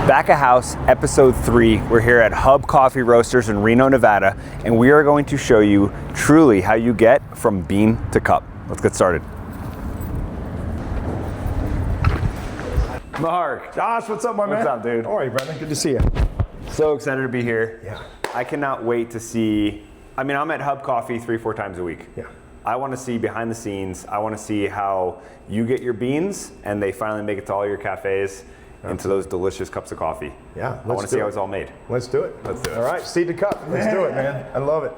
Back of House, episode 3. We're here at Hub Coffee Roasters in Reno, Nevada, and we are going to show you truly how you get from bean to cup. Let's get started. Mark. Josh, what's up, my man? What's up, dude? All right, Brendan, good to see you. So excited to be here. Yeah. I cannot wait to see, I'm at Hub Coffee 3-4 times a week. Yeah. I want to see behind the scenes. I want to see how you get your beans and they finally make it to all your cafes. Into those delicious cups of coffee. Yeah, I want to see how it's all made. Let's do it. Let's do it. All right, seed to cup. Let's do it, man. I love it.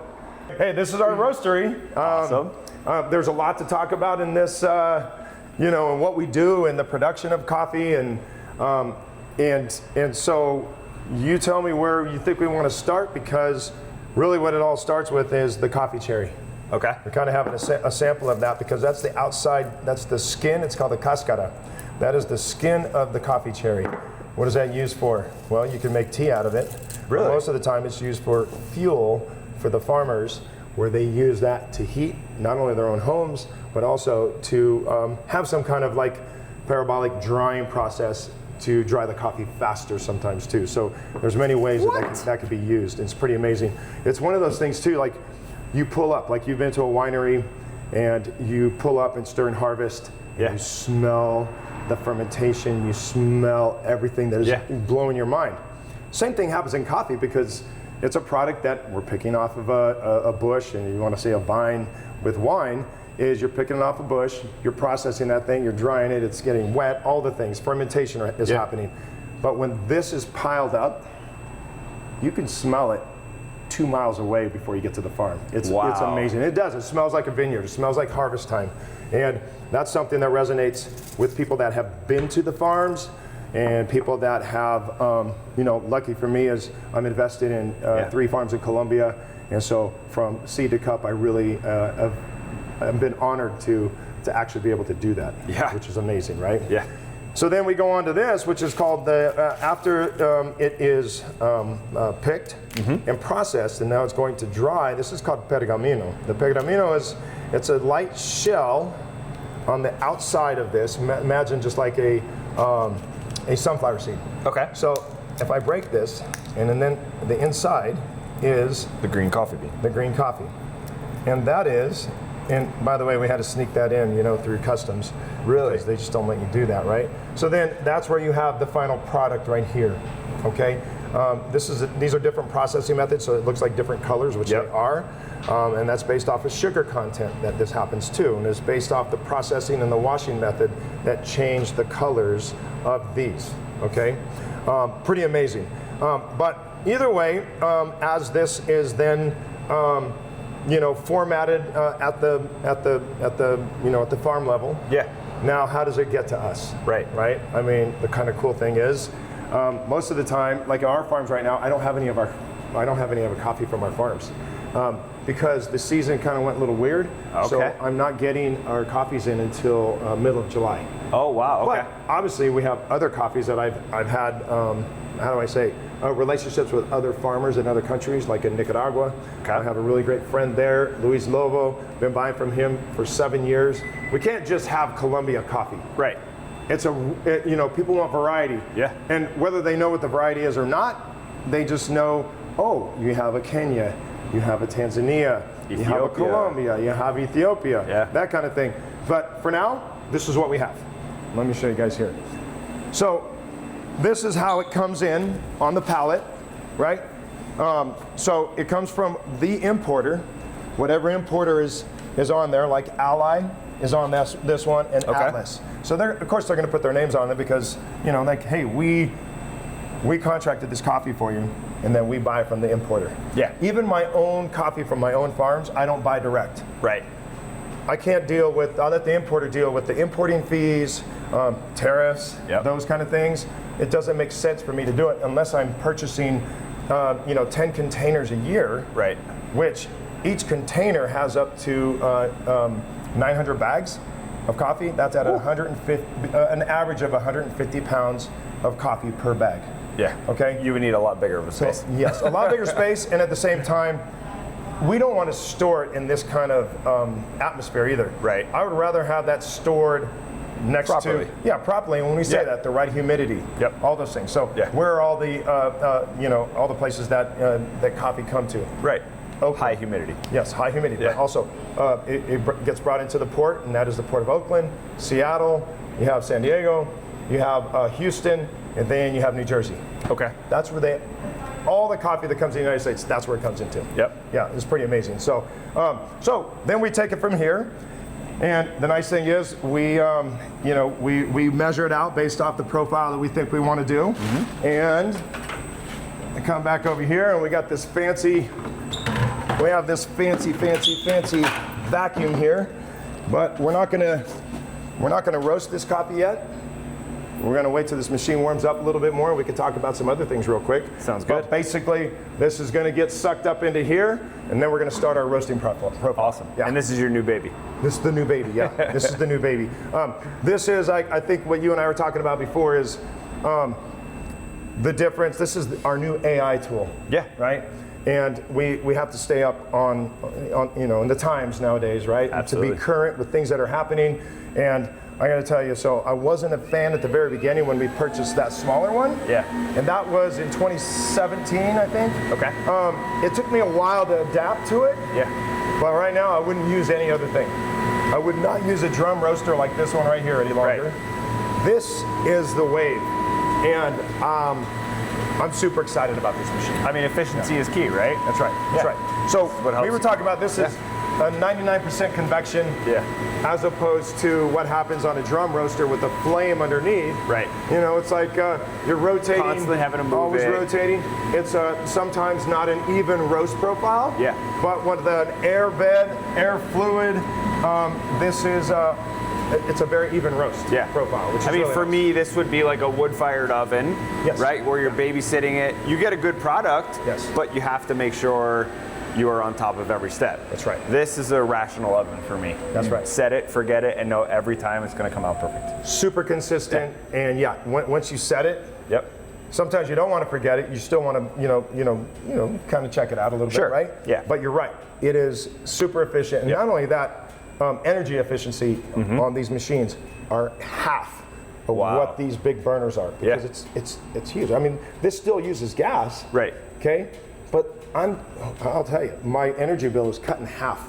Hey, this is our roastery. Awesome. There's a lot to talk about in this, and what we do in the production of coffee, and so you tell me where you think we want to start, because really what it all starts with is the coffee cherry. Okay. We're kind of having a sample of that, because that's the outside, that's the skin. It's called the cascara. That is the skin of the coffee cherry. What is that used for? Well, you can make tea out of it. Really? Most of the time it's used for fuel for the farmers, where they use that to heat not only their own homes, but also to have some kind of like parabolic drying process to dry the coffee faster sometimes too. So there's many ways that could be used. It's pretty amazing. It's one of those things too, like you pull up, like you've been to a winery and you pull up and stir and harvest, and you smell the fermentation, you smell everything that is blowing your mind. Same thing happens in coffee, because it's a product that we're picking off of a bush, and you want to say a vine with wine, is you're picking it off a bush, you're processing that thing, you're drying it, it's getting wet, all the things, fermentation is happening. But when this is piled up, you can smell it 2 miles away before you get to the farm. It's amazing. It does. It smells like a vineyard. It smells like harvest time. And that's something that resonates with people that have been to the farms, and people that have, lucky for me is I'm invested in 3 farms in Colombia. And so from seed to cup, I really have been honored to actually be able to do that, which is amazing, right? Yeah. So then we go on to this, which is called the, after it is picked and processed, and now it's going to dry, this is called pergamino. The pergamino it's a light shell on the outside of this. Imagine just like a sunflower seed. Okay. So if I break this, and then the inside is the green coffee bean. The green coffee. And that is, and by the way, we had to sneak that in, through customs. Really? Because they just don't let you do that, right? So then that's where you have the final product right here, okay? These are different processing methods, so it looks like different colors, which they are. And that's based off of sugar content that this happens to. And it's based off the processing and the washing method that change the colors of these, okay? Pretty amazing. But either way, as this is then formatted at the farm level. Yeah. Now, how does it get to us? Right. I mean, the kind of cool thing is, most of the time, like our farms right now, I don't have any of our coffee from our farms, because the season kind of went a little weird. Okay. So I'm not getting our coffees in until middle of July. Oh wow. Okay. But obviously, we have other coffees that I've had. How do I say? Relationships with other farmers in other countries, like in Nicaragua. Okay. I have a really great friend there, Luis Lobo. Been buying from him for 7 years. We can't just have Colombia coffee. Right. People want variety. Yeah. And whether they know what the variety is or not, they just know, oh, you have a Kenya, you have a Tanzania, you have a Colombia, you have Ethiopia, that kind of thing. But for now, this is what we have. Let me show you guys here. So, this is how it comes in on the pallet, right? So it comes from the importer. Whatever importer is on there, like Ally is on this one, and Atlas. So of course they're going to put their names on it, because like, hey, we contracted this coffee for you, and then we buy from the importer. Yeah. Even my own coffee from my own farms, I don't buy direct. Right. I can't deal with. I'll let the importer deal with the importing fees, tariffs, those kind of things. It doesn't make sense for me to do it unless I'm purchasing, 10 containers a year, right? Which each container has up to 900 bags of coffee. That's at an average of 150 pounds of coffee per bag. Yeah. Okay. You would need a lot bigger of a space. So, yes, a lot bigger space, and at the same time, we don't want to store it in this kind of atmosphere either. Right. I would rather have that stored next properly. to properly. And when we say that, the right humidity, all those things. So where are all the all the places that that coffee come to? Right. High humidity. Yes, high humidity. But also, it gets brought into the port, and that is the port of Oakland, Seattle. You have San Diego, you have Houston, and then you have New Jersey. Okay. That's where all the coffee that comes in the United States, that's where it comes into. Yep. Yeah, it's pretty amazing. So, so then we take it from here, and the nice thing is we measure it out based off the profile that we think we want to do, and I come back over here, and we got this fancy. We have this fancy vacuum here, but we're not gonna roast this coffee yet. We're gonna wait till this machine warms up a little bit more. We can talk about some other things real quick. Sounds good. But basically, this is gonna get sucked up into here, and then we're gonna start our roasting profile. Awesome. Yeah. And this is your new baby. This is the new baby. Yeah. This is the new baby. This is, I think, what you and I were talking about before is the difference. This is our new AI tool. Yeah. Right. And we have to stay up on in the times nowadays, right? Absolutely. To be current with things that are happening. And I got to tell you, so I wasn't a fan at the very beginning when we purchased that smaller one. Yeah. And that was in 2017, I think. Okay. It took me a while to adapt to it. Yeah. But right now, I wouldn't use any other thing. I would not use a drum roaster like this one right here any longer. Right. This is the wave, and I'm super excited about this machine. I mean, efficiency is key, right? That's right. That's right. So we were talking about this is a 99% convection, as opposed to what happens on a drum roaster with a flame underneath. Right. You know, it's like you're rotating, constantly having to move always it. rotating. It's sometimes not an even roast profile. Yeah. But with an air bed, air fluid, this is. It's a very even roast profile. Which is really for nice. me, this would be like a wood-fired oven, right? Where you're babysitting it. You get a good product, but you have to make sure you are on top of every step. That's right. This is a rational oven for me. That's right. Set it, forget it, and know every time it's going to come out perfect. Super consistent, and once you set it, sometimes you don't want to forget it. You still want to, kind of check it out a little bit, right? Yeah. But you're right. It is super efficient, and not only that. Energy efficiency on these machines are half of what these big burners are, because it's huge. I mean, this still uses gas, right? Okay, but I'll tell you, my energy bill is cut in half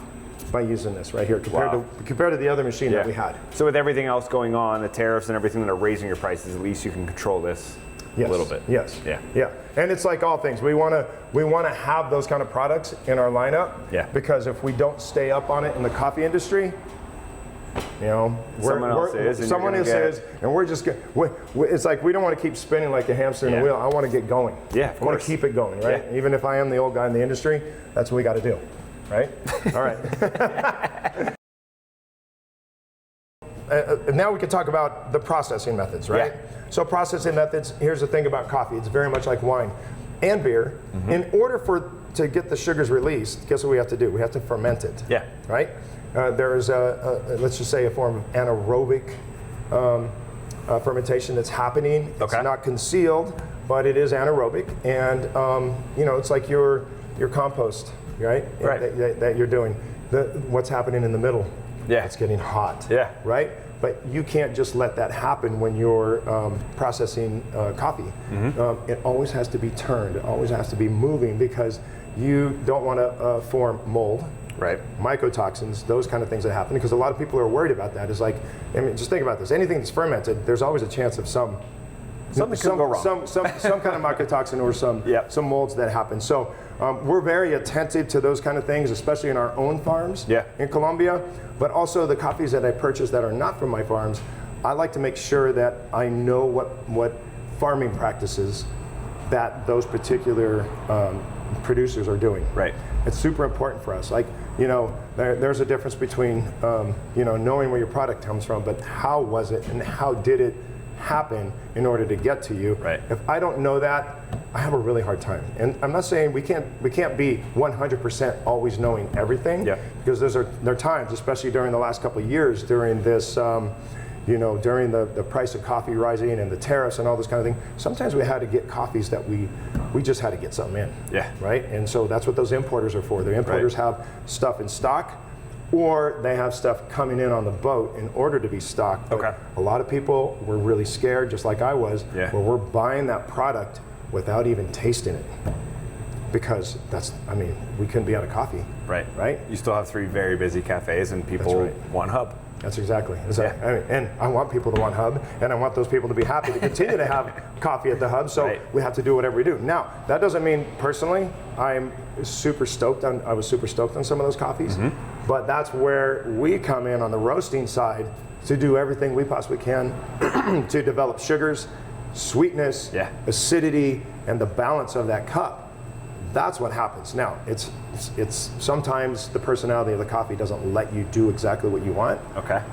by using this right here compared to the other machine that we had. So with everything else going on, the tariffs and everything that are raising your prices, at least you can control this a little bit. Yes. Yeah. And it's like all things. We want to have those kind of products in our lineup. Yeah. Because if we don't stay up on it in the coffee industry, someone else is, and we're just it's like we don't want to keep spinning like a hamster in a wheel. I want to get going. Yeah. I want to keep it going, right? Yeah. Even if I am the old guy in the industry, that's what we got to do, right? All right. Now we can talk about the processing methods, right? Yeah. So processing methods, here's the thing about coffee. It's very much like wine and beer. In order to get the sugars released, guess what we have to do? We have to ferment it. Yeah. Right? There's let's just say a form of anaerobic fermentation that's happening. It's not concealed, but it is anaerobic. And it's like your compost, right? That you're doing. What's happening in the middle? Yeah. It's getting hot. Yeah. Right? But you can't just let that happen when you're processing coffee. It always has to be turned. It always has to be moving, because you don't want to form mold, right? Mycotoxins, those kind of things that happen. Because a lot of people are worried about that. It's like, I mean, just think about this. Anything that's fermented, there's always a chance of something could go wrong. Some kind of mycotoxin or some molds that happen. So we're very attentive to those kind of things, especially in our own farms in Colombia. But also the coffees that I purchase that are not from my farms, I like to make sure that I know what farming practices that those particular producers are doing. Right. It's super important for us. Like, there's a difference between knowing where your product comes from, but how was it and how did it happen in order to get to you. Right. If I don't know that, I have a really hard time. And I'm not saying we can't be 100% always knowing everything. Yeah. Because there are times, especially during the last couple of years, during this, during the price of coffee rising and the tariffs and all this kind of thing. Sometimes we had to get coffees that we just had to get something in. Yeah. Right. And so that's what those importers are for. The importers have stuff in stock. or they have stuff coming in on the boat in order to be stocked. But a lot of people were really scared, just like I was, where we're buying that product without even tasting it. Because we couldn't be out of coffee. Right? You still have 3 very busy cafes and people want Hub. That's exactly. And I want people to want Hub, and I want those people to be happy to continue to have coffee at the Hub, so we have to do whatever we do. Now, that doesn't mean, personally, I was super stoked on some of those coffees, but that's where we come in on the roasting side to do everything we possibly can to develop sugars, sweetness, acidity, and the balance of that cup. That's what happens. Now, it's sometimes the personality of the coffee doesn't let you do exactly what you want.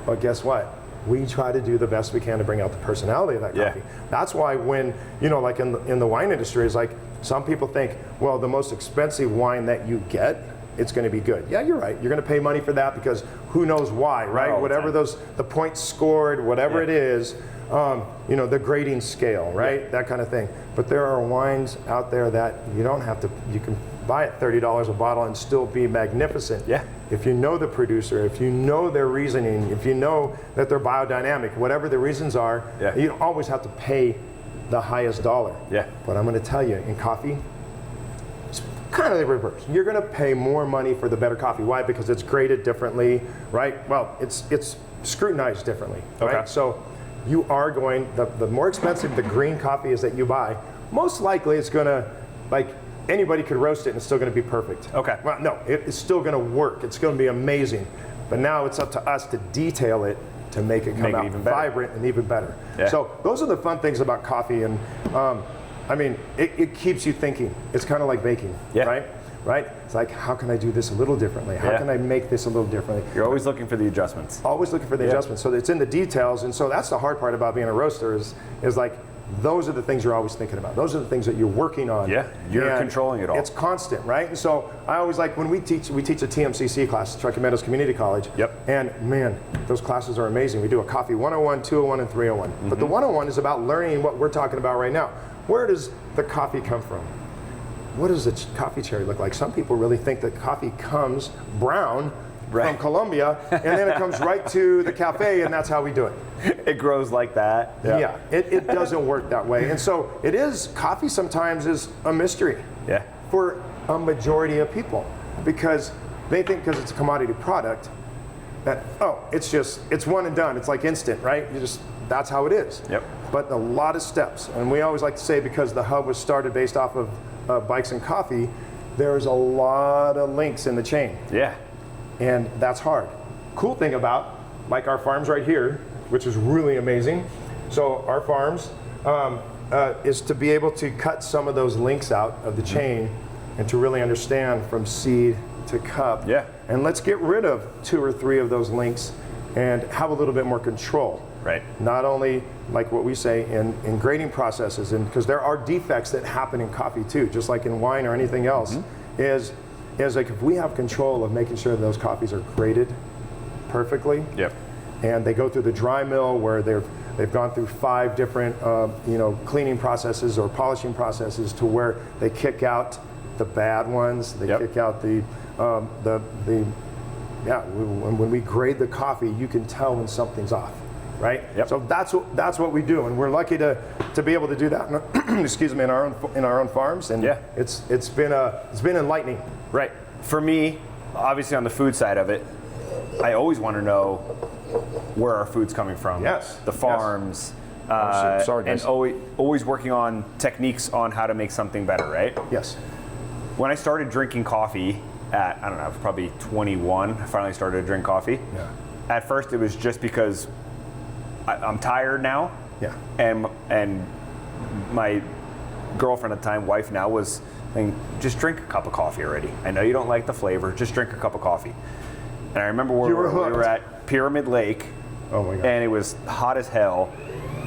But guess what? We try to do the best we can to bring out the personality of that coffee. That's why when, like in the wine industry, is like some people think, well, the most expensive wine that you get, it's going to be good. Yeah, you're right. You're going to pay money for that because who knows why, right? Whatever the points scored, whatever it is, the grading scale, right? That kind of thing. But there are wines out there that you don't have to, you can buy it $30 a bottle and still be magnificent. If you know the producer, if you know their reasoning, if you know that they're biodynamic, whatever the reasons are, you don't always have to pay the highest dollar. But I'm going to tell you, in coffee, it's kind of the reverse. You're going to pay more money for the better coffee. Why? Because it's graded differently, right? Well, it's scrutinized differently, right? So you are going, the more expensive the green coffee is that you buy, most likely it's going to, anybody could roast it and it's still going to be perfect. Well, no, it's still going to work. It's going to be amazing. But now it's up to us to detail it to make it come out even vibrant and even better. So those are the fun things about coffee, and it keeps you thinking. It's kind of like baking, right? It's like, how can I do this a little differently? How can I make this a little differently? You're always looking for the adjustments. Always looking for the adjustments. So it's in the details, and so that's the hard part about being a roaster is like, those are the things you're always thinking about. Those are the things that you're working on. You're controlling it all. It's constant, right? And so I always like, when we teach a TMCC class, Truckee Meadows Community College. And man, those classes are amazing. We do a coffee 101, 201, and 301. But the 101 is about learning what we're talking about right now. Where does the coffee come from? What does a coffee cherry look like? Some people really think that coffee comes brown from Colombia, and then it comes right to the cafe, and that's how we do it. It grows like that. It doesn't work that way. And so coffee sometimes is a mystery for a majority of people, because they think because it's a commodity product that, it's one and done. It's like instant, right? That's how it is. But a lot of steps, and we always like to say, because the Hub was started based off of bikes and coffee, there's a lot of links in the chain. And that's hard. Cool thing about, like our farms right here, which is really amazing. So our farms is to be able to cut some of those links out of the chain and to really understand from seed to cup. And let's get rid of 2 or 3 of those links and have a little bit more control. Not only, like what we say, in grading processes, and because there are defects that happen in coffee too, just like in wine or anything else, is like, if we have control of making sure that those coffees are graded perfectly, and they go through the dry mill where they've gone through 5 different cleaning processes or polishing processes to where they kick out the bad ones, they kick out when we grade the coffee, you can tell when something's off, right? So that's what we do, and we're lucky to be able to do that excuse me, in our own farms, and it's been enlightening. For me, obviously on the food side of it, I always want to know where our food's coming from. The farms. And always working on techniques on how to make something better, right? When I started drinking coffee at, I don't know, probably 21, I finally started to drink coffee. At first it was just because I'm tired now. And my girlfriend at the time, wife now, was saying, just drink a cup of coffee already. I know you don't like the flavor, just drink a cup of coffee. And I remember we were at Pyramid Lake, and it was hot as hell,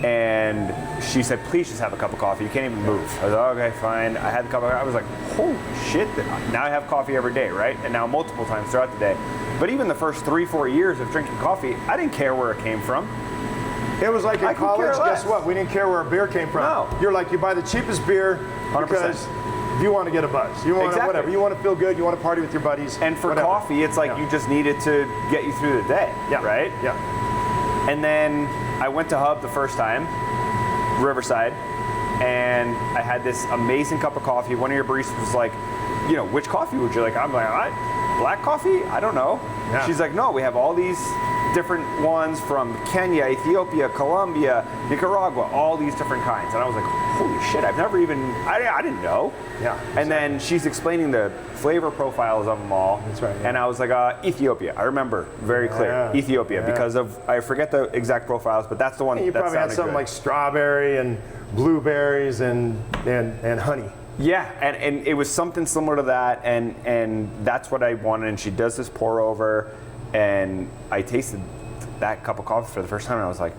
and she said, please just have a cup of coffee, you can't even move. I was like, okay, fine. I had the cup of coffee. I was like, holy shit, now I have coffee every day, right? And now multiple times throughout the day. But even the first 3-4 years of drinking coffee, I didn't care where it came from. It was like in college, guess what? We didn't care where our beer came from. You're like, you buy the cheapest beer 100%. because You want to get a buzz. You want to whatever. You want to feel good. You want to party with your buddies. And for coffee, it's like you just need it to get you through the day, right? Yeah. And then I went to Hub the first time, Riverside, and I had this amazing cup of coffee. One of your baristas was like, you know, which coffee would you like? I'm like, black coffee? I don't know. Yeah. She's like, no, we have all these different ones from Kenya, Ethiopia, Colombia, Nicaragua, all these different kinds. And I was like, holy shit, I've never even, I didn't know. Yeah. And then she's explaining the flavor profiles of them all. That's right. Yeah. And I was like, Ethiopia. I remember very clear, Ethiopia, because of, I forget the exact profiles, but that's the one that sounded good. You probably had something like strawberry and blueberries and honey. Yeah, and it was something similar to that, and that's what I wanted. And she does this pour over, and I tasted that cup of coffee for the first time, and I was like,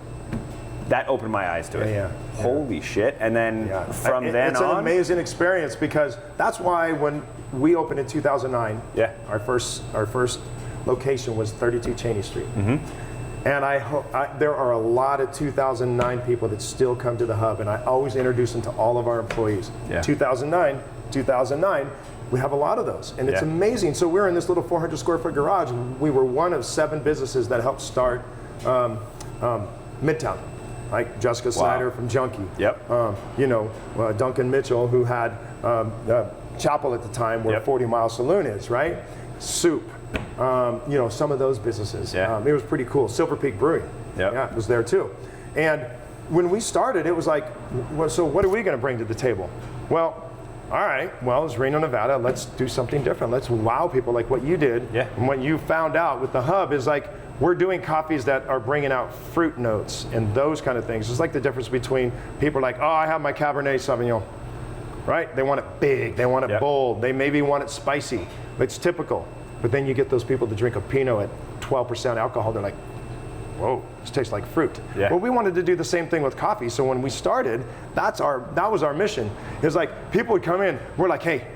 that opened my eyes to it. Yeah. Holy shit! And then from then it's an amazing experience, because that's why when we opened in 2009, our first location was 32 Cheney Street. And there are a lot of 2009 people that still come to the Hub, and I always introduce them to all of our employees. 2009, we have a lot of those, and it's amazing. So we're in this little 400 square foot garage, and we were one of 7 businesses that helped start Midtown, like Jessica Snyder from Junkie. You know, Duncan Mitchell, who had Chapel at the time, where 40 Mile Saloon is, right? Soup. You know, some of those businesses. It was pretty cool. Silver Peak Brewing. It was there too. And when we started, it was like, well, so what are we going to bring to the table? Well, all right, well, it's Reno, Nevada. Let's do something different. Let's wow people like what you did. And what you found out with the Hub is like, we're doing coffees that are bringing out fruit notes and those kind of things. It's like the difference between people like, oh, I have my Cabernet Sauvignon, right? They want it big, they want it bold, they maybe want it spicy. It's typical. But then you get those people to drink a Pinot at 12% alcohol, they're like, whoa, this tastes like fruit. Well, we wanted to do the same thing with coffee, so when we started, that was our mission. It was like, people would come in, we're like, hey,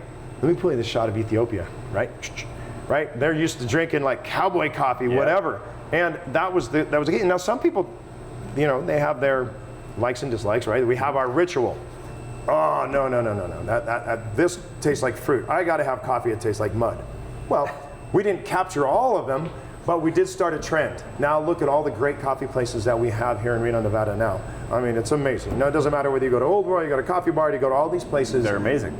let me pour you this shot of Ethiopia, right? Right? They're used to drinking like cowboy coffee, whatever. And that was the key. Now some people, you know, they have their likes and dislikes, right? We have our ritual. Oh, no. This tastes like fruit. I gotta have coffee that tastes like mud. Well, we didn't capture all of them, but we did start a trend. Now look at all the great coffee places that we have here in Reno, Nevada now. I mean, it's amazing. Now, it doesn't matter whether you go to Old Roy, you go to Coffee Bar, you go to all these places. They're amazing.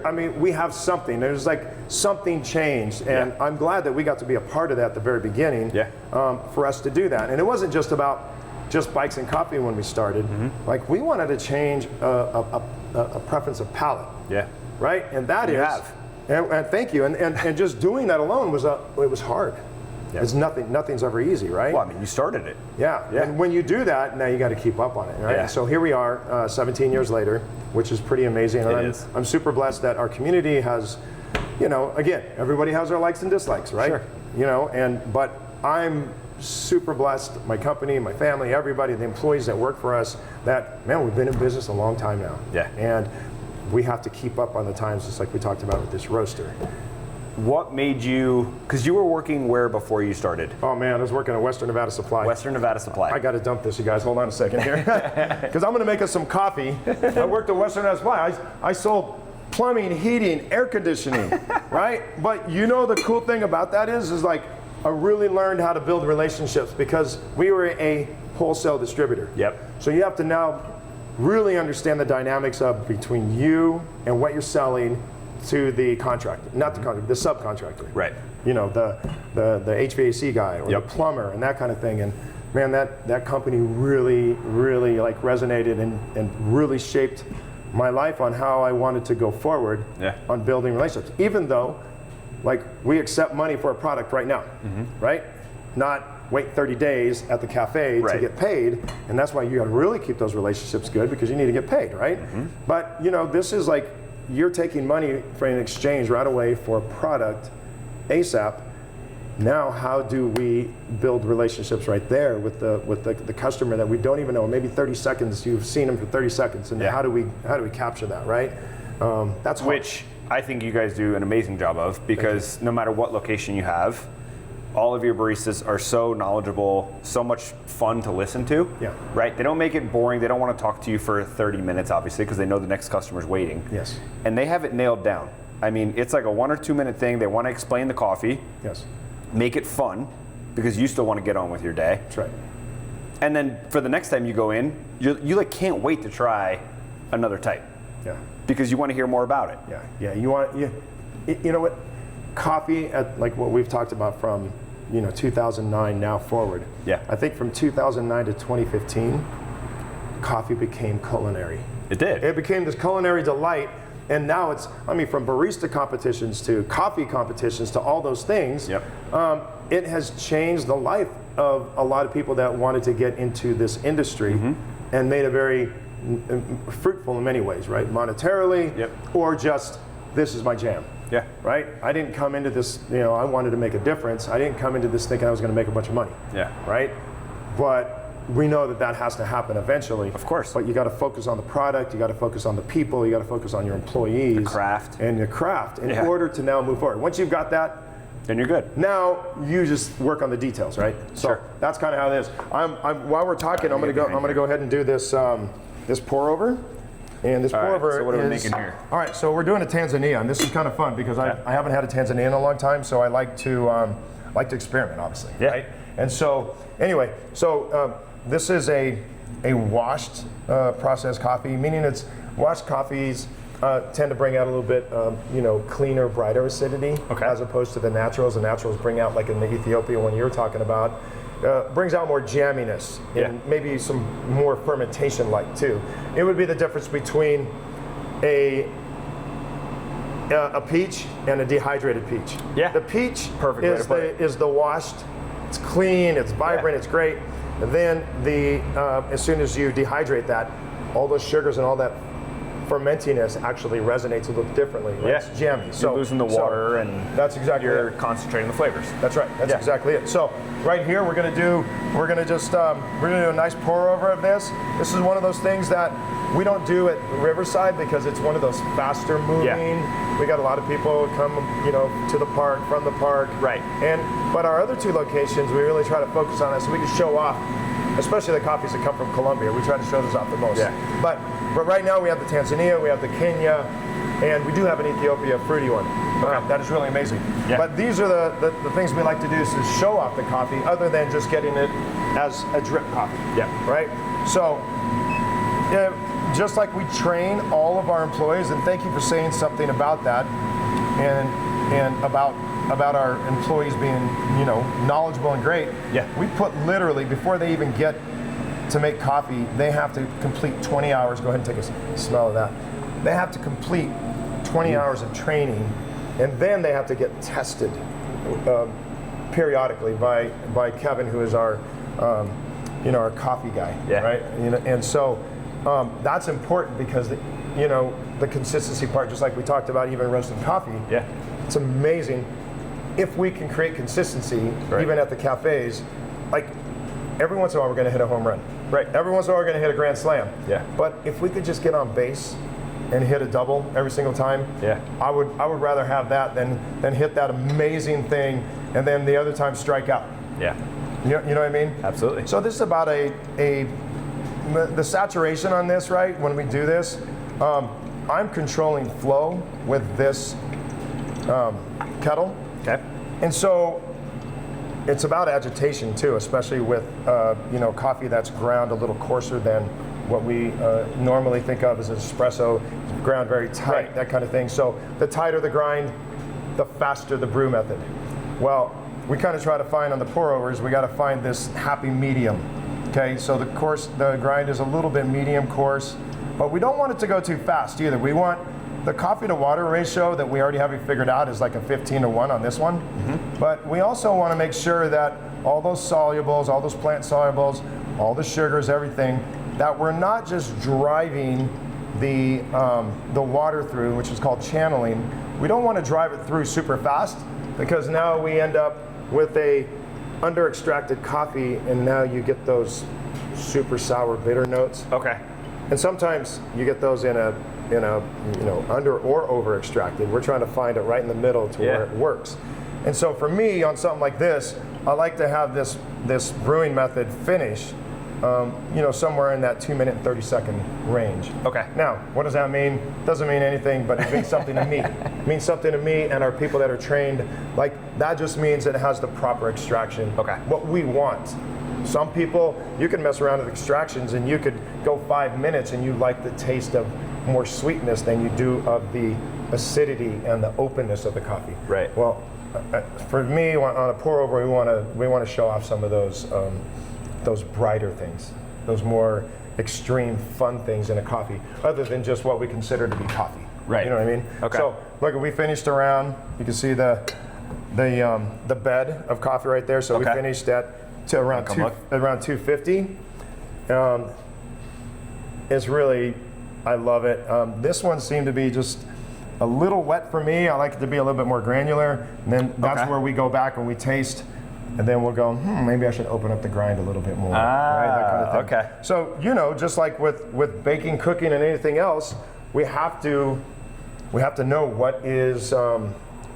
I mean, we have something. There's like something changed, and I'm glad that we got to be a part of that at the very beginning for us to do that. And it wasn't just about just bikes and coffee when we started. Like, we wanted to change a preference of palate. Right? And that is. And thank you. And just doing that alone was hard. It's nothing's ever easy, right? Well, I mean, you started it. And when you do that, now you got to keep up on it, right? So here we are, 17 years later, which is pretty amazing. And I'm super blessed that our community has, you know, again, everybody has their likes and dislikes, right? You know, but I'm super blessed, my company, my family, everybody, the employees that work for us, that, man, we've been in business a long time now. And we have to keep up on the times, just like we talked about with this roaster. What made you, because you were working where before you started? Oh man, I was working at Western Nevada Supply. Western Nevada Supply. I got to dump this, you guys. Hold on a second here. Because I'm going to make us some coffee. I worked at Western Nevada Supply. I sold plumbing, heating, air conditioning, right? But you know the cool thing about that is like, I really learned how to build relationships because we were a wholesale distributor. So you have to now really understand the dynamics of between you and what you're selling to the contractor, not the contractor, the subcontractor. You know, the HVAC guy or the plumber and that kind of thing. And man, that company really like resonated and really shaped my life on how I wanted to go forward on building relationships. Even though, like, we accept money for a product right now, right? Not wait 30 days at the cafe to get paid, and that's why you got to really keep those relationships good because you need to get paid, right? But you know, this is like, you're taking money for an exchange right away for a product ASAP. Now, how do we build relationships right there with the customer that we don't even know? Maybe 30 seconds, you've seen them for 30 seconds, and how do we capture that, right? That's hard. Which I think you guys do an amazing job of, because no matter what location you have, all of your baristas are so knowledgeable, so much fun to listen to. Yeah. Right? They don't make it boring. They don't want to talk to you for 30 minutes, obviously, because they know the next customer's waiting. Yes. And they have it nailed down. I mean, it's like a 1 or 2 minute thing. They want to explain the coffee. Yes. Make it fun, because you still want to get on with your day. That's right. And then for the next time you go in, you like can't wait to try another type. Yeah. Because you want to hear more about it. Yeah. Yeah. You know what? Coffee, at like what we've talked about from 2009 now forward. Yeah. I think from 2009 to 2015, coffee became culinary. It did. It became this culinary delight, and now it's, from barista competitions to coffee competitions to all those things. Yep. It has changed the life of a lot of people that wanted to get into this industry, and made it very fruitful in many ways, right? Monetarily, yep. Or just, this is my jam. Yeah. Right? I didn't come into this, I wanted to make a difference. I didn't come into this thinking I was going to make a bunch of money. Yeah. Right? But we know that has to happen eventually. Of course. But you got to focus on the product, you got to focus on the people, you got to focus on your employees. The craft. And your craft in order to now move forward. Once you've got that, then you're good. Now you just work on the details, right? So sure. That's kind of how it is. while we're talking, I'm going to go ahead and do this this pour over. And this pour over so what are we making here? All right, so we're doing a Tanzania, and this is kind of fun because I haven't had a Tanzania in a long time, so I like to experiment, obviously. Yeah. Right? And so anyway, this is a washed processed coffee, meaning it's washed coffees tend to bring out a little bit cleaner, brighter acidity, as opposed to the naturals. The naturals bring out, like in the Ethiopia one you were talking about, brings out more jamminess and maybe some more fermentation-like too. It would be the difference between a peach and a dehydrated peach. Yeah. The peach Perfect is the washed. It's clean. It's vibrant. It's great. And then as soon as you dehydrate that, all those sugars and all that fermentiness actually resonates a little differently. Right? Yeah. It's jammy. You're losing the water, and that's exactly you're concentrating the flavors. That's right. That's exactly it. So right here we're gonna do a nice pour over of this. This is one of those things that we don't do at Riverside because it's one of those faster moving. Yeah. We got a lot of people come, to the park, from the park. Right. But our other two locations, we really try to focus on it so we can show off, especially the coffees that come from Colombia. We try to show those off the most. Yeah. But right now we have the Tanzania, we have the Kenya, and we do have an Ethiopia fruity one. That is really amazing. Yeah. But these are the things we like to do is to show off the coffee other than just getting it as a drip coffee. Yeah. Right? So, just like we train all of our employees, and thank you for saying something about that, and about our employees being, knowledgeable and great. Yeah. We put literally, before they even get to make coffee, they have to complete 20 hours. Go ahead and take a smell of that. They have to complete 20 hours of training, and then they have to get tested periodically by Kevin, who is our our coffee guy. Yeah. Right. And so that's important because the consistency part, just like we talked about, even roasting coffee. Yeah. It's amazing if we can create consistency, even at the cafes. Like every once in a while, we're going to hit a home run. Right. Every once in a while, we're going to hit a grand slam. Yeah. But if we could just get on base and hit a double every single time, I would rather have that than hit that amazing thing and then the other time strike out. Yeah. You know what I mean? Absolutely. So this is about the saturation on this, right? When we do this, I'm controlling flow with this kettle. Okay. And so it's about agitation too, especially with coffee that's ground a little coarser than what we normally think of as an espresso, ground very tight, that kind of thing. So the tighter the grind, the faster the brew method. Well, we kind of try to find on the pour overs, we got to find this happy medium. Okay, so the grind is a little bit medium coarse, but we don't want it to go too fast either. We want the coffee to water ratio that we already have it figured out is like a 15-to-1 on this one. Mm-hmm. But we also want to make sure that all those solubles, all those plant solubles, all the sugars, everything, that we're not just driving the water through, which is called channeling. We don't want to drive it through super fast because now we end up with a under extracted coffee, and now you get those super sour bitter notes. Okay. And sometimes you get those in a under or over extracted. We're trying to find it right in the middle to where it works. And so for me, on something like this, I like to have this brewing method finish, somewhere in that 2 minute and 30-second range. Okay. Now, what does that mean? Doesn't mean anything, but it means something to me. It means something to me and our people that are trained. Like, that just means it has the proper extraction. Okay. What we want. Some people, you can mess around with extractions and you could go 5 minutes and you like the taste of more sweetness than you do of the acidity and the openness of the coffee. Right. Well, for me, on a pour over, we want to show off some of those brighter things, those more extreme fun things in a coffee, other than just what we consider to be coffee. Right. You know what I mean? Okay. So look, we finished around. You can see the bed of coffee right there. So we finished to around 250. It's really, I love it. This one seemed to be just a little wet for me. I like it to be a little bit more granular. And then that's where we go back and we taste. And then we'll go, maybe I should open up the grind a little bit more. Right? That kind of thing. Okay. So, just like with baking, cooking, and anything else, we have to know what is,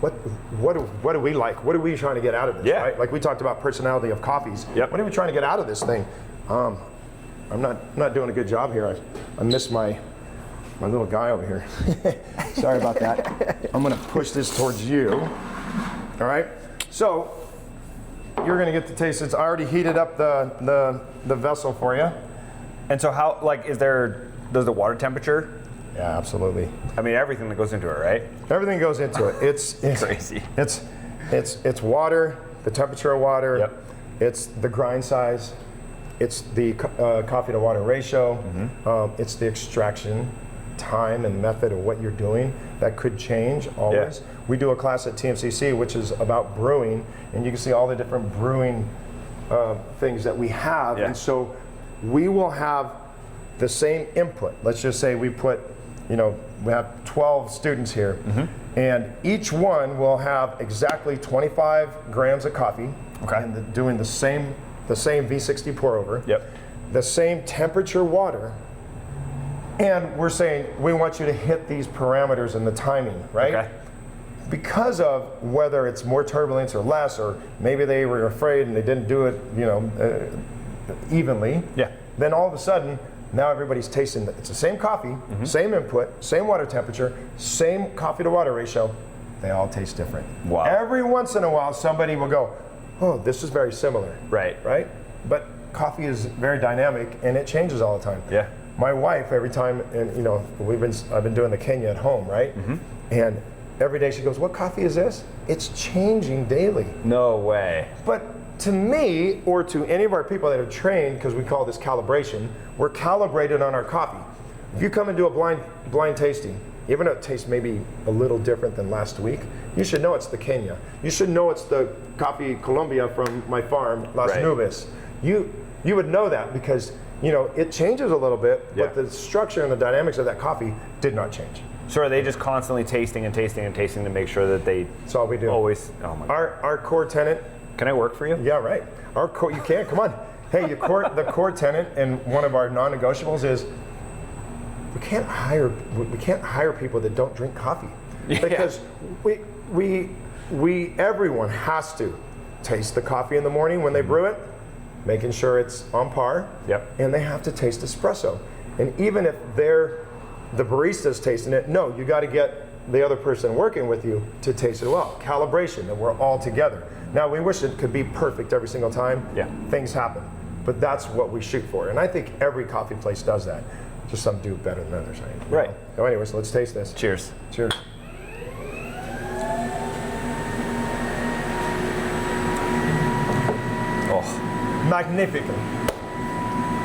what do we like? What are we trying to get out of this? Yeah. Right? Like we talked about personality of coffees. Yep. What are we trying to get out of this thing? I'm not doing a good job here. I missed my little guy over here. Sorry about that. I'm gonna push this towards you. All right. So, you're going to get to taste it. I already heated up the vessel for you. And so how, does the water temperature? Yeah, absolutely. I mean, everything that goes into it, right? Everything goes into it. It's crazy. It's water, the temperature of water. Yep. It's the grind size. It's the coffee to water ratio. Mm-hmm. It's the extraction time and method of what you're doing that could change always. Yeah. We do a class at TMCC which is about brewing, and you can see all the different brewing things that we have. Yeah. And so we will have the same input. Let's just say we put, we have 12 students here, and each one will have exactly 25 grams of coffee, and doing the same V60 pour over, the same temperature water. And we're saying, we want you to hit these parameters and the timing, right? Okay. Because of whether it's more turbulence or less, or maybe they were afraid and they didn't do it, evenly. Yeah. Then all of a sudden, now everybody's tasting it. It's the same coffee, same input, same water temperature, same coffee to water ratio. They all taste different. Wow. Every once in a while, somebody will go, oh, this is very similar. Right. Right? But coffee is very dynamic and it changes all the time. Yeah. My wife, every time, and I've been doing the Kenya at home, right? And every day she goes, what coffee is this? It's changing daily. No way. But to me, or to any of our people that are trained, because we call this calibration, we're calibrated on our coffee. If you come and do a blind tasting, even though it tastes maybe a little different than last week, you should know it's the Kenya. You should know it's the coffee Colombia from my farm, Las Nubes. You would know that because it changes a little bit, but the structure and the dynamics of that coffee did not change. So are they just constantly tasting and tasting and tasting to make sure that they? That's all we do. Always. Oh my God. Our core tenet. Can I work for you? Yeah, right. Our core. You can. Come on. Hey, the core tenet and one of our non-negotiables is we can't hire people that don't drink coffee because everyone has to taste the coffee in the morning when they brew it, making sure it's on par. Yep. And they have to taste espresso. And even if the barista's tasting it, no, you got to get the other person working with you to taste it well. Calibration, that we're all together. Now, we wish it could be perfect every single time. Yeah. Things happen. But that's what we shoot for. And I think every coffee place does that. Just some do better than others, right? Right. So anyways, let's taste this. Cheers. Cheers. Magnificent.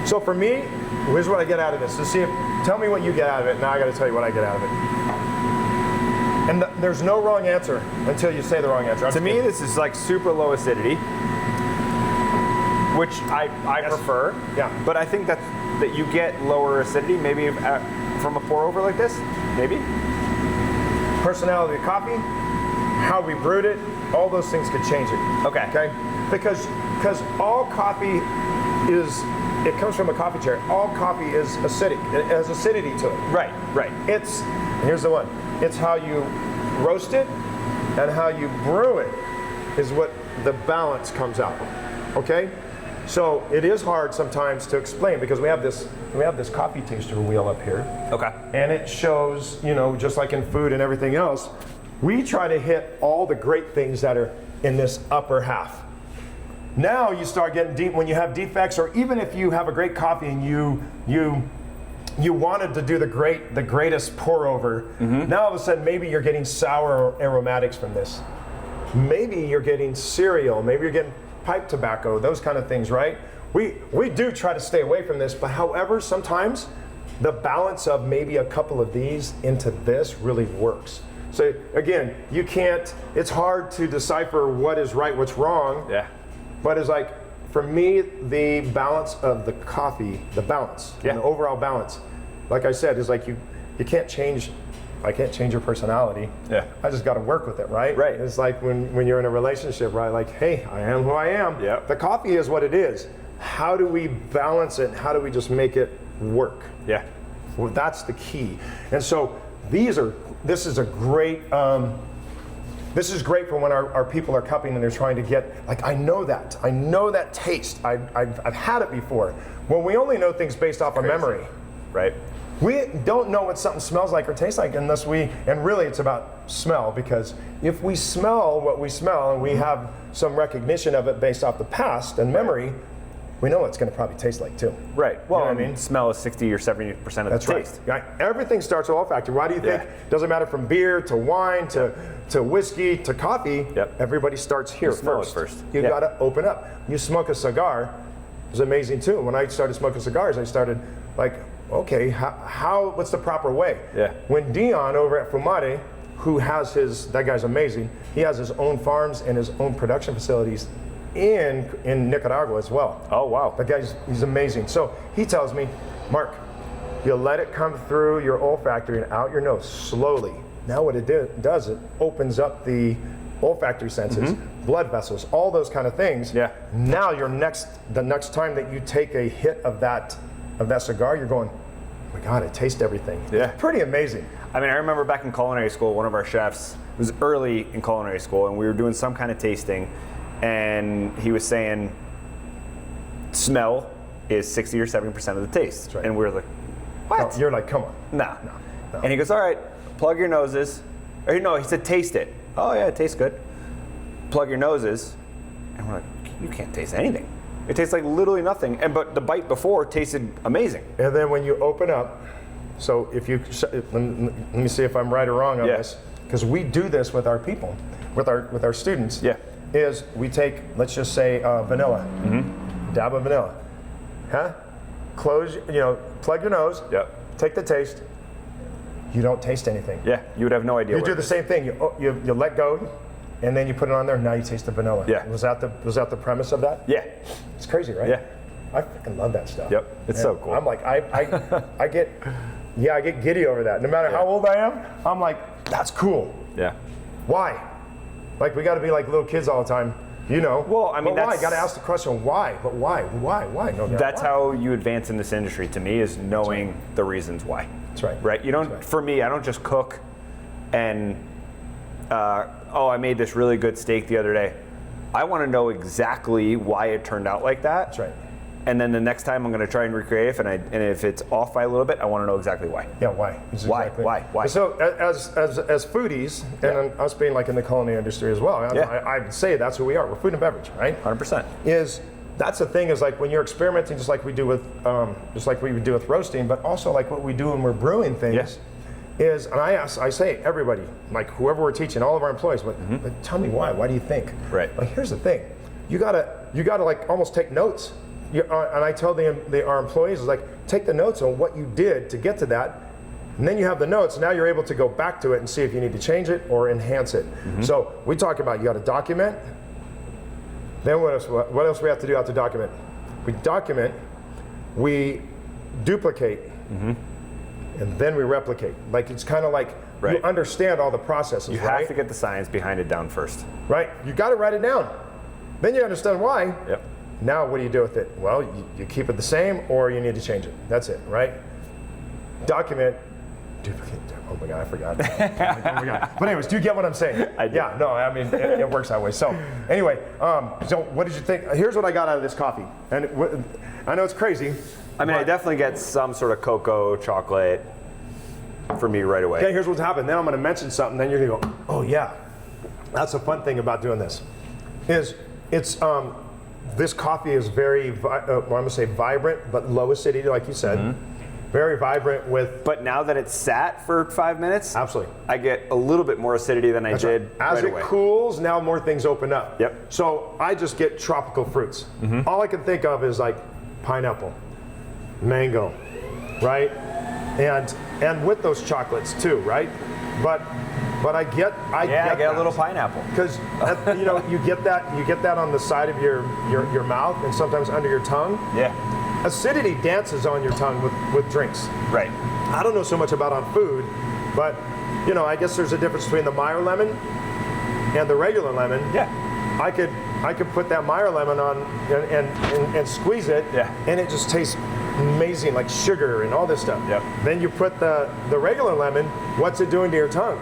So for me, here's what I get out of this. Tell me what you get out of it. Now I got to tell you what I get out of it. And there's no wrong answer until you say the wrong answer. To me, this is like super low acidity, which I prefer. Yeah. But I think that you get lower acidity maybe from a pour over like this. Maybe. Personality of coffee, how we brewed it, all those things could change it. Okay. Okay. Because all coffee it comes from a coffee cherry. All coffee is acidic. It has acidity to it. Right, right. Here's the one. It's how you roast it and how you brew it is what the balance comes out. Okay? So it is hard sometimes to explain because we have this coffee taster wheel up here. Okay. And it shows, you know, just like in food and everything else, we try to hit all the great things that are in this upper half. Now you start getting deep when you have defects, or even if you have a great coffee and you wanted to do the greatest pour over. Now all of a sudden maybe you're getting sour aromatics from this. Maybe you're getting cereal, maybe you're getting pipe tobacco, those kind of things, right? We do try to stay away from this, but however, sometimes the balance of maybe a couple of these into this really works. So again, you can't, it's hard to decipher what is right, what's wrong. Yeah. But it's like, for me, the balance of the coffee, the balance, and the overall balance, like I said, is like you can't change, I can't change your personality. Yeah. I just got to work with it, right? Right. It's like when you're in a relationship, right? Like, hey, I am who I am. Yeah. The coffee is what it is. How do we balance it? How do we just make it work? Yeah. Well, that's the key. And so this is a great, this is great for when our people are cupping and they're trying to get, like, I know that taste. I've had it before. Well, we only know things based off of memory. Right. We don't know what something smells like or tastes like unless and really it's about smell, because if we smell what we smell and we have some recognition of it based off the past and memory, we know what it's going to probably taste like too. Right. Well, you know what I mean, smell is 60 or 70% of that's the taste. Right. Everything starts with olfactory. Why do you think? Doesn't matter from beer to wine to whiskey to coffee. Yep. Everybody starts here first. You got to open up. You smoke a cigar. It's amazing too. When I started smoking cigars, I started like, okay, what's the proper way? Yeah. When Dion over at Fumare, who has that guy's amazing. He has his own farms and his own production facilities in Nicaragua as well. Oh, wow. That he's amazing. So he tells me, Mark, you let it come through your olfactory and out your nose slowly. Now what it does, it opens up the olfactory senses, blood vessels, all those kind of things. Yeah. Now the next time that you take a hit of that cigar, you're going, oh my God, it tastes everything. Yeah. It's pretty amazing. I mean, I remember back in culinary school, one of our chefs, it was early in culinary school, and we were doing some kind of tasting, and he was saying smell is 60 or 70% of the taste. That's right. And we were like, what? You're like, come on. No. And he goes, all right, plug your noses. Or no, he said taste it. Oh yeah, it tastes good. Plug your noses. And we're like, you can't taste anything. It tastes like literally nothing. But the bite before tasted amazing. And then when you open up, so if you, let me see if I'm right or wrong on this, because we do this with our people, with our students. Yeah. Is we take, let's just say vanilla, dab of vanilla, plug your nose, take the taste, you don't taste anything. Yeah, you would have no idea. You do the same thing, you let go, and then you put it on there, now you taste the vanilla. Yeah. Was that the premise of that? Yeah. It's crazy, right? Yeah. I freaking love that stuff. Yep, it's so cool. I'm like, I get giddy over that. No matter how old I am, I'm like, that's cool. Yeah. Why? Like, we got to be like little kids all the time, you know. Well, I mean, why? You got to ask the question, why? But why? No, that's how you advance in this industry, to me, is knowing the reasons why. That's right. Right? You don't. Right. For me, I don't just cook and I made this really good steak the other day. I want to know exactly why it turned out like that. That's right. And then the next time I'm going to try and recreate it, and if it's off by a little bit, I want to know exactly why. Yeah, why? Why? So as foodies, and us being like in the culinary industry as well, I would say that's who we are. We're food and beverage, right? 100%. That's the thing, is like when you're experimenting, just like we do with roasting, but also like what we do when we're brewing things. Is, and I say everybody, like whoever we're teaching, all of our employees, but tell me why. Why do you think? Right. Like, here's the thing, you gotta like almost take notes. And I tell our employees, is like, take the notes on what you did to get to that, and then you have the notes. Now you're able to go back to it and see if you need to change it or enhance it. So we talk about, you got to document. Then what else we have to do after document? We document, we duplicate, and then we replicate. Like, it's kind of like you understand all the processes. You have to get the science behind it down first. Right. You got to write it down. Then you understand why. Yep. Now what do you do with it? Well, you keep it the same, or you need to change it. That's it, right? Document, Oh my God, I forgot. Oh my God. But anyways, do you get what I'm saying? I do. Yeah, no, I mean, it works that way. So anyway, so what did you think? Here's what I got out of this coffee. And I know it's crazy. I mean, I definitely get some sort of cocoa, chocolate for me right away. Okay, here's what's happened. Then I'm going to mention something. Then you're going to go, oh yeah. That's the fun thing about doing this. This coffee is very, I'm going to say vibrant, but low acidity, like you said. Mm-hmm. Very vibrant with. But now that it's sat for 5 minutes, absolutely, I get a little bit more acidity than I did As right it cools, now more things open up. Yep. So I just get tropical fruits. Mm-hmm. All I can think of is like pineapple, mango, right? And with those chocolates too, right? But I get a little pineapple because you get that on the side of your mouth and sometimes under your tongue. Yeah. Acidity dances on your tongue with drinks. Right. I don't know so much about on food, but I guess there's a difference between the Meyer lemon and the regular lemon. Yeah. I could put that Meyer lemon on and squeeze it, and it just tastes amazing, like sugar and all this stuff. Yep. Then you put the regular lemon. What's it doing to your tongue?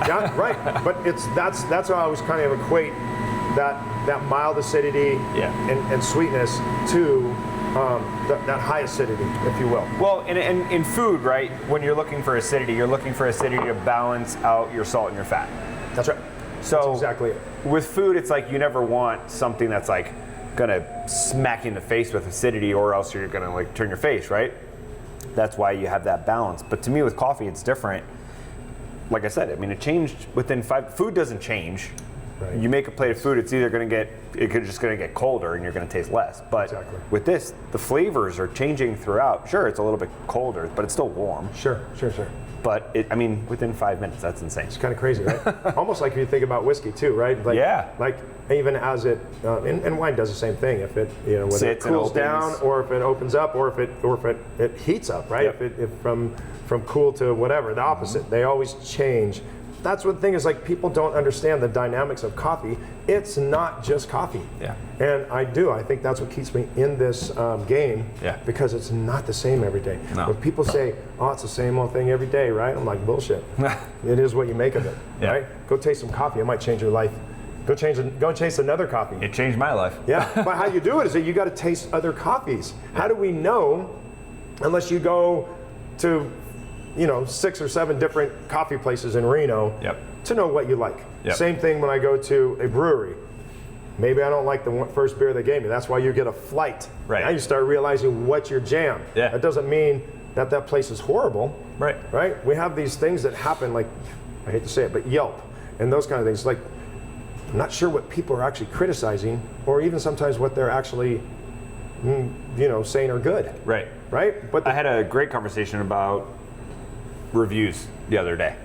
Yeah, right. But that's how I always kind of equate that mild acidity and sweetness to that high acidity, if you will. Well, in food, right, when you're looking for acidity to balance out your salt and your fat. That's right. So that's exactly it. With food, it's like you never want something that's like gonna smack you in the face with acidity, or else you're gonna like turn your face, right? That's why you have that balance. But to me, with coffee, it's different. Like I said, I mean, it changed within 5. Food doesn't change. Right. You make a plate of food, it's either going to get colder and you're going to taste less. But with this, the flavors are changing throughout. Sure, it's a little bit colder, but it's still warm. Sure. But within 5 minutes, that's insane. It's kind of crazy, right? Almost like if you think about whiskey too, right? Like, like even as it, and wine does the same thing. If it, whether it cools down, or if it opens up, or if it heats up, right? Yep. If from cool to whatever, the opposite. Mm-hmm. They always change. That's what the thing is, like, people don't understand the dynamics of coffee. It's not just coffee. Yeah. And I think that's what keeps me in this game. Yeah. Because it's not the same every day. No. When people say, oh, it's the same old thing every day, right? I'm like, bullshit. It is what you make of it, right? Go taste some coffee. It might change your life. Go taste another coffee. It changed my life. Yeah, but how you do it is that you got to taste other coffees. Yeah. How do we know, unless you go to 6 or 7 different coffee places in Reno to know what you like. Yep. Same thing when I go to a brewery. Maybe I don't like the first beer they gave me. That's why you get a flight. Right. Now you start realizing what's your jam. Yeah. That doesn't mean that place is horrible. Right. Right? We have these things that happen, like, I hate to say it, but Yelp and those kind of things. Like, I'm not sure what people are actually criticizing, or even sometimes what they're actually saying are good. Right. Right? But I had a great conversation about reviews the other day,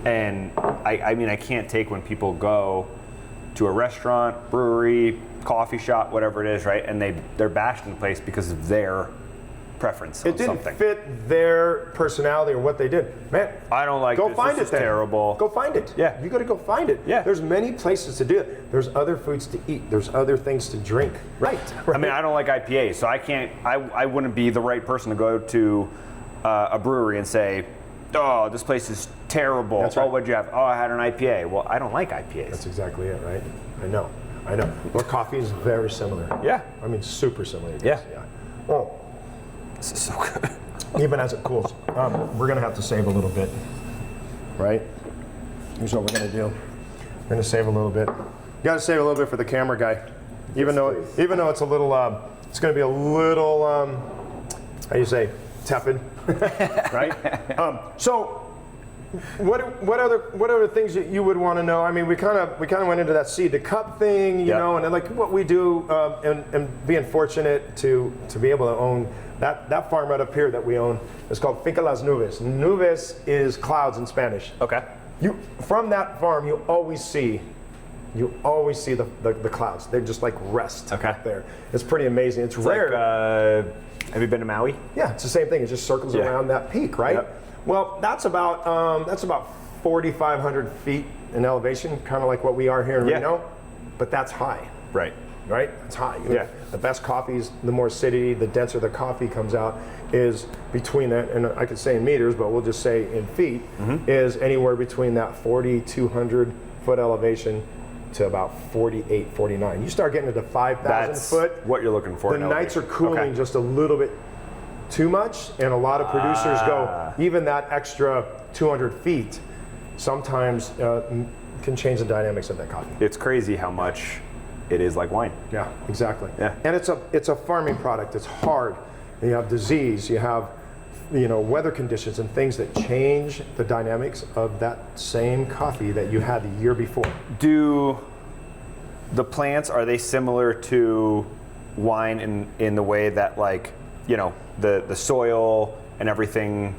and I can't take when people go to a restaurant, brewery, coffee shop, whatever it is, right, and they're bashing the place because of their preference on something. It didn't fit their personality or what they did. Man, I don't like go this. find this it then. Terrible. Go find it. Yeah. You got to go find it. Yeah. There's many places to do it. There's other foods to eat. There's other things to drink. Right. I mean, I don't like IPAs, so I wouldn't be the right person to go to a brewery and say, oh, this place is terrible. That's right. Oh, what'd you have? Oh, I had an IPA. Well, I don't like IPAs. That's exactly it, right? I know. Well, coffee is very similar. Yeah. I mean, super similar. Yeah. Oh, this is so good. Even as it cools. We're going to have to save a little bit, right? Here's what we're going to do. We're going to save a little bit. You got to save a little bit for the camera guy. Even though it's a little, it's going to be a little, how do you say, tepid, right? So, what other things that you would want to know? I mean, we kind of went into that seed to cup thing, you know, and then like what we do, and being fortunate to be able to own that farm right up here that we own. It's called Finca Las Nubes. Nubes is clouds in Spanish. Okay. From that farm, you always see the clouds. They're just like rest up there. It's pretty amazing. It's rare. Like, have you been to Maui? Yeah, it's the same thing. It just circles around that peak, right? Yep. Well, that's about 4,500 feet in elevation, kind of like what we are here in Reno, but that's high. Right. right? It's hot. The best coffees, the more acidity, the denser the coffee comes out, is between that, and I could say in meters, but we'll just say in feet, is anywhere between that 4,200 foot elevation to about 48, 49. You start getting into 5,000 foot. What you're looking for. The nights are cooling just a little bit too much, and a lot of producers go, even that extra 200 feet sometimes can change the dynamics of that coffee. It's crazy how much it is like wine. Yeah, exactly. Yeah. And it's a farming product. It's hard. You have disease, you have weather conditions and things that change the dynamics of that same coffee that you had the year before. Do the plants, are they similar to wine in the way that, like, the soil and everything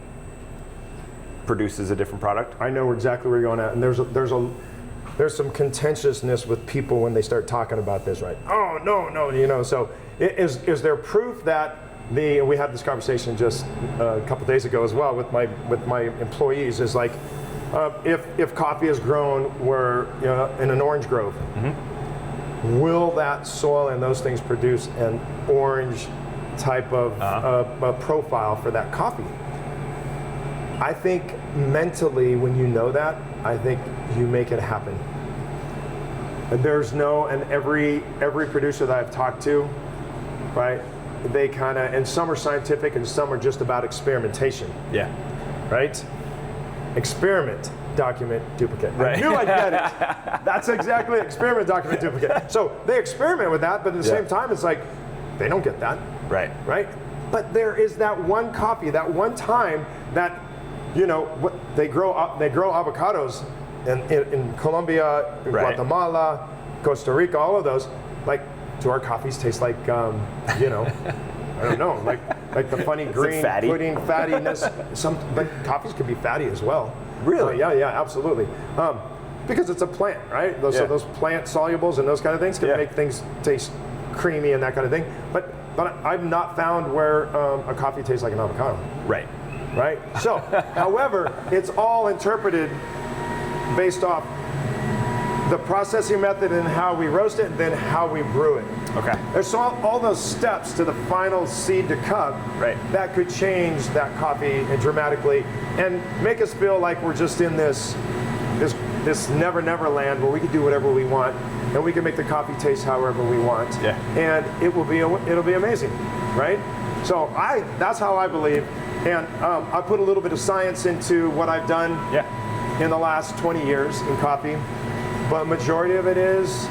produces a different product? I know exactly where you're going at, and there's some contentiousness with people when they start talking about this, right? Oh, no, so is there proof that we had this conversation just a couple days ago as well with my employees, is like, if coffee is grown where in an orange grove, will that soil and those things produce an orange type of profile for that coffee? I think mentally, when you know that, I think you make it happen. And every producer that I've talked to, right, they and some are scientific and some are just about experimentation. Yeah. Right? Experiment, document, duplicate. Right. I knew I'd get it. That's exactly it. Experiment, document, duplicate. So they experiment with that, but at the same time, it's like, they don't get that. Right. Right? But there is that one coffee, that one time that, they grow avocados in Colombia, in Guatemala, Costa Rica, all of those. Like, do our coffees taste like, I don't know, like the funny green pudding fattiness? But coffees can be fatty as well. Really? Yeah, absolutely. Because it's a plant, right? So those plant solubles and those kind of things can make things taste creamy and that kind of thing. But I've not found where a coffee tastes like an avocado. Right. Right? So, however, it's all interpreted based off the processing method and how we roast it and then how we brew it. Okay. There's all those steps to the final seed to cup that could change that coffee dramatically and make us feel like we're just in this never land where we can do whatever we want and we can make the coffee taste however we want. Yeah. And it'll be amazing, right? So that's how I believe. And I put a little bit of science into what I've done in the last 20 years in coffee. But majority of it is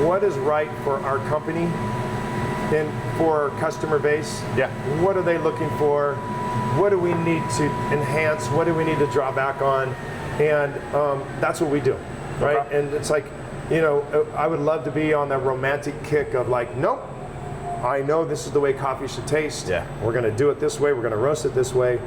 what is right for our company and for our customer base. Yeah. What are they looking for? What do we need to enhance? What do we need to draw back on? And that's what we do, right? Okay. And it's like, I would love to be on that romantic kick of like, nope, I know this is the way coffee should taste. Yeah. We're going to do it this way. We're going to roast it this way.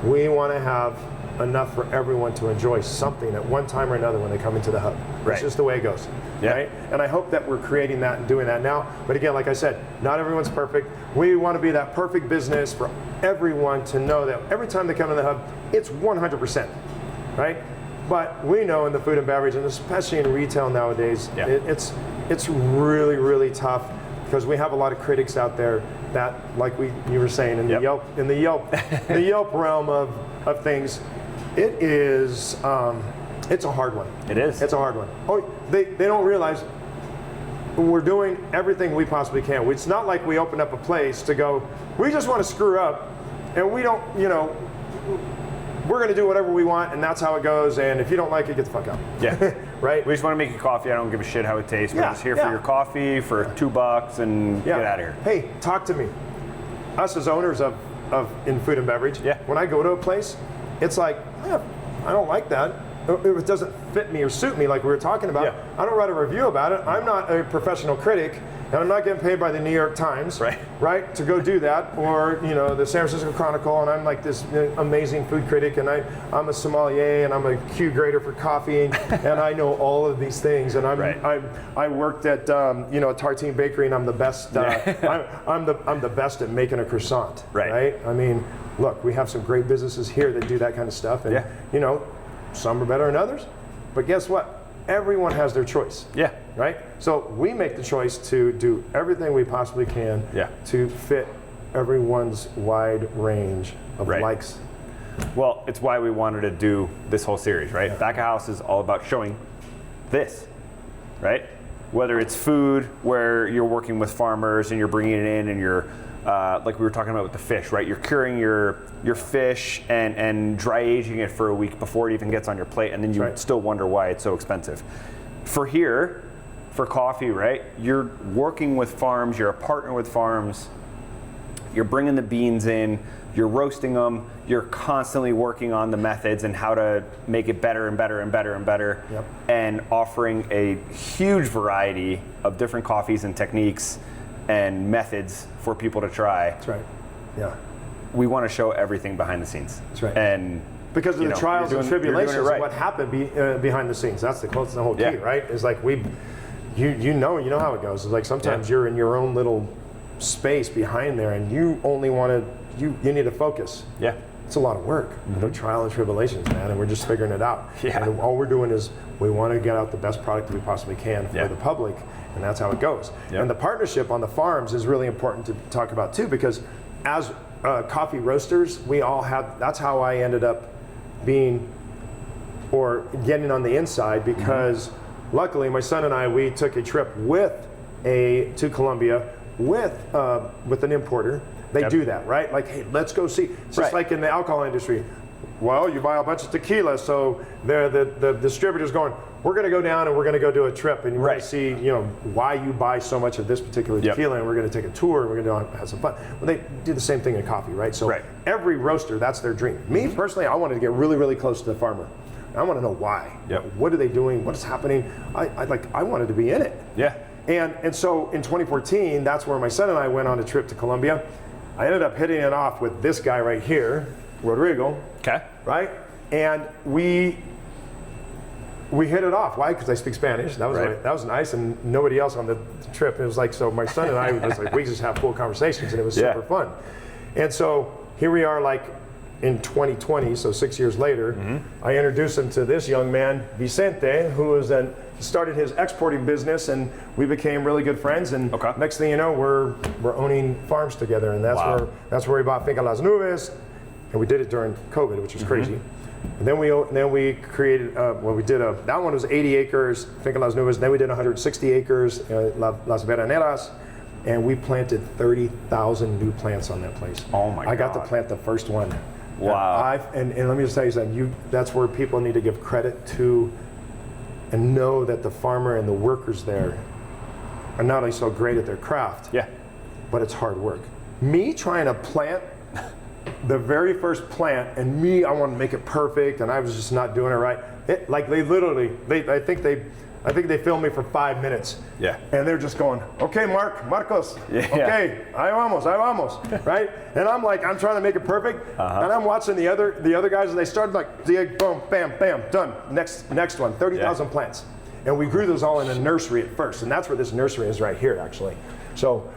We want to have enough for everyone to enjoy something at one time or another when they come into the hub. Right. It's just the way it goes. Yeah. Right? And I hope that we're creating that and doing that now. But again, like I said, not everyone's perfect. We want to be that perfect business for everyone to know that every time they come in the hub, it's 100%. Right? But we know in the food and beverage, and especially in retail nowadays, it's really, really tough because we have a lot of critics out there that, like you were saying, in the Yelp realm of things. It is, it's a hard one. It is. It's a hard one. Oh, they don't realize we're doing everything we possibly can. It's not like we open up a place to go, we just want to screw up, and we don't, we're going to do whatever we want, and that's how it goes, and if you don't like it, get the fuck out. Yeah. Right? We just want to make you coffee. I don't give a shit how it tastes. We're just here for your coffee for $2 and get out of here. Hey, talk to me. Us as owners of in food and beverage, when I go to a place, it's like, I don't like that. It doesn't fit me or suit me like we were talking about. Yeah. I don't write a review about it. I'm not a professional critic, and I'm not getting paid by the New York Times, right, to go do that, or the San Francisco Chronicle, and I'm like this amazing food critic, and I'm a sommelier, and I'm a Q grader for coffee, and I know all of these things, and I worked at a Tartine Bakery, and I'm the best. I'm the best at making a croissant, right? I mean, look, we have some great businesses here that do that kind of stuff, and some are better than others, but guess what? everyone has their choice. Yeah. Right? So we make the choice to do everything we possibly can to fit everyone's wide range of likes. Well, it's why we wanted to do this whole series, right? Back of House is all about showing this, right? Whether it's food, where you're working with farmers and you're bringing it in and you're, like we were talking about with the fish, right? You're curing your fish and dry aging it for a week before it even gets on your plate, and then you still wonder why it's so expensive. For coffee, right? You're working with farms, you're a partner with farms, you're bringing the beans in, you're roasting them, you're constantly working on the methods and how to make it better and better and better and better, and offering a huge variety of different coffees and techniques and methods for people to try. That's right. Yeah. We want to show everything behind the scenes. That's right. And because of the trials and tribulations of what happened behind the scenes. That's the whole key, right? It's like you know how it goes. It's like sometimes you're in your own little space behind there, and you only want to, you need to focus. Yeah. It's a lot of work. The trial and tribulations, man, and we're just figuring it out. Yeah. And all we're doing is we want to get out the best product that we possibly can for the public, and that's how it goes. And the partnership on the farms is really important to talk about too, because as coffee roasters, we all have, that's how I ended up being, or getting on the inside, because luckily my son and I, we took a trip to Colombia with an importer. They do that, right? Like, hey, let's go see. It's just like in the alcohol industry. Well, you buy a bunch of tequila, so the distributor's going, we're going to go down and we're going to go do a trip, and we're going to see, why you buy so much of this particular tequila, and we're going to take a tour, and we're going to have some fun. Well, they do the same thing in coffee, right? So every roaster, that's their dream. Me personally, I wanted to get really, really close to the farmer. I want to know why. What are they doing? What is happening? I wanted to be in it. Yeah. And so in 2014, that's where my son and I went on a trip to Colombia. I ended up hitting it off with this guy right here, Rodrigo. Okay. Right? And we hit it off. Why? because I speak Spanish. That was nice, and nobody else on the trip. It was like, so my son and I was like, we just have full conversations, and it was super fun. And so here we are, like in 2020, so 6 years later, I introduced him to this young man, Vicente, who started his exporting business, and we became really good friends. And next thing you know, we're owning farms together, and that's where we bought Finca Las Nubes, and we did it during COVID, which was crazy. And then we created, that one was 80 acres, Finca Las Nubes. Then we did 160 acres, Las Veraneras, and we planted 30,000 new plants on that place. Oh my God! I got to plant the first one. Wow! And let me just tell you something. That's where people need to give credit to, and know that the farmer and the workers there are not only so great at their craft, but it's hard work. Me trying to plant the very first plant, and I wanted to make it perfect, and I was just not doing it right. I think they filmed me for 5 minutes. Yeah. And they're just going, okay, Marcos, okay, ahí vamos, right? And I'm trying to make it perfect, and I'm watching the other guys, and they started like, boom, bam, bam, done. Next one, 30,000 plants. And we grew those all in a nursery at first, and that's where this nursery is right here, actually. So,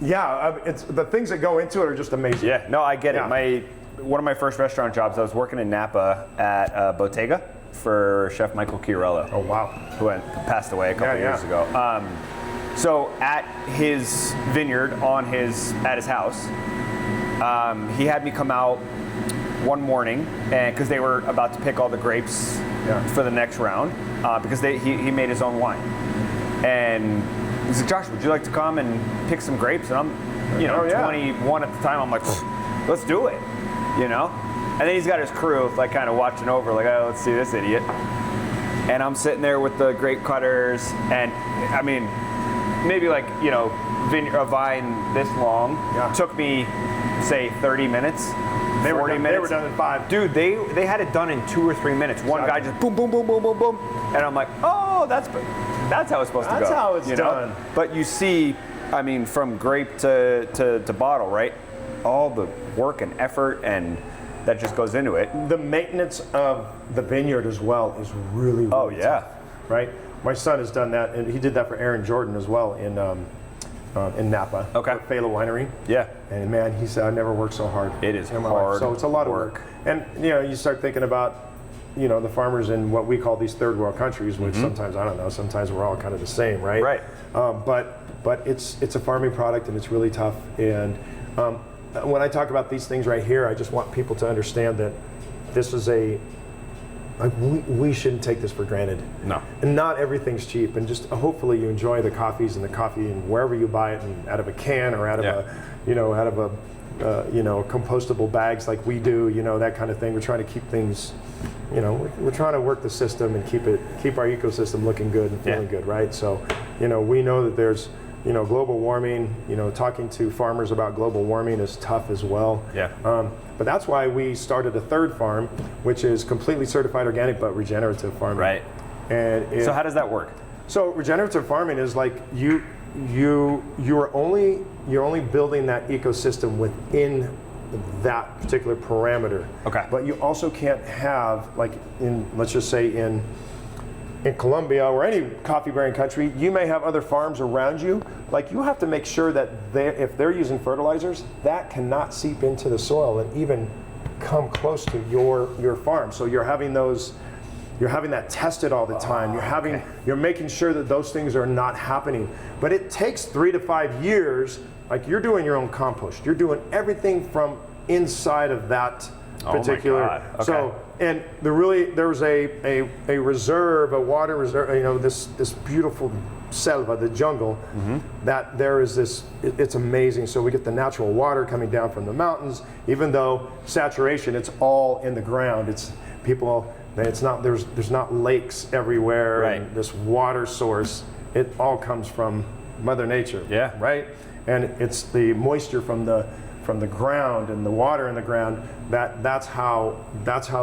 it's the things that go into it are just amazing. Yeah, no, I get it. One of my first restaurant jobs, I was working in Napa at Bottega for Chef Michael Chiarello. Oh wow! Who passed away a couple years ago. So at his vineyard at his house, he had me come out one morning, and because they were about to pick all the grapes for the next round, because he made his own wine, and he said, Josh, would you like to come and pick some grapes? And I'm 21 at the time. I'm like, let's do it, And then he's got his crew kind of watching over, oh, let's see this idiot. And I'm sitting there with the grape cutters, and I mean, maybe a vine this long took me, say, 30 minutes. 40 minutes. They were done in 5. Dude, they had it done in 2 or 3 minutes. One guy just boom, boom, boom, boom, boom, boom. And I'm like, oh, that's how it's supposed to go. That's how it's done. But you see, I mean, from grape to bottle, right? All the work and effort and that just goes into it. The maintenance of the vineyard as well is really, really tough, right? My son has done that, and he did that for Aaron Jordan as well in Napa. Okay. At Fela Winery. Yeah. And man, he said, I never worked so hard. It is hard. So it's a lot of work. And you start thinking about the farmers in what we call these third world countries, which sometimes, I don't know, sometimes we're all kind of the same, right? Right. But it's a farming product, and it's really tough. And when I talk about these things right here, I just want people to understand that this is we shouldn't take this for granted. No. And not everything's cheap, and just hopefully you enjoy the coffees and the coffee and wherever you buy it, and out of a can or out of compostable bags like we do, that kind of thing. We're trying to keep things, we're trying to work the system and keep our ecosystem looking good and feeling good, right? So, we know that there's, global warming, talking to farmers about global warming is tough as well. Yeah. But that's why we started a third farm, which is completely certified organic but regenerative farming. Right. And so how does that work? So regenerative farming is like you're only building that ecosystem within that particular parameter. Okay. But you also can't have, like, let's just say in Colombia or any coffee bearing country, you may have other farms around you. Like, you have to make sure that if they're using fertilizers, that cannot seep into the soil and even come close to your farm. So you're having that tested all the time. You're making sure that those things are not happening. But it takes 3 to 5 years. Like, you're doing your own compost. You're doing everything from inside of that particular. Oh my God. Okay. So, and there was a reserve, a water reserve, this beautiful selva, the jungle, that there is this, it's amazing. So we get the natural water coming down from the mountains, even though saturation, it's all in the ground. There's not lakes everywhere, right. And this water source, it all comes from Mother Nature. Yeah. Right? And it's the moisture from the ground and the water in the ground, that's how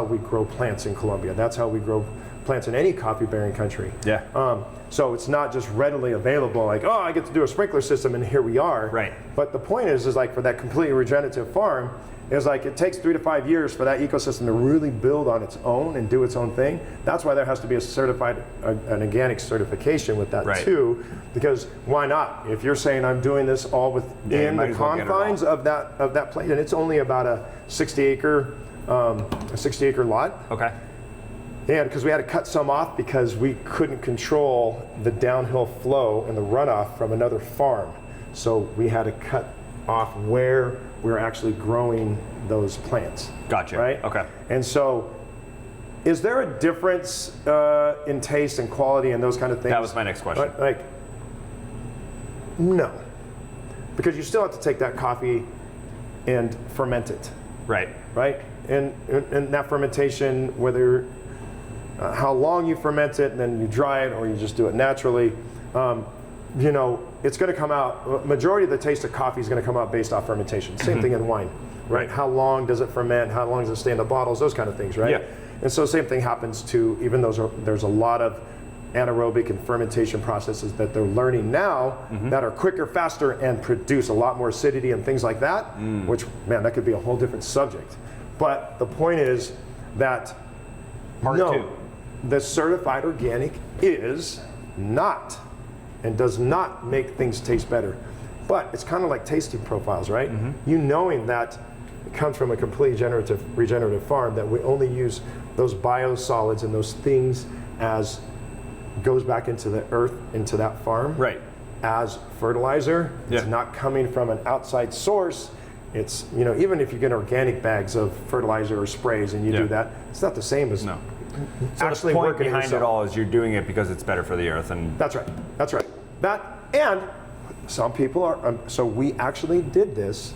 we grow plants in Colombia. That's how we grow plants in any coffee bearing country. Yeah. So it's not just readily available, like, oh, I get to do a sprinkler system and here we are. Right. But the point is like, for that completely regenerative farm, is like, it takes 3 to 5 years for that ecosystem to really build on its own and do its own thing. That's why there has to be an organic certification with that, right. Too, because why not? If you're saying I'm doing this all within the confines of that place, and it's only about a 60 acre lot. Okay. And because we had to cut some off because we couldn't control the downhill flow and the runoff from another farm. So we had to cut off where we're actually growing those plants. Gotcha. Right? Okay. And so, is there a difference in taste and quality and those kind of things? That was my next question. Like, no. Because you still have to take that coffee and ferment it. Right. Right? And that fermentation, whether how long you ferment it and then you dry it or you just do it naturally, it's going to come out, majority of the taste of coffee is going to come out based off fermentation. Same thing in wine, right? How long does it ferment? How long does it stay in the bottles? Those kind of things, right? Yeah. And so same thing happens to, even though there's a lot of anaerobic and fermentation processes that they're learning now that are quicker, faster, and produce a lot more acidity and things like that, which, man, that could be a whole different subject. But the point is that, the certified organic is not and does not make things taste better. But it's kind of like tasting profiles, right? You knowing that it comes from a completely regenerative farm, that we only use those biosolids and those things as goes back into the earth, into that farm, right, as fertilizer. Yeah. It's not coming from an outside source. It's, even if you get organic bags of fertilizer or sprays and you do that, it's not the same as So actually the point behind it all is you're doing it because it's better for the earth, and that's right. That, and some people are. So we actually did this.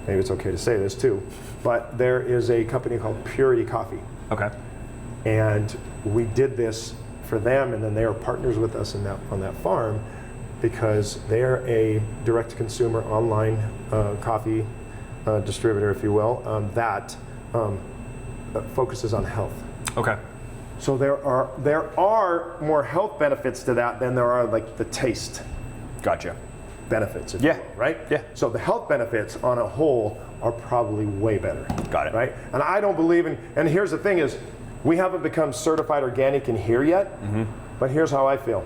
Maybe it's okay to say this too, but there is a company called Purity Coffee. Okay. And we did this for them, and then they are partners with us on that farm, because they're a direct-to-consumer online coffee distributor, if you will, that focuses on health. Okay. So there are more health benefits to that than there are like the taste. Gotcha. Benefits. If you will, right? Yeah. So the health benefits on a whole are probably way better. Got it. Right? And I don't believe in. And here's the thing: is we haven't become certified organic in here yet. But here's how I feel: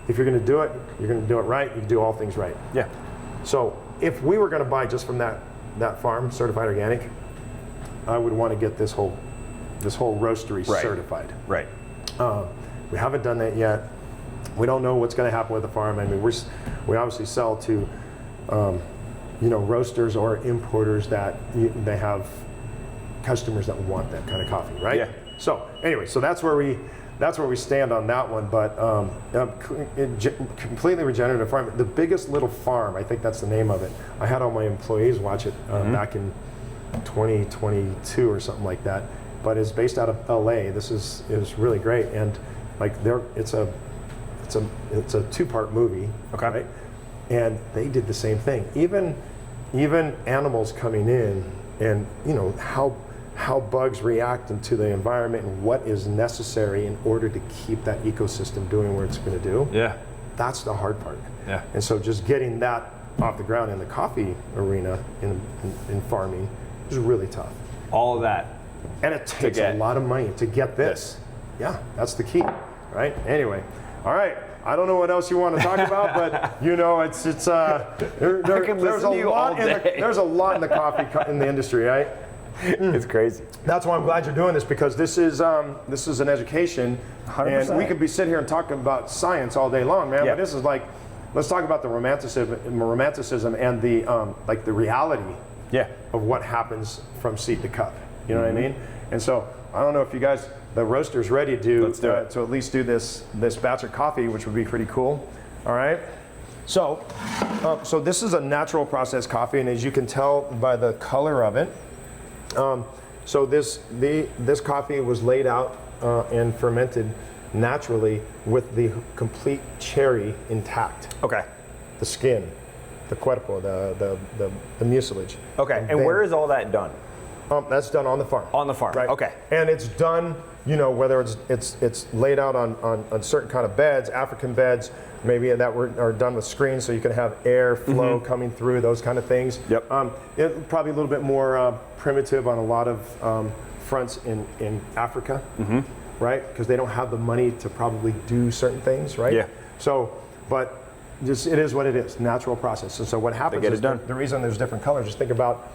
if you're going to do it, you're going to do it right. You do all things right. Yeah. So if we were going to buy just from that farm, certified organic, I would want to get this whole this whole roastery certified. Right. We haven't done that yet. We don't know what's going to happen with the farm. I mean, we obviously sell to, roasters or importers that they have customers that want that kind of coffee, right? Yeah. So anyway, so that's where we stand on that one. But completely regenerative farm. The biggest little farm, I think that's the name of it. I had all my employees watch it back in 2022 or something like that. But it's based out of LA. This is really great, and like it's a 2-part movie, okay, right? And they did the same thing. Even animals coming in, and how bugs react into the environment and what is necessary in order to keep that ecosystem doing what it's going to do. Yeah, that's the hard part. Yeah, and so just getting that off the ground in the coffee arena in farming is really tough. All of that. And it takes a lot of money to get this. Yeah, that's the key, right? Anyway, all right. I don't know what else you want to talk about, but there's a lot in the coffee in the industry, right? It's crazy. That's why I'm glad you're doing this, because this is an education, 100%. And we could be sitting here and talking about science all day long, man. Yeah. But this is like, let's talk about the romanticism and the the reality of what happens from seed to cup. You know what I mean? And so I don't know if you guys, the roaster's ready to at least do this batch of coffee, which would be pretty cool. All right. So this is a natural process coffee, and as you can tell by the color of it, so this coffee was laid out and fermented naturally with the complete cherry intact. Okay. The skin, the cuerpo, the mucilage. Okay. And where is all that done? That's done on the farm. On the farm, right? Okay. And it's done, whether it's laid out on certain kind of beds, African beds, maybe that are done with screens, so you can have air flow coming through, those kind of things. Yep. Probably a little bit more primitive on a lot of fronts in Africa, right? Because they don't have the money to probably do certain things, right? Yeah. So, but just it is what it is, natural process. And so what happens is the reason there's different colors, just think about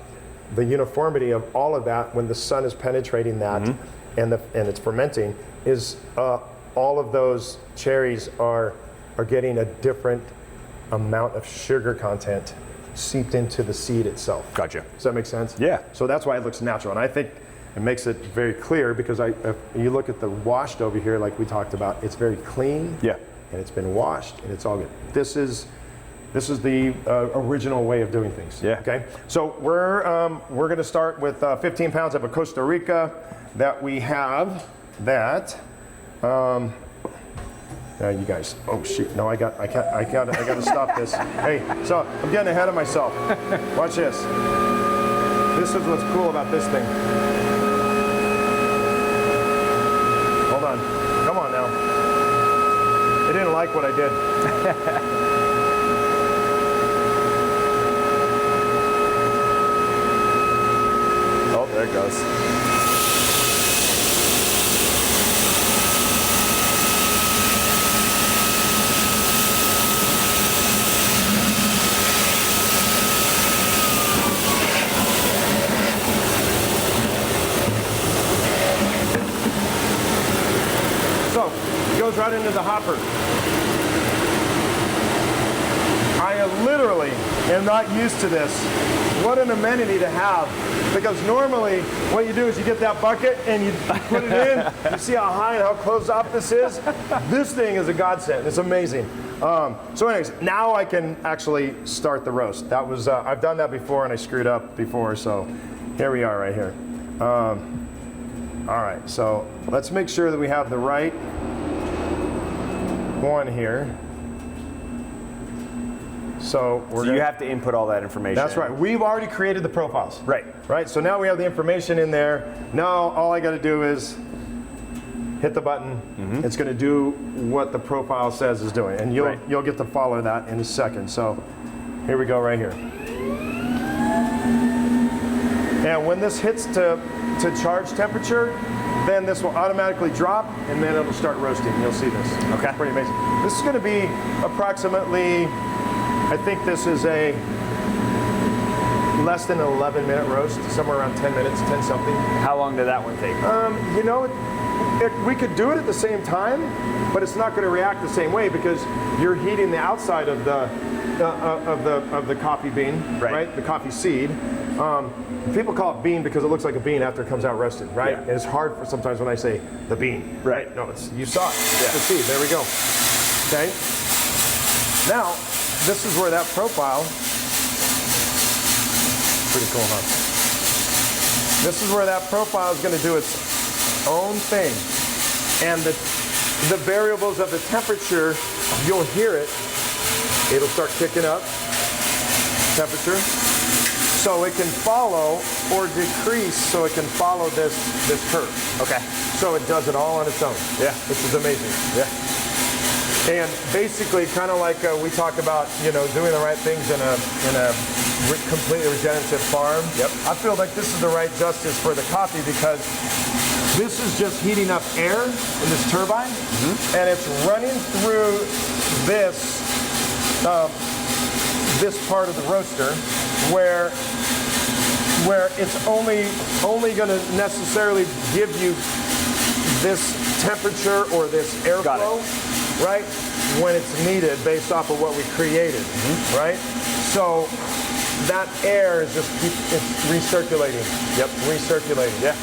the uniformity of all of that when the sun is penetrating that and it's fermenting, is all of those cherries are getting a different amount of sugar content seeped into the seed itself. Gotcha. Does that make sense? Yeah. So that's why it looks natural, and I think it makes it very clear, because if you look at the washed over here, like we talked about, it's very clean. Yeah. And it's been washed, and it's all good. This is the original way of doing things. Yeah. Okay. So we're going to start with 15 pounds of a Costa Rica that we have. That. You guys. Oh shoot! No, I got to stop this. Hey, so I'm getting ahead of myself. Watch this. This is what's cool about this thing. Hold on. Come on now. They didn't like what I did. Oh, there it goes. So, it goes right into the hopper. I literally am not used to this. What an amenity to have. Because normally, what you do is you get that bucket and you put it in. You see how high and how closed off this is? This thing is a godsend. It's amazing. So anyways, now I can actually start the roast. That was, I've done that before and I screwed up before, so here we are right here. All right, so let's make sure that we have the right one here. So you have to input all that information. That's right. We've already created the profiles. Right. Right. So now we have the information in there. Now all I got to do is hit the button. It's going to do what the profile says is doing, and you'll get to follow that in a second. So here we go right here. And when this hits to charge temperature, then this will automatically drop, and then it'll start roasting. You'll see this. Okay. It's pretty amazing. This is going to be approximately, I think this is a less than an 11-minute roast, somewhere around 10 minutes, 10 something. How long did that one take? You know, we could do it at the same time, but it's not going to react the same way because you're heating the outside of the coffee bean, right? The coffee seed. People call it bean because it looks like a bean after it comes out roasted, right? Yeah. And it's hard for sometimes when I say the bean, right? No, it's you saw it. It's the seed. There we go. Okay. Now, this is where that profile. Pretty cool, huh? This is where that profile is going to do its own thing, and the variables of the temperature, you'll hear it. It'll start kicking up temperature. So it can follow or decrease, so it can follow this curve. Okay. So it does it all on its own. Yeah. Which is amazing. Yeah. And basically, kind of like we talk about, you know, doing the right things in a completely regenerative farm. Yep. I feel like this is the right justice for the coffee because this is just heating up air in this turbine, and it's running through this this part of the roaster where it's only going to necessarily give you this temperature or this airflow, right, when it's needed based off of what we created, right? So that air is just it's recirculating. Yep, recirculating. Yeah.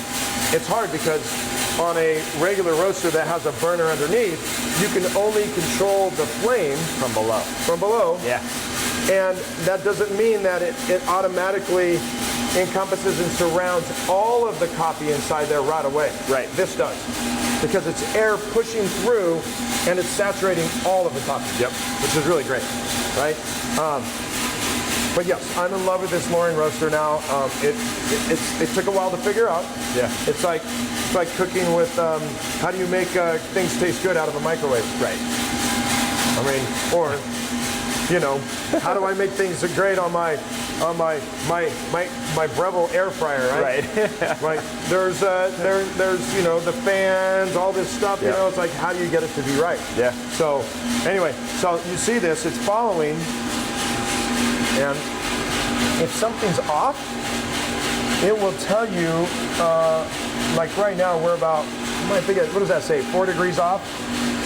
It's hard because on a regular roaster that has a burner underneath, you can only control the flame from below. From below. Yeah. And that doesn't mean that it automatically encompasses and surrounds all of the coffee inside there right away. Right. This does. Because it's air pushing through and it's saturating all of the coffee. Yep. Which is really great, right? But yes, I'm in love with this Loring roaster now. It took a while to figure out. Yeah. It's like cooking with how do you make things taste good out of a microwave? Right. I mean, or you know, how do I make things great on my Breville air fryer? Right. Right. There's you know the fans, all this stuff. You know, it's like how do you get it to be right? Yeah. So anyway, so you see this, it's following. And if something's off, it will tell you, like right now, we're about, I think, what does that say, 4 degrees off?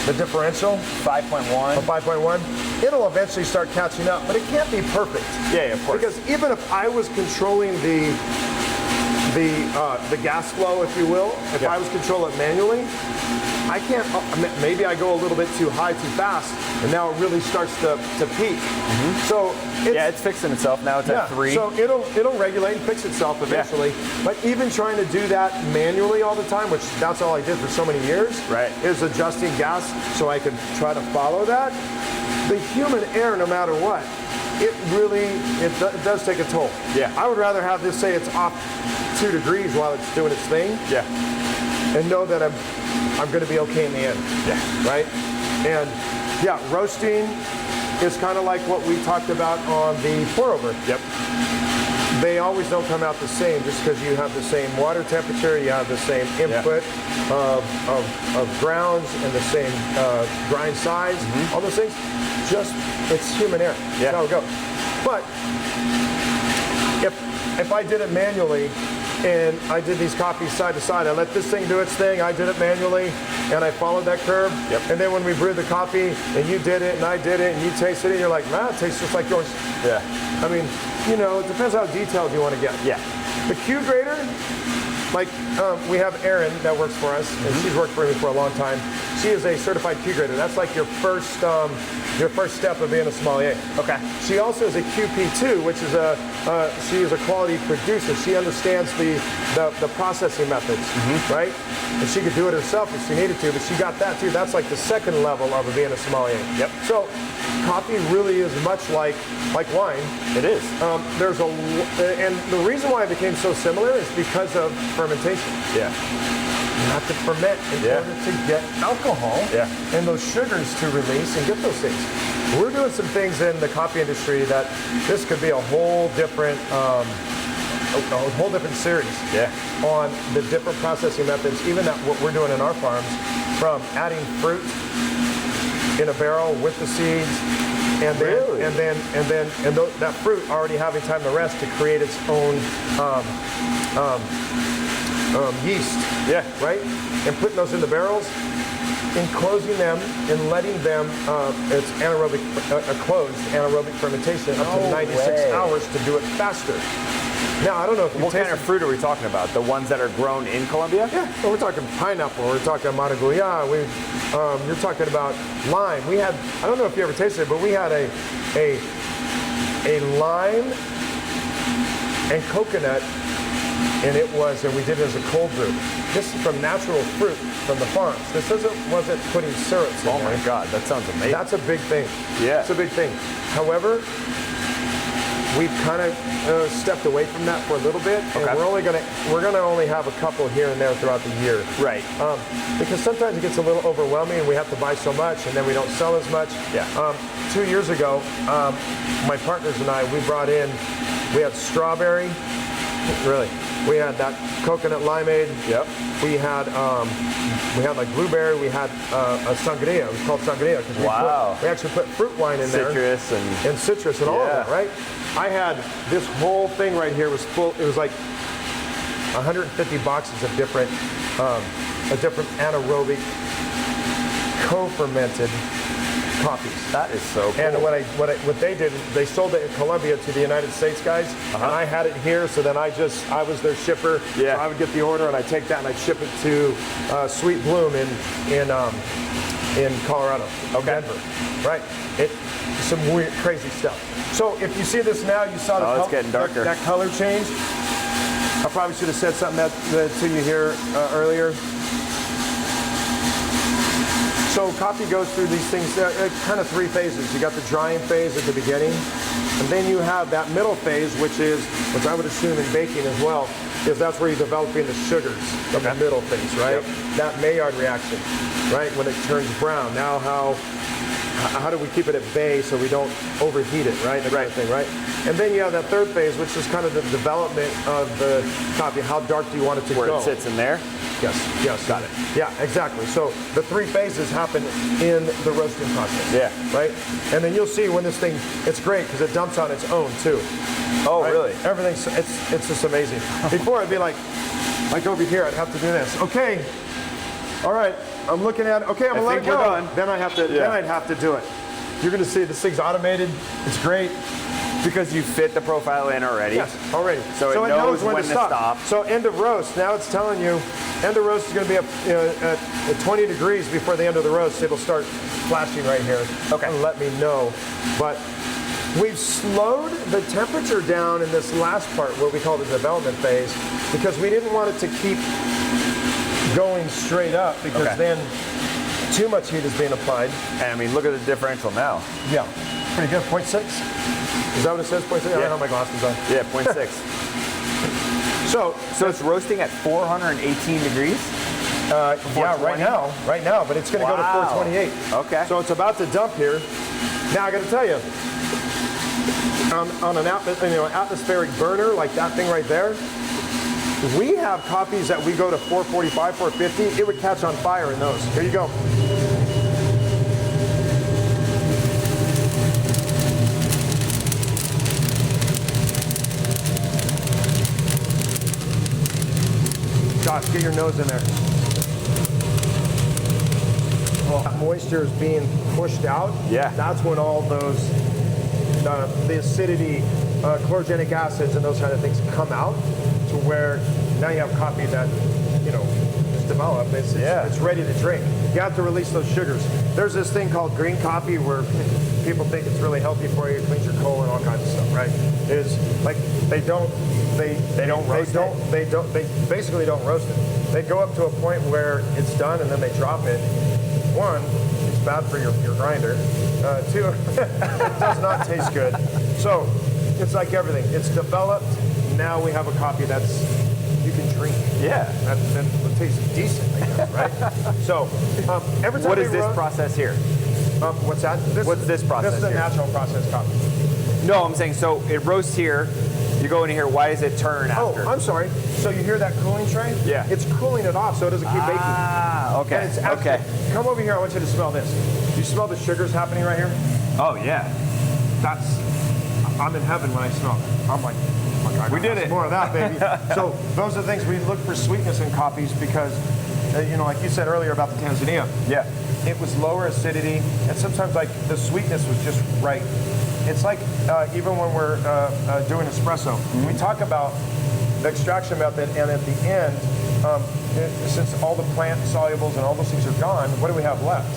The differential? 5.1. 5.1. It'll eventually start catching up, but it can't be perfect. Yeah, of course. Because even if I was controlling the gas flow, if you will, if I was controlling it manually, I can't, maybe I go a little bit too high, too fast, and now it really starts to peak. So it's fixing itself now. It's at 3. So it'll regulate and fix itself eventually. Yeah. But even trying to do that manually all the time, which that's all I did for so many years, is adjusting gas so I could try to follow that. The human error, no matter what, it does take a toll. Yeah. I would rather have this say it's off 2 degrees while it's doing its thing. Yeah. And know that I'm going to be okay in the end. Yeah. Right? And yeah, roasting is kind of like what we talked about on the pour over. Yep. They always don't come out the same just because you have the same water temperature, you have the same input of grounds and the same grind size, all those things. Just, it's human error. Yeah. That's how it goes. But if I did it manually, and I did these coffees side to side. I let this thing do its thing. I did it manually, and I followed that curve. Yep. And then when we brewed the coffee, and you did it, and I did it, and you tasted it, and you're like, man, it tastes just like yours. Yeah. I mean, you know, it depends how detailed you want to get. Yeah. The Q grader, like we have Erin that works for us, and she's worked for me for a long time. She is a certified Q grader. That's like your first step of being a sommelier. Okay. She also is a QP2, which is she is a quality producer. She understands the processing methods, right? And she could do it herself if she needed to, but she got that too. That's like the second level of being a sommelier. Yep. So coffee really is much like wine. It is. And the reason why it became so similar is because of fermentation. Yeah. You have to ferment in order to get alcohol and those sugars to release and get those things. We're doing some things in the coffee industry that this could be a whole different series on the different processing methods, even what we're doing in our farms, from adding fruit in a barrel with the seeds, and then that fruit already having time to rest to create its own yeast. Yeah. Right? And putting those in the barrels, enclosing them and letting them, it's anaerobic, a closed anaerobic fermentation up to 96 hours to do it faster. Now, I don't know if you What kind of fruit are we talking about? The ones that are grown in Colombia? Yeah, well, we're talking pineapple, we're talking maracuya, you're talking about lime. We had, I don't know if you ever tasted it, but we had a lime and coconut, and we did it as a cold brew. This is from natural fruit from the farms. This wasn't putting syrups in there. Oh my God, that sounds amazing. That's a big thing. Yeah. It's a big thing. However, we've kind of stepped away from that for a little bit, and we're gonna only have a couple here and there throughout the year. Right. Because sometimes it gets a little overwhelming, and we have to buy so much, and then we don't sell as much. Yeah. 2 years ago, my partners and I, we had strawberry. Really. We had that coconut limeade. Yep. We had like blueberry. We had a sangria. It was called sangria because we actually put fruit wine in there. Citrus and citrus and all of it, right? I had this whole thing right here was full. It was like 150 boxes of different anaerobic co-fermented coffees. That is so cool. And what they did, they sold it in Colombia to the United States guys, and I had it here, so then I was their shipper. Yeah. So I would get the order, and I'd take that, and I'd ship it to Sweet Bloom in Colorado, Denver, right? Some weird, crazy stuff. So if you see this now, you saw it's getting darker. That color change. I probably should have said something to you here earlier. So coffee goes through these things, kind of three phases. You got the drying phase at the beginning, and then you have that middle phase, which I would assume in baking as well, is that's where you're developing the sugars of the middle phase, right? Yep. That Maillard reaction, right? When it turns brown. Now how do we keep it at bay so we don't overheat it, right? That kind of thing, right? And then you have that third phase, which is kind of the development of the coffee. How dark do you want it to go? Where it sits in there? Yes, got it. Yeah, exactly. So the three phases happen in the roasting process. Yeah. Right? And then you'll see when this thing, it's great because it dumps on its own too. Oh, right? Really? Everything's, it's just amazing. Before I'd be like over here, I'd have to do this. Okay, all right, I'm looking at it. Okay, I'm gonna let it go. Then I'd have to do it. You're gonna see this thing's automated. It's great. Because you fit the profile in already. Yes, already. So it knows when to stop. So end of roast, now it's telling you, end of roast is going to be at 20 degrees before the end of the roast. It'll start flashing right here. Okay. And let me know. But we've slowed the temperature down in this last part, what we call the development phase, because we didn't want it to keep going straight up, because then too much heat is being applied. And I mean, look at the differential now. Yeah, pretty good, 0.6. Is that what it says, 0.6? Yeah. I don't have my glasses on. Yeah, 0.6. So it's roasting at 418 degrees? Yeah, right now, but it's going to go to 428. Okay. So it's about to dump here. Now I got to tell you, on an atmospheric burner like that thing right there, we have coffees that we go to 445, 450. It would catch on fire in those. Here you go. Josh, get your nose in there. Well, that moisture is being pushed out. Yeah. That's when all those, the acidity, chlorogenic acids and those kind of things come out to where now you have coffee that, is developed. It's ready to drink. You have to release those sugars. There's this thing called green coffee where people think it's really healthy for you. It cleans your colon and all kinds of stuff, right? It's like they basically don't roast it. They go up to a point where it's done and then they drop it. One, it's bad for your grinder. Two, it does not taste good. So it's like everything. It's developed. Now we have a coffee that's you can drink. Yeah. That tastes decent, I guess, right? So every time what is this process here? What's that? What's this process? This is a natural process coffee. No, I'm saying, so it roasts here. You go in here, why does it turn after? Oh, I'm sorry. So you hear that cooling tray? Yeah. It's cooling it off so it doesn't keep baking. Ah, okay. Come over here, I want you to smell this. Do you smell the sugars happening right here? Oh, yeah. I'm in heaven when I smell it. I'm like, oh my God, we did it. More of that, baby. So those are the things we look for sweetness in coffees because, like you said earlier about the Tanzania. Yeah. It was lower acidity, and sometimes like the sweetness was just right. It's like even when we're doing espresso, we talk about the extraction method, and at the end, since all the plant solubles and all those things are gone, what do we have left?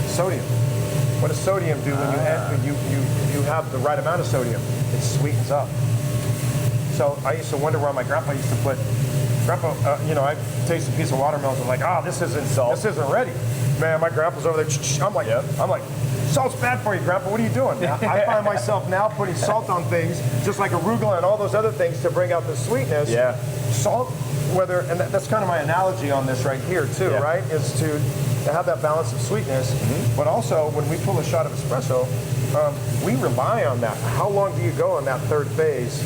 Sodium. What does sodium do when you have the right amount of sodium? It sweetens up. So I used to wonder why my grandpa used to put. I'd taste a piece of watermelon and like, this isn't salt. This isn't ready. Man, my grandpa's over there. I'm like, salt's bad for you, Grandpa. What are you doing? I find myself now putting salt on things, just like arugula and all those other things to bring out the sweetness. Yeah. Salt, and that's kind of my analogy on this right here too, right? Is to have that balance of sweetness, but also when we pull a shot of espresso, we rely on that. How long do you go on that third phase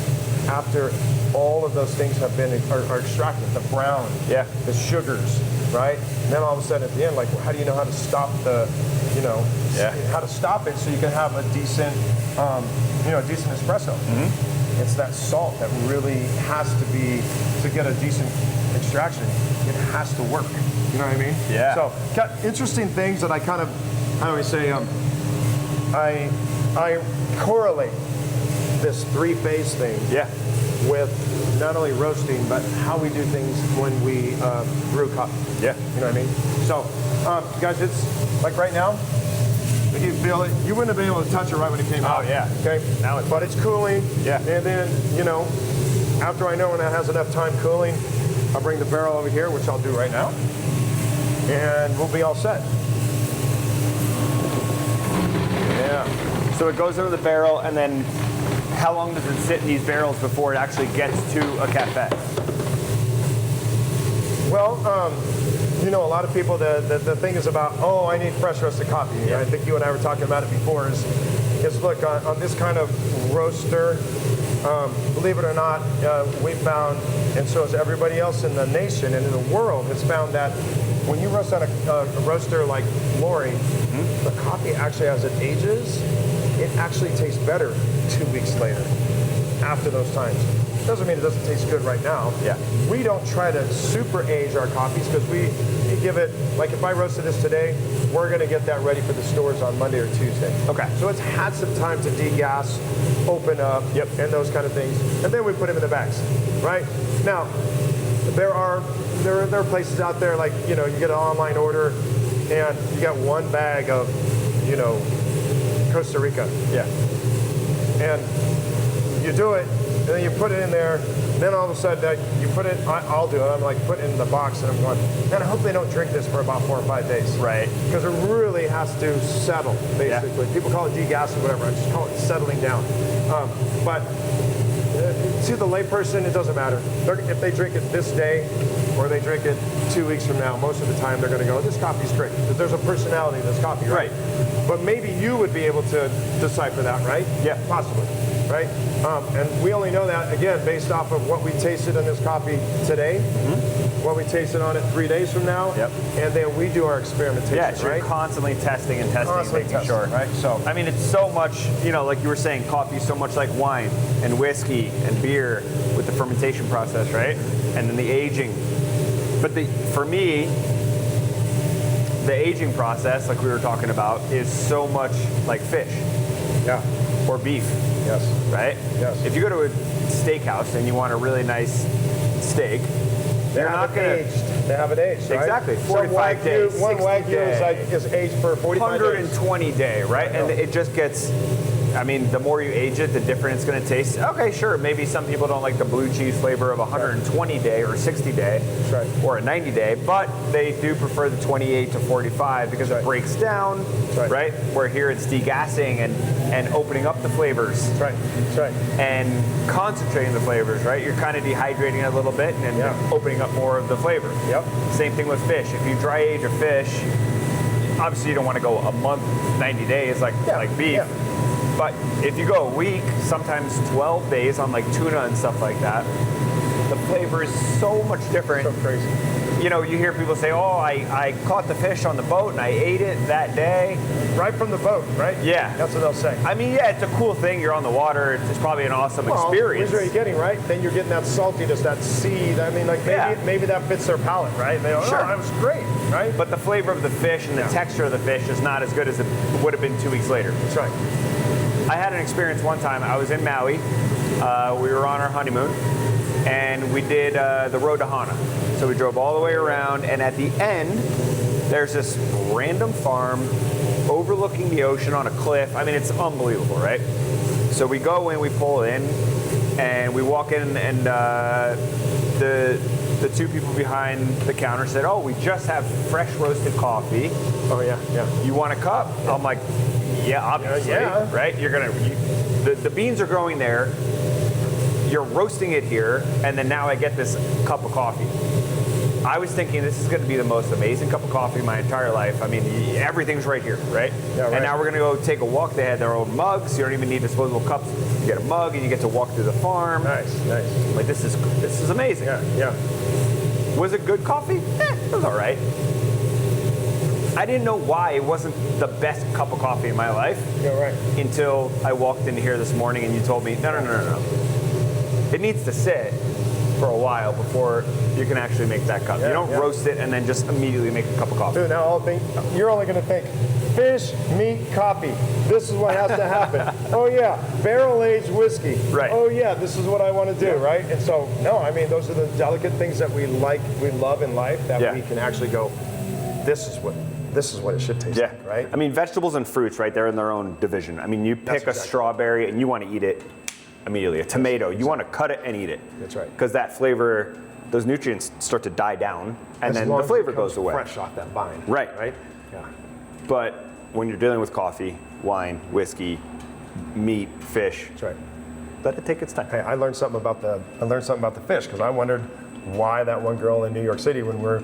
after all of those things have been are extracted? The brown, the sugars, right? And then all of a sudden at the end, like, how do you know how to stop how to stop it so you can have a decent, decent espresso? It's that salt that really has to be, to get a decent extraction, it has to work. You know what I mean? Yeah. So, got interesting things that I kind of, how do I say, I correlate this three-phase thing with not only roasting, but how we do things when we brew coffee. Yeah. You know what I mean? So, guys, it's like right now, you feel it. You wouldn't have been able to touch it right when it came out. Oh, yeah. Okay? But it's cooling. Yeah. And then, after I know when it has enough time cooling, I'll bring the barrel over here, which I'll do right now. And we'll be all set. Yeah. So it goes into the barrel, and then how long does it sit in these barrels before it actually gets to a cafe? Well, a lot of people, the thing is about, I need fresh roasted coffee. Yeah. I think you and I were talking about it before, is look, on this kind of roaster, believe it or not, we found, and so has everybody else in the nation and in the world, has found that when you roast on a roaster like Lori, the coffee actually, as it ages, it actually tastes better 2 weeks later, after those times. Doesn't mean it doesn't taste good right now. Yeah. We don't try to super age our coffees because we give it, like if I roasted this today, we're going to get that ready for the stores on Monday or Tuesday. Okay. So it's had some time to degas, open up, and those kind of things. And then we put them in the bags, right? Now, there are places out there like, you get an online order and you got one bag of, Costa Rica. Yeah. And you do it, and then you put it in there, and then all of a sudden you put it, I'll do it, I'm like put it in the box, and I'm going, man, I hope they don't drink this for about 4 or 5 days. Right. Because it really has to settle, basically. Yeah. People call it degassing or whatever, I just call it settling down. But to the layperson, it doesn't matter. If they drink it this day, or they drink it 2 weeks from now, most of the time they're going to go, this coffee's great. Because there's a personality in this coffee, right? But maybe you would be able to decipher that, right? Yeah. Possibly, right? And we only know that, again, based off of what we tasted in this coffee today, what we tasted on it 3 days from now, and then we do our experimentation, right? So you're constantly testing and making sure. Right? So, I mean, it's so much, like you were saying, coffee is so much like wine and whiskey and beer with the fermentation process, right? And then the aging. But for me, the aging process, like we were talking about, is so much like fish. Yeah. Or beef. Yes. Right? Yes. If you go to a steakhouse and you want a really nice steak, They have it aged, right? Exactly. 45 days. One Wagyu is aged for 45 days. 120 day, right? And it just gets, the more you age it, the different it's going to taste. Okay, sure. Maybe some people don't like the blue cheese flavor of 120 day or 60 day or a 90 day, but they do prefer the 28 to 45 because it breaks down, right? Where here it's degassing and opening up the flavors. That's right. And concentrating the flavors, right? You're kind of dehydrating it a little bit and opening up more of the flavor. Yep. Same thing with fish. If you dry age a fish, obviously you don't want to go a month, 90 days like beef. Yeah. But if you go a week, sometimes 12 days on like tuna and stuff like that, the flavor is so much different. So crazy. you know, you hear people say, oh, I caught the fish on the boat and I ate it that day. Right from the boat, right? Yeah. That's what they'll say. I mean, yeah, it's a cool thing. You're on the water. It's probably an awesome experience. Well, you're getting, right? Then you're getting that saltiness, that seed. I mean, like maybe that fits their palate, right? They go, sure. Oh, that was great, right? But the flavor of the fish and the texture of the fish is not as good as it would have been 2 weeks later. That's right. I had an experience one time. I was in Maui. We were on our honeymoon, and we did the road to Hana. So we drove all the way around, and at the end, there's this random farm overlooking the ocean on a cliff. I mean, it's unbelievable, right? So we go in, we pull in, and we walk in, and the two people behind the counter said, oh, we just have fresh roasted coffee. Oh, yeah. You want a cup? Yeah. I'm like, yeah, obviously, right? The beans are growing there. You're roasting it here, and then now I get this cup of coffee. I was thinking this is going to be the most amazing cup of coffee in my entire life. I mean, everything's right here, right? Yeah, right. And now we're going to go take a walk. They had their own mugs. You don't even need disposable cups. You get a mug, and you get to walk through the farm. Nice. Like, this is amazing. Yeah. Was it good coffee? It was all right. I didn't know why it wasn't the best cup of coffee in my life. Yeah, right. Until I walked in here this morning, and you told me, no. It needs to sit for a while before you can actually make that cup. You don't roast it and then just immediately make a cup of coffee. Dude, now you're only going to think fish, meat, coffee. This is what has to happen. Oh yeah, barrel-aged whiskey. Right. Oh yeah, this is what I want to do, right? And so, no, I mean, those are the delicate things that we love in life that we can actually go, this is what it should taste like, right? I mean, vegetables and fruits, right? They're in their own division. I mean, you pick a strawberry and you want to eat it immediately. A tomato, you want to cut it and eat it. That's right. Because that flavor, those nutrients start to die down, and then the flavor goes away. Fresh off that vine. Right. Yeah. But when you're dealing with coffee, wine, whiskey, meat, fish, that's right. Let it take its time. Hey, I learned something about the fish because I wondered why that one girl in New York City when we're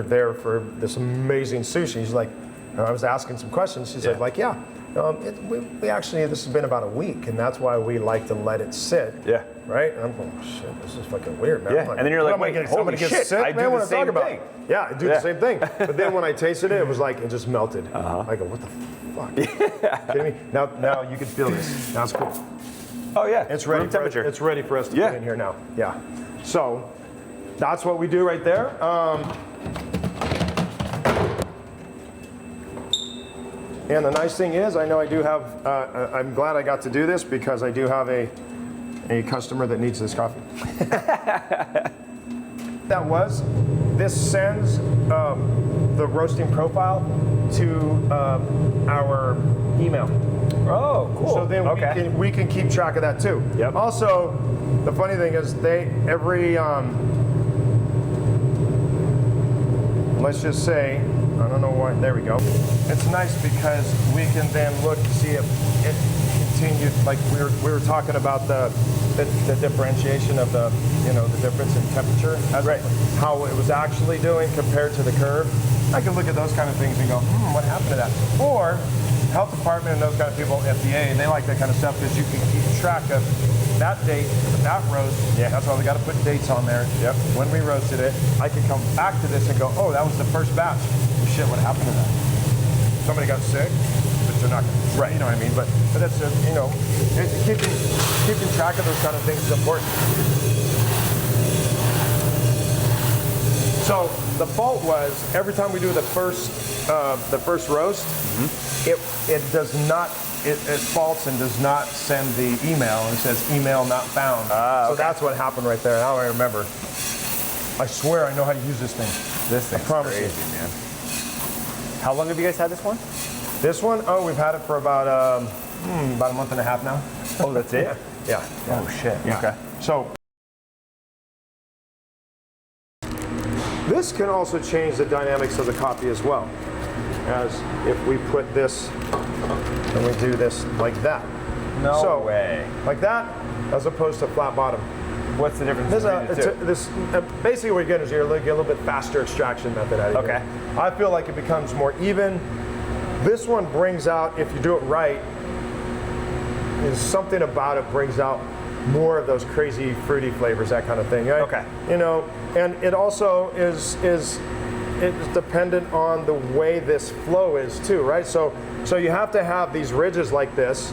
there for this amazing sushi. She's like, I was asking some questions. She's like, we actually, this has been about a week, and that's why we like to let it sit. Yeah. Right? And I'm going, oh, shit, this is fucking weird, man. Yeah. Like, and then you're like, wait, holy shit, sick, I do the same thing. Yeah, I do the same thing. But then when I tasted it, it was like, it just melted. I go, what the fuck? Kidding me? Now you can feel this. Now it's cool. Oh yeah, it's ready. Temperature. It's ready for us to put in here now. Yeah. So that's what we do right there. And the nice thing is, I know I do have, I'm glad I got to do this because I do have a customer that needs this coffee. This sends the roasting profile to our email. Oh, cool. So then we can keep track of that too. Yep. Also, the funny thing is let's just say, I don't know why, there we go. It's nice because we can then look to see if it continued, like we were talking about the differentiation of the difference in temperature, how it was actually doing compared to the curve. I can look at those kind of things and go, what happened to that? Or health department and those kind of people, FDA, they like that kind of stuff because you can keep track of that date, that roast. Yeah. That's why we got to put dates on there. Yep. When we roasted it, I can come back to this and go, oh, that was the first batch. Oh, shit, what happened to that? Somebody got sick, but they're not going to. Right. You know what I mean? But that's keeping track of those kind of things is important. So the fault was every time we do the first roast, it does not. It faults and does not send the email and says email not found. So that's what happened right there. Now I remember. I swear I know how to use this thing. This thing's crazy, man. How long have you guys had this one? This one? Oh, we've had it for about a month and a half now. Oh, that's it? Yeah. Oh shit. Yeah. Okay. So this can also change the dynamics of the coffee as well. As if we put this and we do this like that. No way. Like that, as opposed to flat bottom. What's the difference between the two? Basically what you're getting is you're getting a little bit faster extraction method out of it. I feel like it becomes more even. This one brings out, if you do it right, is something about it brings out more of those crazy fruity flavors, that kind of thing. Right? Okay. You know, And it also is dependent on the way this flow is too, right? So you have to have these ridges like this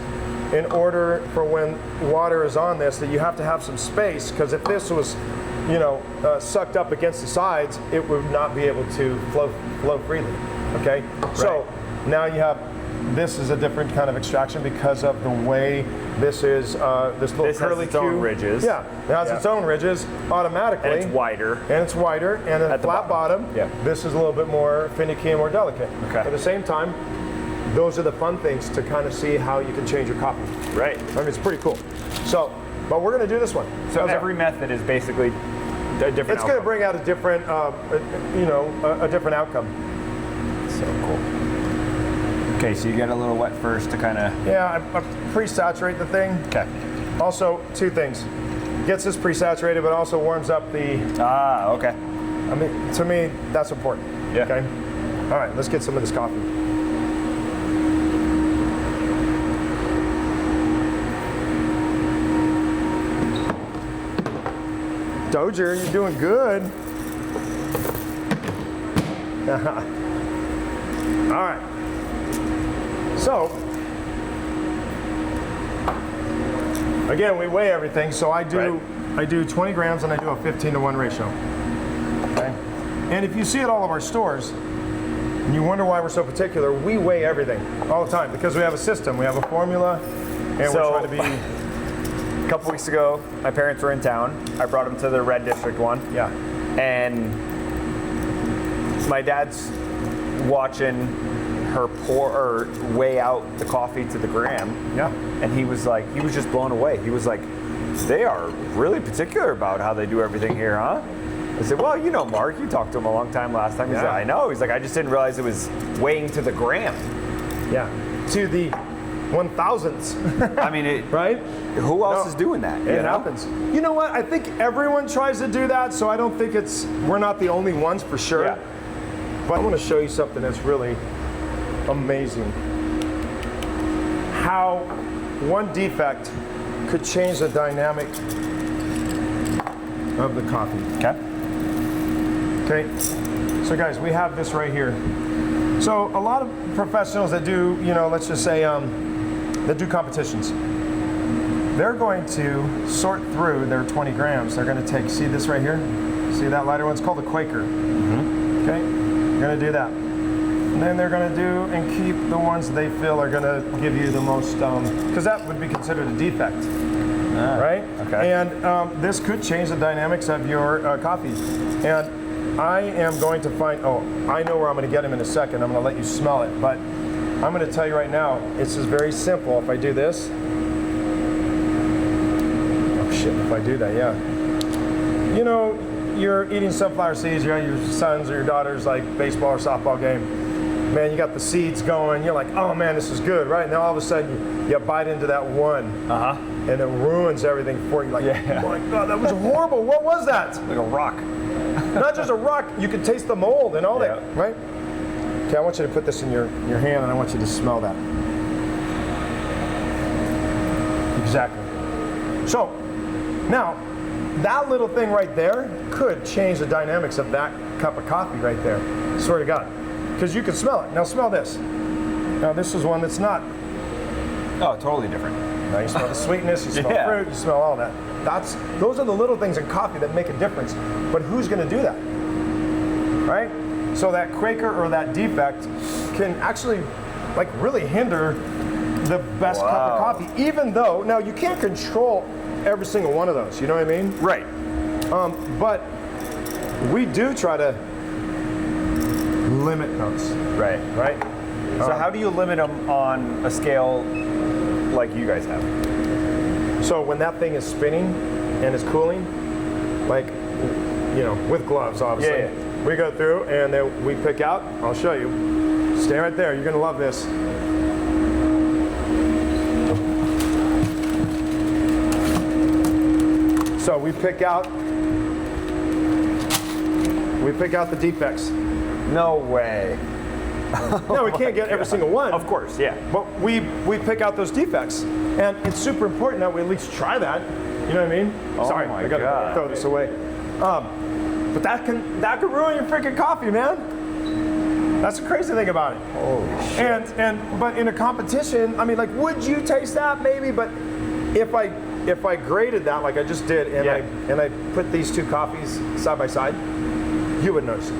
in order for when water is on this, that you have to have some space, because if this was, sucked up against the sides, it would not be able to flow freely, okay? Right. So now you have, this is a different kind of extraction because of the way this is, this little curly has its own ridges. Yeah, it has its own ridges automatically. And it's wider. And at the flat bottom, this is a little bit more finicky and more delicate. Okay. At the same time, those are the fun things to kind of see how you can change your coffee. Right. I mean, it's pretty cool. So, but we're going to do this one. So every method is basically a different It's going to bring out a different, a different outcome. So cool. Okay, so you get a little wet first to kind of... Yeah, I pre-saturate the thing. Okay. Also, two things. Gets this pre-saturated, but also warms up the... Ah, okay. I mean, to me, that's important. Yeah. Okay? All right, let's get some of this coffee. Dozier, you're doing good. All right. So, again, we weigh everything. So I do 20 grams and I do a 15-to-1 ratio. Okay. And if you see at all of our stores, and you wonder why we're so particular, we weigh everything all the time because we have a system, we have a formula, and we're trying to be. A couple weeks ago, my parents were in town. I brought them to the Red District one. Yeah. And my dad's watching her pour or weigh out the coffee to the gram. Yeah. And he was just blown away. He was like, they are really particular about how they do everything here, huh? I said, well, you know, Mark, you talked to him a long time last time. He said, I know. He's like, I just didn't realize it was weighing to the gram. Yeah. To the 1,000ths. I mean, right? Who else is doing that? It happens. You know what? I think everyone tries to do that, so I don't think we're not the only ones for sure. Yeah. But I want to show you something that's really amazing. How one defect could change the dynamic of the coffee. Okay. Okay. So guys, we have this right here. So a lot of professionals that do, let's just say, that do competitions, they're going to sort through their 20 grams. They're going to take, see this right here? See that lighter one? It's called a Quaker. Mm-hmm. Okay? They're going to do that. And then they're going to do and keep the ones they feel are going to give you the most, because that would be considered a defect. Right? Okay. And this could change the dynamics of your coffee. And I am going to find, I know where I'm going to get them in a second. I'm going to let you smell it. But I'm going to tell you right now, it's just very simple. If I do this, if I do that, you're eating sunflower seeds, you're at your son's or your daughter's baseball or softball game. Man, you got the seeds going, you're like, oh man, this is good, right? And then all of a sudden, you bite into that one, and it ruins everything for you. Like, oh my God, that was horrible. What was that? Like a rock. Not just a rock, you could taste the mold and all that, right? Okay, I want you to put this in your hand, and I want you to smell that. Exactly. So, now, that little thing right there could change the dynamics of that cup of coffee right there. I swear to God. Because you can smell it. Now smell this. Now this is one that's not. Oh, totally different. Now you smell the sweetness, you smell fruit, you smell all that. Those are the little things in coffee that make a difference. But who's going to do that? Right? So that Quaker or that defect can actually really hinder the best cup of coffee, even though, now you can't control every single one of those, you know what I mean? Right. But we do try to limit those. Right. Right? So how do you limit them on a scale like you guys have? So when that thing is spinning and is cooling, with gloves, obviously, we go through and then we pick out, I'll show you. Stay right there, you're gonna love this. So we pick out the defects. No way. No, we can't get every single one. Of course, yeah. But we pick out those defects. And it's super important that we at least try that. You know what I mean? Oh Sorry, my I gotta God. throw this away. But that can ruin your freaking coffee, man. That's the crazy thing about it. Holy shit. But in a competition, I mean, like, would you taste that? Maybe, but if I graded that like I just did, and I put these two coffees side by side, you would notice it.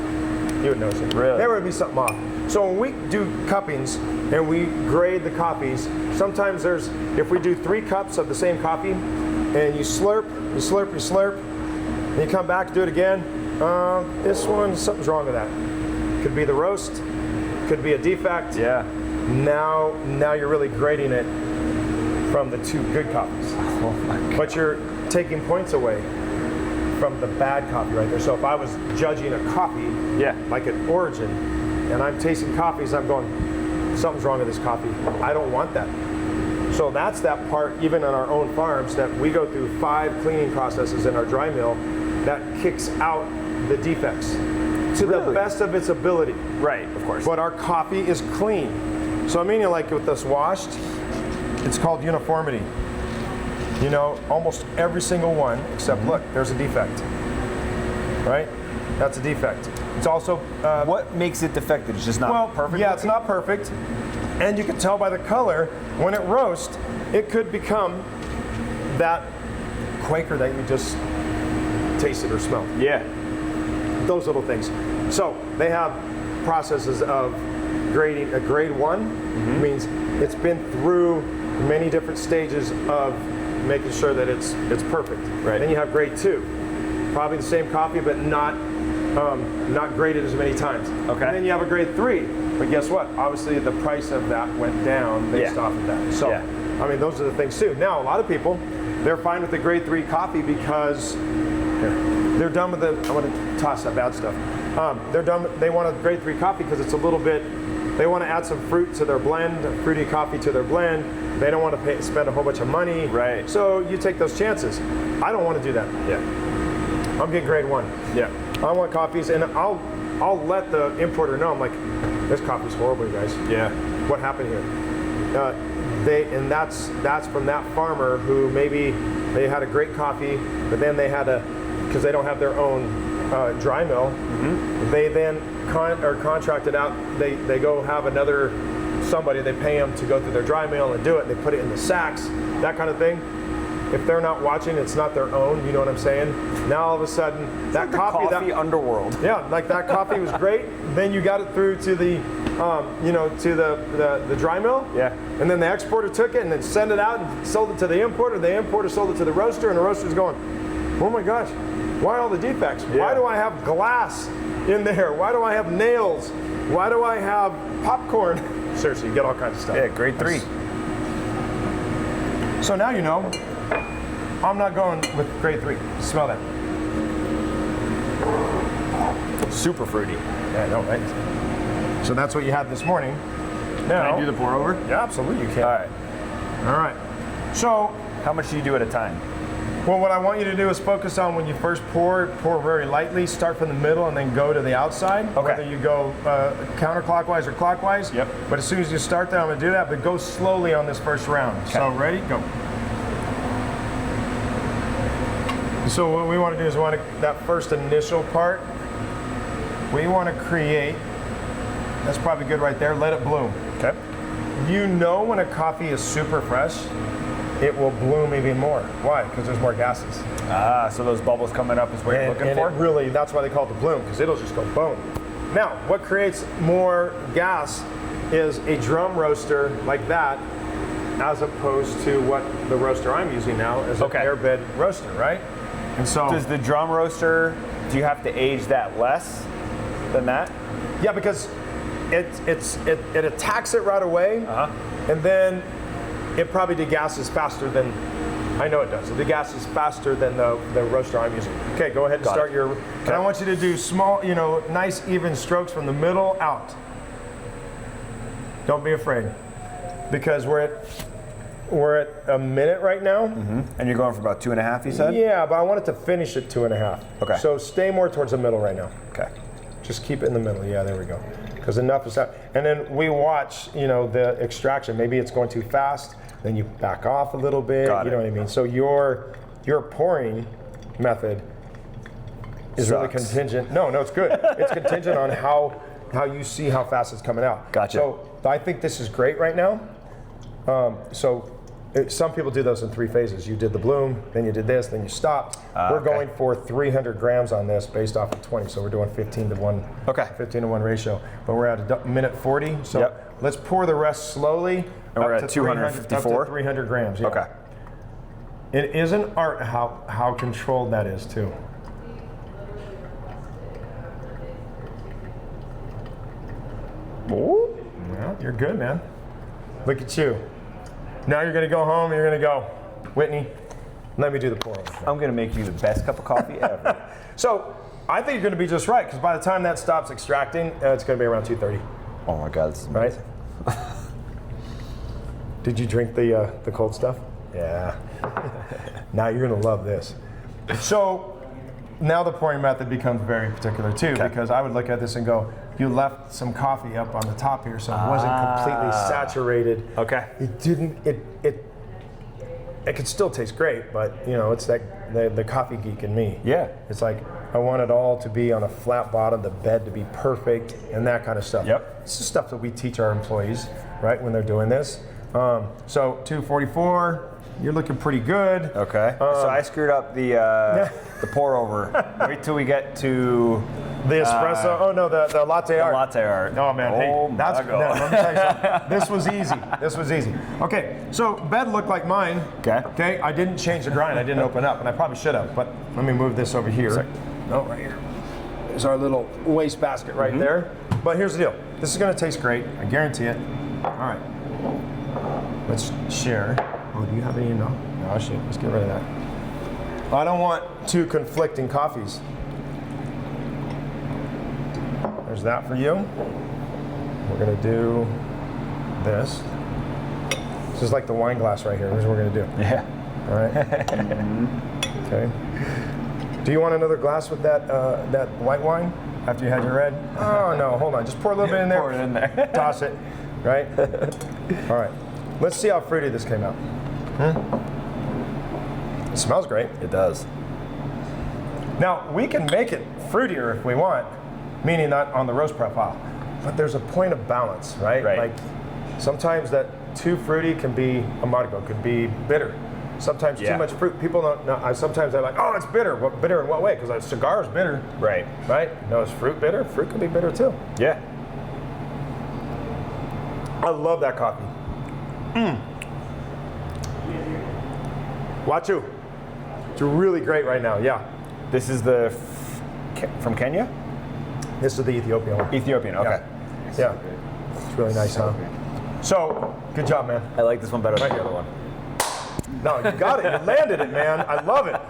You would notice it. Really? There would be something off. So when we do cuppings and we grade the coffees, sometimes if we do 3 cups of the same coffee, and you slurp, and you come back, do it again, this one, something's wrong with that. Could be the roast, could be a defect. Yeah. Now you're really grading it from the 2 good coffees. Oh my God. But you're taking points away from the bad coffee right there. So if I was judging a coffee, like an origin, and I'm tasting coffees, I'm going, something's wrong with this coffee. I don't want that. So that's that part, even on our own farms, that we go through 5 cleaning processes in our dry mill that kicks out the defects to the best of its ability. Right, of course. But our coffee is clean. So I mean, like with this washed, it's called uniformity. You know, almost every single one, except look, there's a defect. Right? That's a defect. It's also what makes it defective? It's just not perfect. Yeah, it's not perfect. And you can tell by the color when it roasts, it could become that Quaker that you just tasted or smelled. Yeah. Those little things. So they have processes of grading. A grade 1 means it's been through many different stages of making sure that it's perfect. Right. Then you have grade 2, probably the same coffee, but not graded as many times. Okay. And then you have a grade 3, but guess what? Obviously the price of that went down based off of that. So, I mean, those are the things too. Now, a lot of people, they're fine with the grade 3 coffee because they're done with I want to toss that bad stuff. They're done. They want a grade 3 coffee because it's a little bit. They want to add some fruit to their blend, fruity coffee to their blend. They don't want to spend a whole bunch of money. Right. So you take those chances. I don't want to do that. Yeah. I'm getting grade 1. Yeah. I want coffees, and I'll let the importer know. I'm like, this coffee's horrible, you guys. Yeah. What happened here? And that's from that farmer who maybe they had a great coffee, but then they had because they don't have their own dry mill. They then are contracted out. They go have another somebody. They pay them to go through their dry mill and do it. And they put it in the sacks, that kind of thing. If they're not watching, it's not their own. You know what I'm saying? Now all of a sudden, it's that like coffee underworld. Yeah, like that coffee was great. Then you got it through to the, to the dry mill. Yeah. And then the exporter took it and then sent it out and sold it to the importer. The importer sold it to the roaster, and the roaster's going, oh my gosh, why all the defects? Yeah. Why do I have glass in there? Why do I have nails? Why do I have popcorn? Seriously, you get all kinds of stuff. Yeah, grade 3. So now you know. I'm not going with grade 3. Smell that. Super fruity. Yeah, I know, right? So that's what you had this morning. Now, can I do the pour over? Yeah, absolutely you can. All right. All right. So, how much do you do at a time? Well, what I want you to do is focus on when you first pour very lightly, start from the middle and then go to the outside. Okay. Whether you go counterclockwise or clockwise. Yep. But as soon as you start that, I'm going to do that, but go slowly on this first round. Okay. So, ready? Go. So what we want to do is that first initial part, we want to create, that's probably good right there, let it bloom. Okay. You know when a coffee is super fresh, it will bloom even more. Why? Because there's more gases. Ah, so those bubbles coming up is what you're looking for? Really, that's why they call it the bloom, because it'll just go boom. Now, what creates more gas is a drum roaster like that, as opposed to what the roaster I'm using now is an airbed roaster, right? And so, does the drum roaster, do you have to age that less than that? Yeah, because it attacks it right away, and then it probably degasses faster than, I know it does. It degasses faster than the roaster I'm using. Okay, go ahead and start your, and I want you to do small, nice even strokes from the middle out. Don't be afraid, because we're at a minute right now. And you're going for about 2.5, you said? Yeah, but I want it to finish at 2.5. Okay. So stay more towards the middle right now. Okay. Just keep it in the middle. Yeah, there we go. Because enough is out. And then we watch, the extraction. Maybe it's going too fast. Then you back off a little bit. You know what I mean? So your pouring method is really contingent. No, it's good. It's contingent on how you see how fast it's coming out. Gotcha. So I think this is great right now. Some people do those in 3 phases. You did the bloom, then you did this, then you stopped. We're going for 300 grams on this based off of 20, so we're doing 15 to 1. Okay. 15 to 1 ratio. But we're at a minute 40, so let's pour the rest slowly. And we're at 254? Up to 300 grams, yeah. Okay. It is an art how controlled that is too. Ooh. Yeah, you're good, man. Look at you. Now you're gonna go home and you're gonna go, Whitney, let me do the pour over. I'm gonna make you the best cup of coffee ever. So I think you're gonna be just right, because by the time that stops extracting, it's gonna be around 230. Oh my God, this is amazing. Right? Did you drink the cold stuff? Yeah. Now you're gonna love this. So now the pouring method becomes very particular too, because I would look at this and go, you left some coffee up on the top here, so it wasn't completely saturated. Okay. It didn't. It could still taste great, but it's that the coffee geek in me. Yeah. It's like I want it all to be on a flat bottom, the bed to be perfect, and that kind of stuff. Yep. This is stuff that we teach our employees, right, when they're doing this. So 244. You're looking pretty good. Okay. So I screwed up the pour over. Wait till we get to the espresso. Oh no, the latte art. The latte art. Oh man, let me tell you something. This was easy. This was easy. Okay, so bed looked like mine. Okay. Okay, I didn't change the grind. I didn't open up, and I probably should have. But let me move this over here. No, right here. There's our little waste basket right there. But here's the deal. This is going to taste great. I guarantee it. All right. Let's share. Oh, do you have any? No. No, shit. Let's get rid of that. I don't want 2 conflicting coffees. There's that for you. We're gonna do this. This is like the wine glass right here. Here's what we're gonna do. Yeah. All right. Okay. Do you want another glass with that white wine after you had your red? Oh no, hold on. Just pour a little bit in there. Pour it in there. Toss it. Right. All right. Let's see how fruity this came out. It smells great. It does. Now, we can make it fruitier if we want, meaning not on the roast profile, but there's a point of balance, right? Like sometimes that too fruity can be amargo, could be bitter. Sometimes too much fruit, people don't know. Sometimes they're like, oh, it's bitter. What, bitter in what way? Because a cigar is bitter. Right. Right? No, is fruit bitter? Fruit can be bitter too. Yeah. I love that coffee. Watu. It's really great right now, yeah. This is the from Kenya? This is the Ethiopian one. Ethiopian, okay. Yeah. It's really nice, huh? So, good job, man. I like this one better than the other one. No, you got it. You landed it, man. I love it.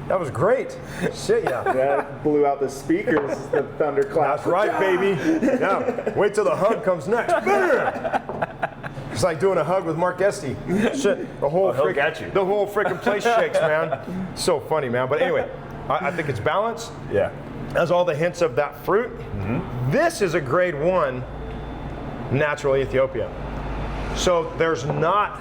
That was great. Shit, yeah. That blew out the speakers, the thunderclap. That's right, baby. Now, wait till the hug comes next. It's like doing a hug with Mark Esty. Shit, the whole freaking place shakes, man. So funny, man. But anyway, I think it's balanced. Yeah. Has all the hints of that fruit. This is a grade 1 natural Ethiopian. So there's not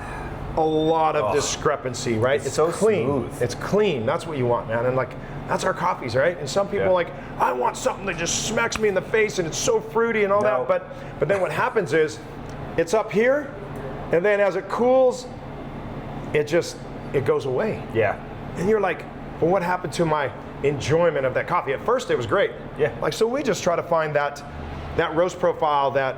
a lot of discrepancy, right? It's so clean. Smooth. It's clean. That's what you want, man. And like, that's our coffees, right? And some people are like, I want something that just smacks me in the face and it's so fruity and all that. But then what happens is, it's up here, and then as it cools, it goes away. Yeah. And you're like, well, what happened to my enjoyment of that coffee? At first, it was great. Yeah. Like, so we just try to find that roast profile that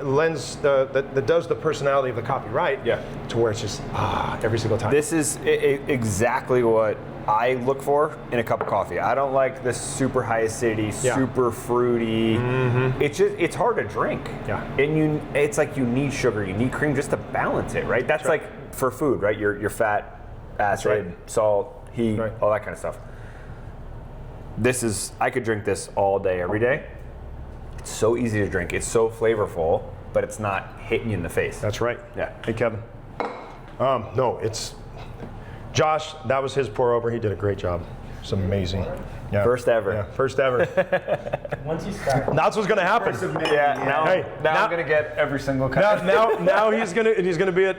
lends that does the personality of the coffee right. Yeah. To where it's just every single time. This is exactly what I look for in a cup of coffee. I don't like the super high acidity, super fruity. It's hard to drink. Yeah. And it's like you need sugar, you need cream just to balance it, right? That's like for food, right? Your fat, acid, salt, heat, all that kind of stuff. I could drink this all day, every day. It's so easy to drink. It's so flavorful, but it's not hitting you in the face. That's right. Yeah. Hey, Kevin. No, it's Josh. That was his pour over. He did a great job. It's amazing. Yeah. First ever. Yeah, first ever. Once you start. That's what's gonna happen. Now I'm gonna get every single cup. Now he's gonna be at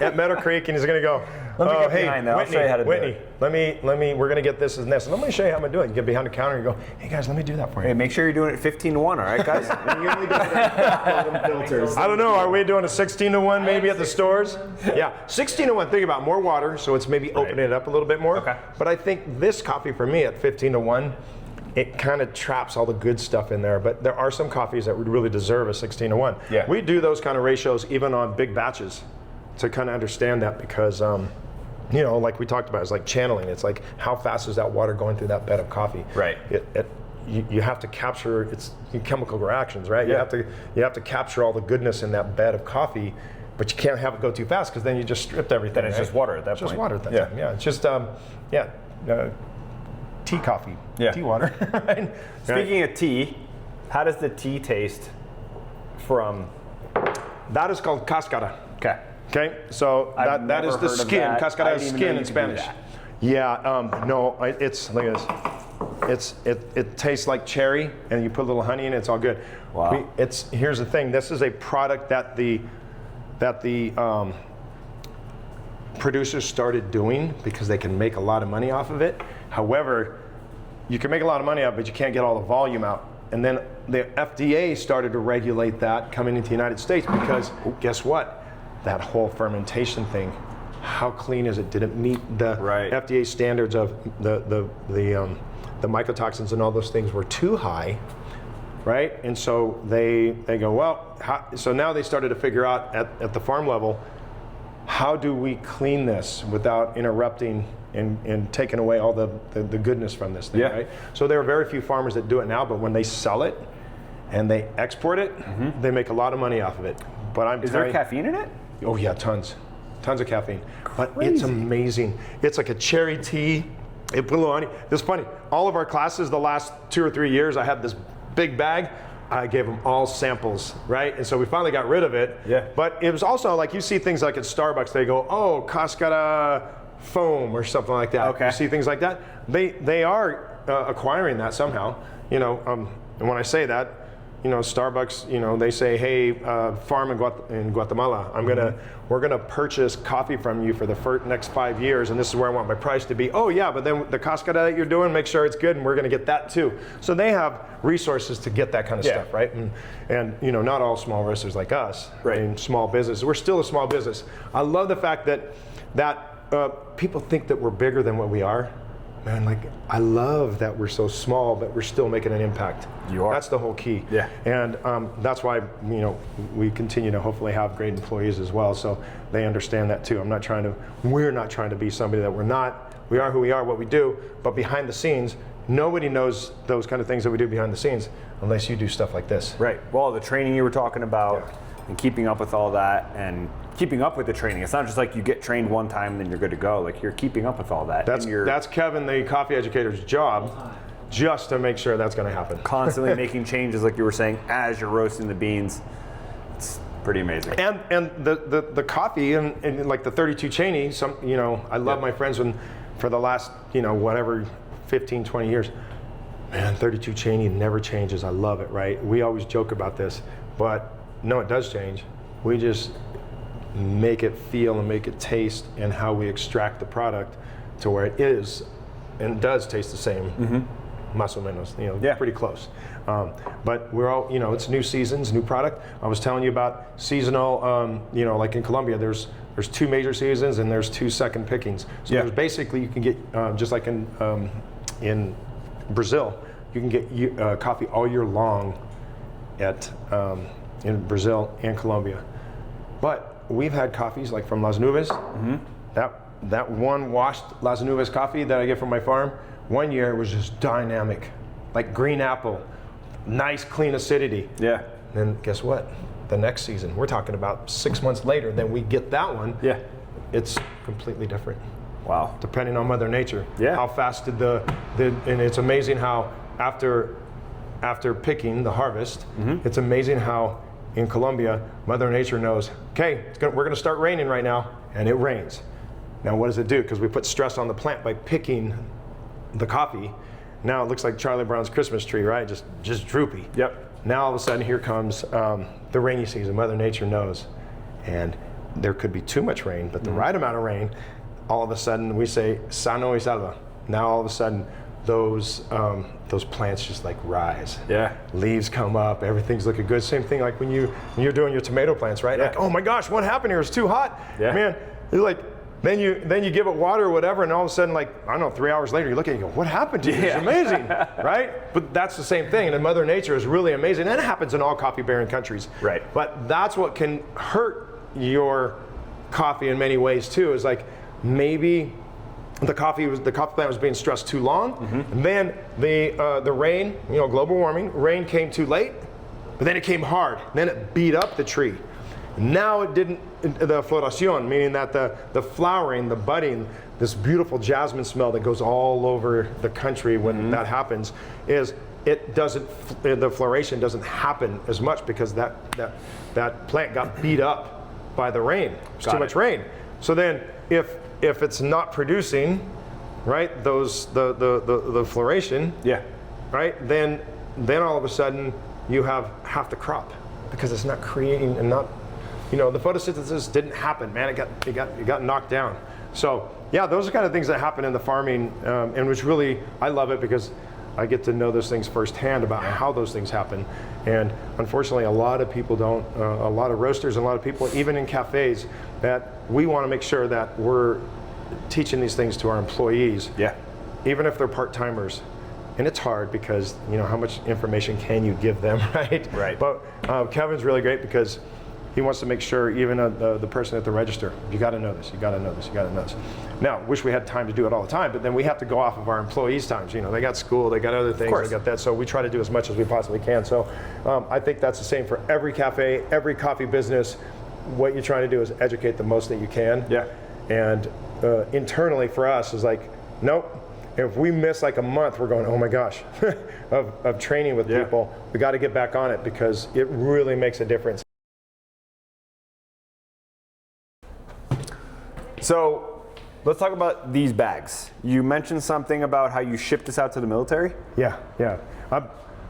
at Meadow Creek, and he's going to go, Let me get hey, behind that. I'll show you how to do Whitney, it. let me, we're going to get this and this. And let me show you how I'm going to do it. You get behind the counter and you go, hey guys, let me do that for you. Hey, make sure you're doing it 15 to 1, all right, guys? You only do bottom filters. I don't know, are we doing a 16 to 1 maybe at the stores? Yeah, 16 to 1, think about more water, so it's maybe opening it up a little bit more. Okay. But I think this coffee for me at 15 to 1, it kind of traps all the good stuff in there, but there are some coffees that would really deserve a 16 to 1. Yeah. We do those kind of ratios even on big batches to kind of understand that because, you know, like we talked about, it's like channeling. It's like how fast is that water going through that bed of coffee? Right. You have to capture its chemical reactions, right? Yeah. You have to capture all the goodness in that bed of coffee, but you can't have it go too fast because then you just stripped everything. Then it's right? just water at that It's point. just water at that Yeah. time. Yeah, it's just tea coffee, Yeah. tea water. Right? Speaking of tea, how does the tea taste from? That is called cascara. Okay. Okay, so I've that is never the heard of skin. that. I Cascara didn't is even know skin you in could do Spanish. that. Yeah, no, it's look at this. It tastes like cherry, and you put a little honey in it. It's all good. Wow. Here's the thing. This is a product that the producers started doing because they can make a lot of money off of it. However, you can make a lot of money out, but you can't get all the volume out. And then the FDA started to regulate that coming into the United States because guess what? That whole fermentation thing. How clean is it? Did it meet the FDA standards of the mycotoxins and all those things were too high, right? And so they go, well, so now they started to figure out at the farm level, how do we clean this without interrupting and taking away all the goodness from this thing, right? So there are very few farmers that do it now, but when they sell it and they export it, they make a lot of money off of it. But Is there caffeine in it? Oh yeah, tons of caffeine. But it's amazing. It's like a cherry tea. It put a little honey. It's funny. All of our classes, the last 2 or 3 years, I had this big bag. I gave them all samples, right? And so we finally got rid of it. Yeah. But it was also like you see things like at Starbucks, they go, oh, cascara foam or something like that. Okay. You see things like that. They are acquiring that somehow. You know, and when I say that, you know, Starbucks, you know, they say, hey, farm in Guatemala, we're gonna purchase coffee from you for the next 5 years, and this is where I want my price to be. Oh yeah, but then the cascara that you're doing, make sure it's good, and we're gonna get that too. So they have resources to get that kind of stuff, right? And you know, not all small roasters like us, right? In small business, we're still a small business. I love the fact that people think that we're bigger than what we are. Man, like I love that we're so small, but we're still making an impact. You are. That's the whole key. Yeah. And that's why we continue to hopefully have great employees as well, so they understand that too. We're not trying to be somebody that we're not. We are who we are, what we do. But behind the scenes, nobody knows those kind of things that we do behind the scenes unless you do stuff like this. Right. Well, the training you were talking about, and keeping up with all that, and keeping up with the training. It's not just like you get trained one time and then you're good to go. Like you're keeping up with all that. That's Kevin, the coffee educator's job, just to make sure that's going to happen. Constantly making changes, like you were saying, as you're roasting the beans. It's pretty amazing. And the coffee and like the 32 Cheney. I love my friends for the last 15, 20 years. Man, 32 Cheney never changes. I love it. Right? We always joke about this, but no, it does change. We just make it feel and make it taste, and how we extract the product to where it is and does taste the same. Más o menos, pretty close. But we're all, it's new seasons, new product. I was telling you about seasonal, like in Colombia, there's 2 major seasons and there's 2 second pickings. So there's basically, you can get, just like in Brazil, you can get coffee all year long in Brazil and Colombia. But we've had coffees like from Las Nubes. That one washed Las Nubes coffee that I get from my farm, one year it was just dynamic, like green apple, nice clean acidity. Yeah. And then guess what? The next season, we're talking about 6 months later, then we get that one. Yeah. It's completely different. Wow. Depending on Mother Nature. Yeah. How fast did and it's amazing how after picking the harvest, it's amazing how in Colombia, Mother Nature knows, okay, we're going to start raining right now, and it rains. Now, what does it do? Because we put stress on the plant by picking the coffee. Now it looks like Charlie Brown's Christmas tree, right? Just droopy. Yep. Now all of a sudden, here comes the rainy season. Mother Nature knows, and there could be too much rain, but the right amount of rain, all of a sudden we say sano y salva. Now all of a sudden those plants just like rise. Yeah. Leaves come up, everything's looking good. Same thing like when you're doing your tomato plants, right? Like, oh my gosh, what happened here? It's too hot. Yeah. Man, you're like, then you give it water or whatever, and all of a sudden, like, I don't know, 3 hours later, you look at it and you go, what happened to you? It's amazing, right? But that's the same thing, and Mother Nature is really amazing, and it happens in all coffee-bearing countries. Right. But that's what can hurt your coffee in many ways too, is like, maybe the coffee plant was being stressed too long, and then the rain, global warming, rain came too late, but then it came hard, and then it beat up the tree. Now it didn't, the floración, meaning that the flowering, the budding, this beautiful jasmine smell that goes all over the country when that happens, is it doesn't, the floration doesn't happen as much because that plant got beat up by the rain. There's too much rain. So then if it's not producing, right, the floration, right, then all of a sudden you have half the crop because it's not creating and not, the photosynthesis didn't happen, man. It got knocked down. So yeah, those are kind of things that happen in the farming, and which really, I love it because I get to know those things firsthand about how those things happen. And unfortunately, a lot of people don't, a lot of roasters and a lot of people, even in cafes, that we want to make sure that we're teaching these things to our employees, even if they're part-timers. And it's hard because, how much information can you give them, right? Right. But Kevin's really great because he wants to make sure even the person at the register, you got to know this, you got to know this, you got to know this. Now, wish we had time to do it all the time, but then we have to go off of our employees' times. They got school, they got other things, they got that. So we try to do as much as we possibly can. So I think that's the same for every cafe, every coffee business. What you're trying to do is educate the most that you can. Yeah. And internally for us is like, nope. If we miss like a month, we're going, oh my gosh, of training with people. We got to get back on it because it really makes a difference. So let's talk about these bags. You mentioned something about how you shipped this out to the military? Yeah.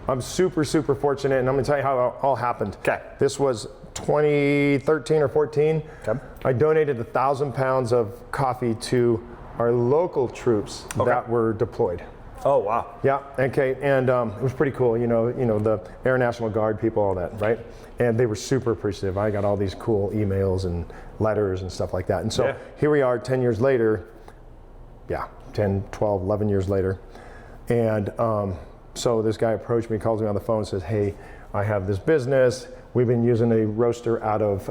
I'm super, super fortunate, and I'm gonna tell you how it all happened. Okay. This was 2013 or 14. Okay. I donated 1,000 pounds of coffee to our local troops that were deployed. Oh, wow. Yeah, okay, and it was pretty cool, the Air National Guard people, all that, right? And they were super appreciative. I got all these cool emails and letters and stuff like that. And so here we are 10 years later, 10, 12, 11 years later. And so this guy approached me, calls me on the phone and says, hey, I have this business. We've been using a roaster out of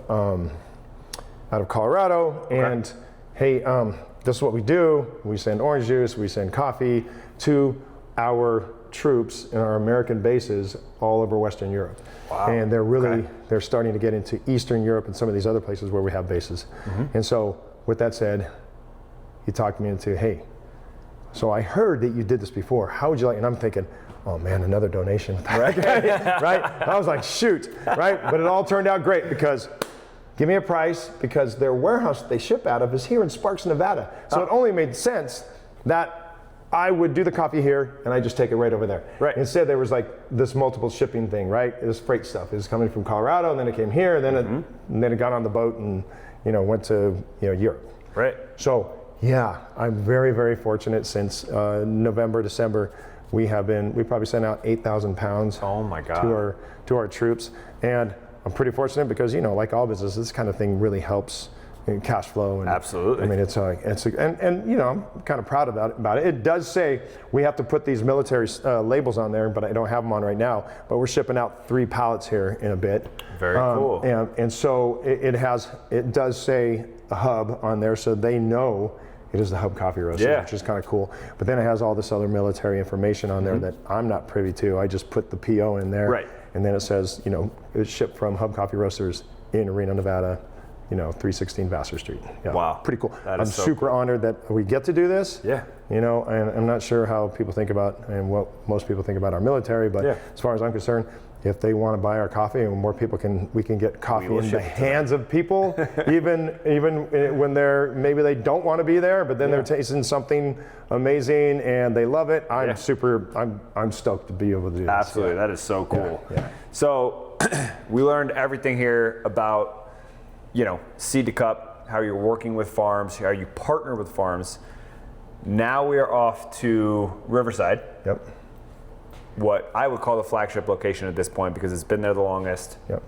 Colorado, and hey, this is what we do. We send orange juice, we send coffee to our troops in our American bases all over Western Europe. Wow. And they're starting to get into Eastern Europe and some of these other places where we have bases. And so with that said, he talked me into, hey, so I heard that you did this before. How would you like, and I'm thinking, oh man, another donation. Right? Right? I was like, shoot, right? But it all turned out great because give me a price because their warehouse they ship out of is here in Sparks, Nevada. So it only made sense that I would do the coffee here and I just take it right over there. Right. Instead, there was like this multiple shipping thing, right? This freight stuff. It was coming from Colorado and then it came here and then it got on the boat and went to Europe. Right. So yeah, I'm very, very fortunate since November, December. We probably sent out 8,000 pounds. Oh my God. To our troops. And I'm pretty fortunate because, like all businesses, this kind of thing really helps in cash flow. And, absolutely. I mean, I'm kind of proud about it. It does say we have to put these military labels on there, but I don't have them on right now. But we're shipping out 3 pallets here in a bit. Very cool. And so it does say a hub on there, so they know it is the Hub Coffee Roaster, which is kind of cool. But then it has all this other military information on there that I'm not privy to. I just put the PO in there. Right. And then it says, it's shipped from Hub Coffee Roasters in Reno, Nevada, 316 Vassar Street. Yeah, wow. Pretty cool. I'm super honored that we get to do this. Yeah. And I'm not sure how people think about and what most people think about our military, but as far as I'm concerned, if they want to buy our coffee and more people we can get coffee in the hands of people, even when maybe they don't want to be there, but then they're tasting something amazing and they love it. I'm stoked to be able to do this. Absolutely, that is so cool. Yeah. So we learned everything here about seed to cup, how you're working with farms, how you partner with farms. Now we are off to Riverside. Yep. What I would call the flagship location at this point because it's been there the longest. Yep.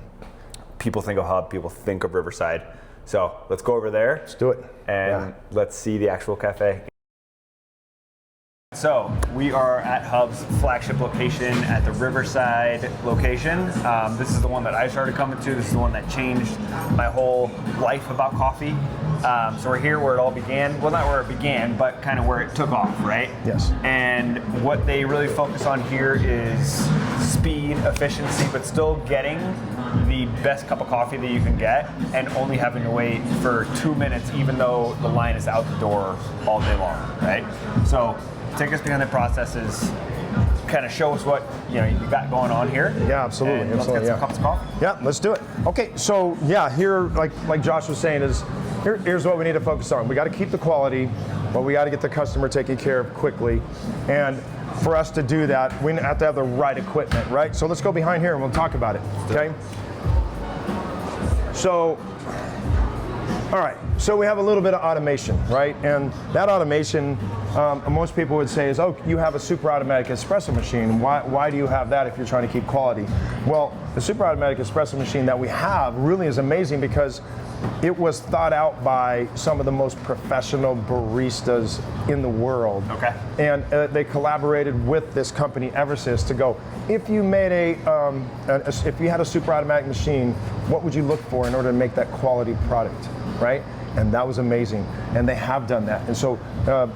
People think of Hub, people think of Riverside. So let's go over there. Let's do it. And let's see the actual cafe. So we are at Hub's flagship location at the Riverside location. This is the one that I started coming to. This is the one that changed my whole life about coffee. So we're here where it all began. Well, not where it began, but kind of where it took off, right? Yes. And what they really focus on here is speed, efficiency, but still getting the best cup of coffee that you can get and only having to wait for 2 minutes even though the line is out the door all day long, right? So take us behind the processes, kind of show us what you got going on here. Yeah, absolutely. And let's get some cups of coffee. Yeah, let's do it. Okay, so here, like Josh was saying, here's what we need to focus on. We got to keep the quality, but we got to get the customer taken care of quickly. And for us to do that, we have to have the right equipment, right? So let's go behind here and we'll talk about it, okay? So, all right, so we have a little bit of automation, right? And that automation, most people would say is, oh, you have a super automatic espresso machine. Why do you have that if you're trying to keep quality? Well, the super automatic espresso machine that we have really is amazing because it was thought out by some of the most professional baristas in the world. Okay. And they collaborated with this company, Eversys, to go, if you made if you had a super automatic machine, what would you look for in order to make that quality product, right? And that was amazing. And they have done that. And so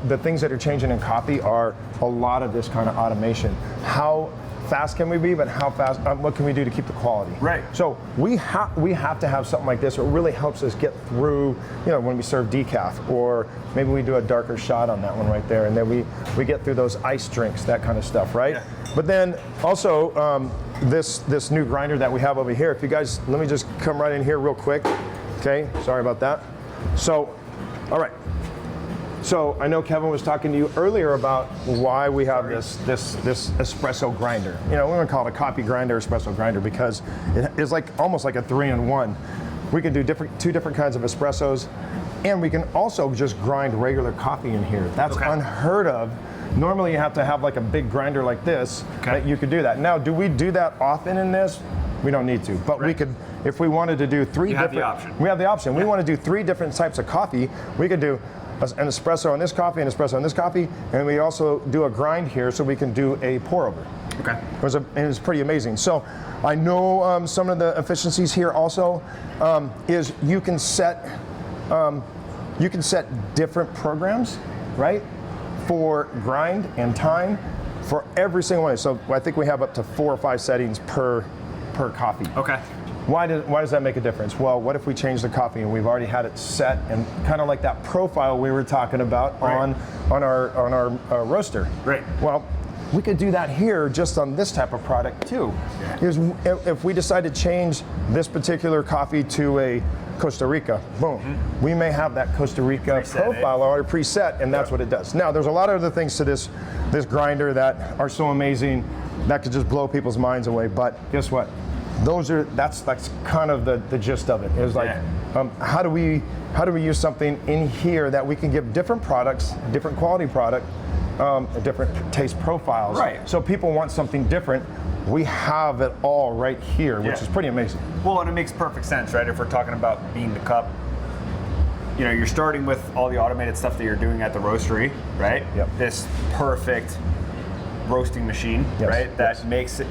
the things that are changing in coffee are a lot of this kind of automation. How fast can we be, but how fast, what can we do to keep the quality? Right. So we have to have something like this. It really helps us get through, when we serve decaf, or maybe we do a darker shot on that one right there, and then we get through those ice drinks, that kind of stuff, right? Yeah. But then also this new grinder that we have over here, if you guys, let me just come right in here real quick. Okay, sorry about that. So, all right. So I know Kevin was talking to you earlier about why we have this espresso grinder. We don't call it a coffee grinder, espresso grinder, because it is almost like a 3-in-1. We can do two different kinds of espressos, and we can also just grind regular coffee in here. That's unheard of. Normally you have to have like a big grinder like this that you could do that. Now, do we do that often in this? We don't need to, but we could, if we wanted to do three different. We have the option. We have the option. We want to do 3 different types of coffee. We could do an espresso on this coffee, an espresso on this coffee, and we also do a grind here so we can do a pour over. Okay. And it's pretty amazing. So I know some of the efficiencies here also is you can set different programs, right, for grind and time for every single one. So I think we have up to 4 or 5 settings per coffee. Okay. Why does that make a difference? Well, what if we change the coffee and we've already had it set and kind of like that profile we were talking about on our roaster? Right. Well, we could do that here just on this type of product too. Yeah. If we decide to change this particular coffee to a Costa Rica, boom, we may have that Costa Rica profile already preset, and that's what it does. Now, there's a lot of other things to this grinder that are so amazing that could just blow people's minds away. But guess what? That's kind of the gist of it. It's like, how do we use something in here that we can give different products, different quality product, different taste profiles. Right. So people want something different. We have it all right here, which is pretty amazing. Well, and it makes perfect sense, right? If we're talking about bean to cup, you're starting with all the automated stuff that you're doing at the roastery, right? Yep. This perfect roasting machine, right? That makes it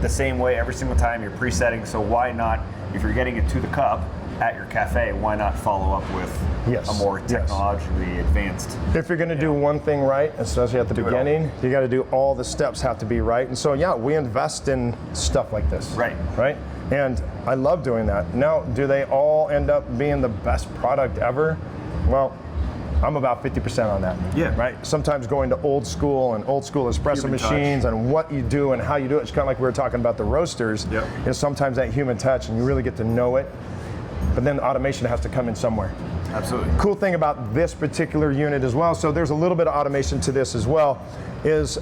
the same way every single time. You're presetting, so why not, if you're getting it to the cup at your cafe, why not follow up with a more technologically advanced? If you're going to do one thing right, especially at the beginning, you got to do all the steps have to be right. And so we invest in stuff like this. Right. And I love doing that. Now, do they all end up being the best product ever? Well, I'm about 50% on that. Yeah. Right. Sometimes going to old school espresso machines and what you do and how you do it. It's kind of like we were talking about the roasters. Is sometimes that human touch, and you really get to know it. But then automation has to come in somewhere. Absolutely. Cool thing about this particular unit as well, so there's a little bit of automation to this as well, is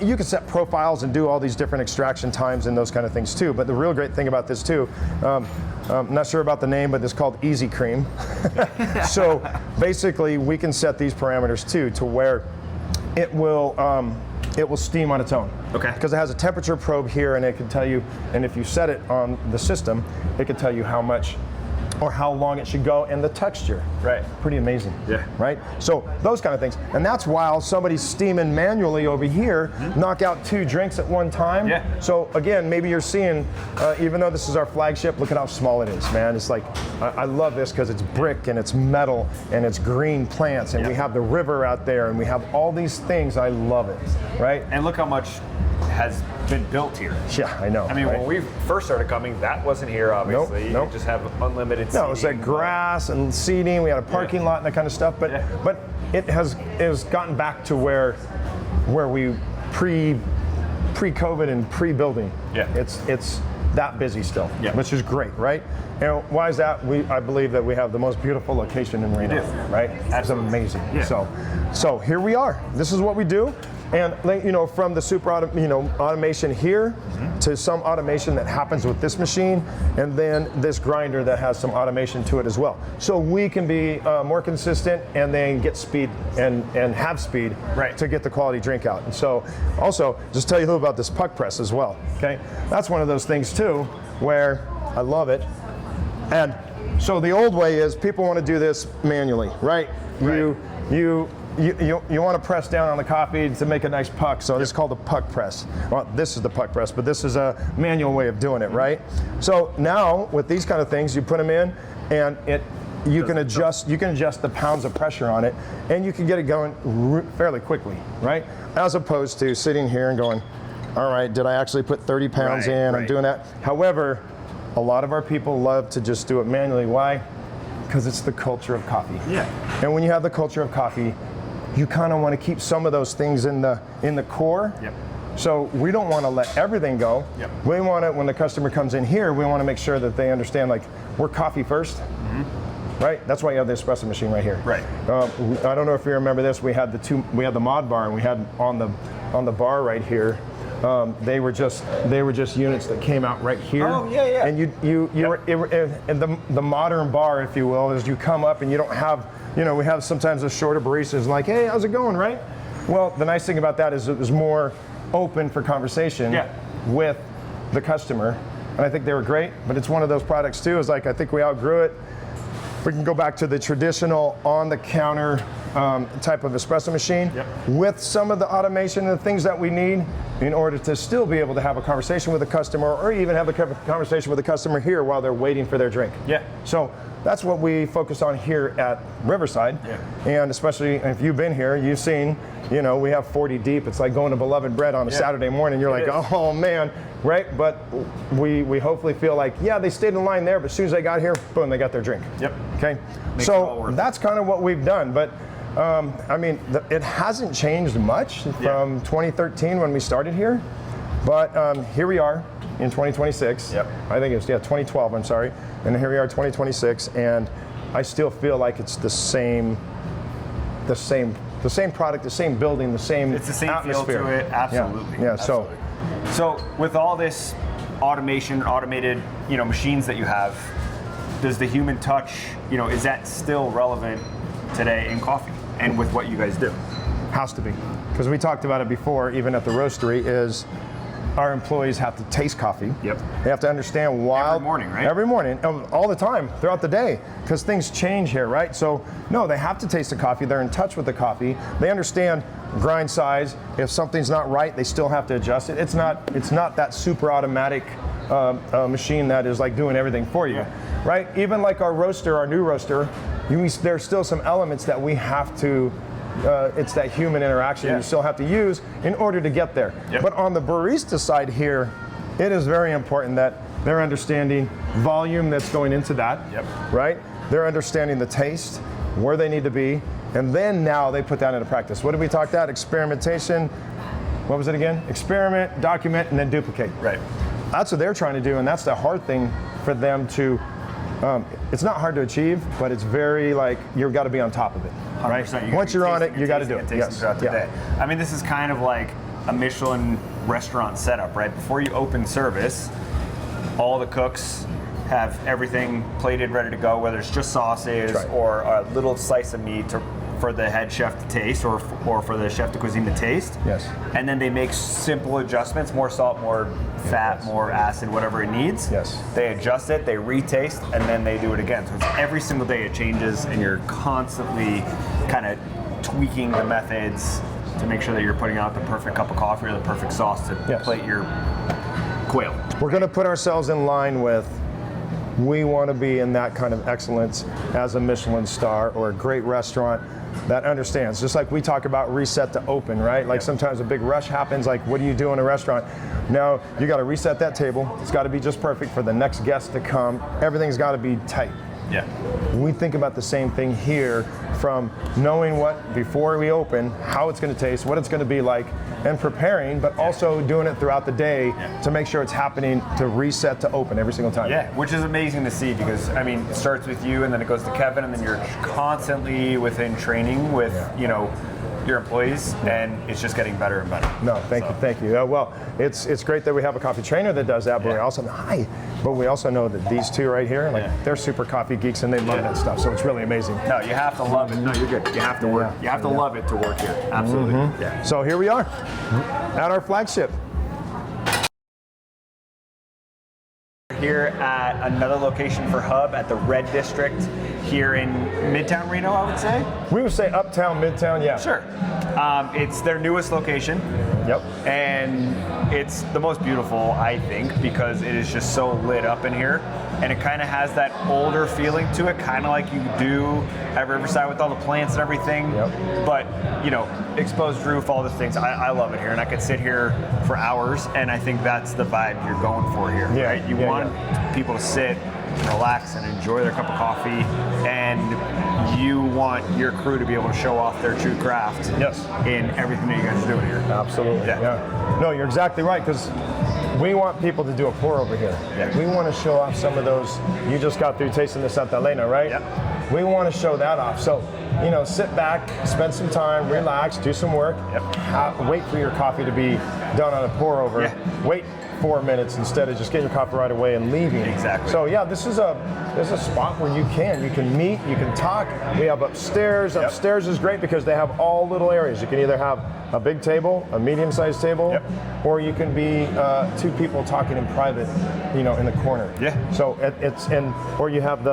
you can set profiles and do all these different extraction times and those kind of things too, but the real great thing about this too, I'm not sure about the name, but it's called Easy Cream. So basically we can set these parameters too to where it will steam on its own. Okay. Because it has a temperature probe here, and it can tell you, and if you set it on the system, it can tell you how much or how long it should go and the texture. Right. Pretty amazing. Yeah. Right? So those kind of things. And that's while somebody's steaming manually over here, knock out 2 drinks at one time. Yeah. So again, maybe you're seeing, even though this is our flagship, look at how small it is, man. It's like, I love this because it's brick and it's metal and it's green plants and we have the river out there and we have all these things. I love it, right? And look how much has been built here. Yeah, I know. I mean, when we first started coming, that wasn't here, obviously. Nope. You just have unlimited seating. No, it was like grass and seating. We had a parking lot and that kind of stuff. But it has gotten back to where we pre-COVID and pre-building. Yeah. It's that busy still, which is great, right? And why is that? I believe that we have the most beautiful location in Reno, right? That's amazing. Yeah. So here we are. This is what we do. And from the super automation here to some automation that happens with this machine, and then this grinder that has some automation to it as well. So we can be more consistent and then get speed and have speed to get the quality drink out. And so also, just tell you a little about this puck press as well, okay? That's one of those things too where I love it. And so the old way is people want to do this manually, right? You want to press down on the coffee to make a nice puck, so this is called a puck press. Well, this is the puck press, but this is a manual way of doing it, right? So now with these kind of things, you put them in, and you can adjust the pounds of pressure on it, and you can get it going fairly quickly, right? As opposed to sitting here and going, all right, did I actually put 30 pounds in? I'm doing that. However, a lot of our people love to just do it manually. Why? Because it's the culture of coffee. Yeah. And when you have the culture of coffee, you kind of want to keep some of those things in the core. Yep. So we don't want to let everything go. Yep. We want to, when the customer comes in here, we want to make sure that they understand, like, we're coffee first. Right? That's why you have the espresso machine right here. Right. I don't know if you remember this. We had the mod bar, and we had on the bar right here. They were just units that came out right here. Oh yeah, yeah. And and the modern bar, if you will, is you come up and you don't have. We have sometimes the shorter baristas like, hey, how's it going, right? Well, the nice thing about that is it was more open for conversation with the customer. And I think they were great, but it's one of those products too, is like, I think we outgrew it. We can go back to the traditional on-the-counter type of espresso machine with some of the automation and the things that we need in order to still be able to have a conversation with the customer, or even have a conversation with the customer here while they're waiting for their drink. Yeah. So that's what we focus on here at Riverside. Yeah. And especially if you've been here, you've seen, we have 40 deep. It's like going to Beloved Bread on a Saturday morning. You're like, oh man, right? But we hopefully feel like, they stayed in line there, but as soon as they got here, boom, they got their drink. Yep. Okay. So that's kind of what we've done. But I mean, it hasn't changed much from 2013 when we started here. But here we are in 2026. Yep. I think it's 2012. I'm sorry. And here we are, 2026, and I still feel like it's the same product, the same building, the same It's the same atmosphere. feel to it. Absolutely. Yeah. Absolutely. So with all this automation, automated, machines that you have, does the human touch, is that still relevant today in coffee and with what you guys do? Has to be, because we talked about it before, even at the roastery, is our employees have to taste coffee. Yep. They have to understand why. Every morning, right? Every morning, all the time, throughout the day, because things change here, right? So, no, they have to taste the coffee. They're in touch with the coffee. They understand grind size. If something's not right, they still have to adjust it. It's not that super automatic machine that is like doing everything for you, right? Even like our roaster, our new roaster, there's still some elements that we have to. It's that human interaction you still have to use in order to get there. Yep. But on the barista side here, it is very important that they're understanding volume that's going into that, right? They're understanding the taste, where they need to be, and then now they put that into practice. What did we talk about? Experimentation. What was it again? Experiment, document, and then duplicate. Right. That's what they're trying to do, and that's the hard thing for them to it's not hard to achieve, but it's very like, you've got to be on top of it, right? Once you're on it, you got to do it. Yes. Throughout the day. I mean, this is kind of like a Michelin restaurant setup, right? Before you open service, all the cooks have everything plated, ready to go, whether it's just sauces or a little slice of meat for the head chef to taste, or for the chef de cuisine to taste. Yes. And then they make simple adjustments, more salt, more fat, more acid, whatever it needs. Yes. They adjust it, they retaste, and then they do it again. So it's every single day it changes, and you're constantly kind of tweaking the methods to make sure that you're putting out the perfect cup of coffee or the perfect sauce to plate your quail. We're going to put ourselves in line with, we want to be in that kind of excellence as a Michelin star or a great restaurant that understands. Just like we talk about reset to open, right? Like sometimes a big rush happens, like what do you do in a restaurant? No, you got to reset that table. It's got to be just perfect for the next guest to come. Everything's got to be tight. Yeah. We think about the same thing here, from knowing what, before we open, how it's going to taste, what it's going to be like, and preparing, but also doing it throughout the day to make sure it's happening to reset to open every single time. Yeah, which is amazing to see, because I mean, it starts with you and then it goes to Kevin, and then you're constantly within training with, you know, your employees, and it's just getting better and better. No, thank you. Well, it's great that we have a coffee trainer that does that, but we also know that these two right here, like they're super coffee geeks and they love that stuff. So it's really amazing. No, you have to love it. No, you're good. You have to work. You have to love it to work here. Absolutely. Yeah. So here we are at our flagship. Here at another location for Hub at the Red District here in Midtown Reno, I would say. We would say uptown, midtown, yeah. Sure. It's their newest location. Yep. And it's the most beautiful, I think, because it is just so lit up in here. And it kind of has that older feeling to it, kind of like you do at Riverside with all the plants and everything. Yep. But, you know, exposed roof, all these things. I love it here, and I could sit here for hours, and I think that's the vibe you're going for here, right? You want people to sit, relax, and enjoy their cup of coffee, and you want your crew to be able to show off their true craft in everything that you guys are doing here. Absolutely. Yeah. No, you're exactly right, because we want people to do a pour over here. Yeah. We want to show off some of those. You just got through tasting the Santa Elena, right? Yep. We want to show that off. So, you know, sit back, spend some time, relax, do some work. Wait for your coffee to be done on a pour over. Wait 4 minutes instead of just getting your coffee right away and leaving. Exactly. So yeah, this is a spot where you can meet, you can talk. We have upstairs. Upstairs is great because they have all little areas. You can either have a big table, a medium-sized table, or you can be two people talking in private, you know, in the corner. Yeah. So or you have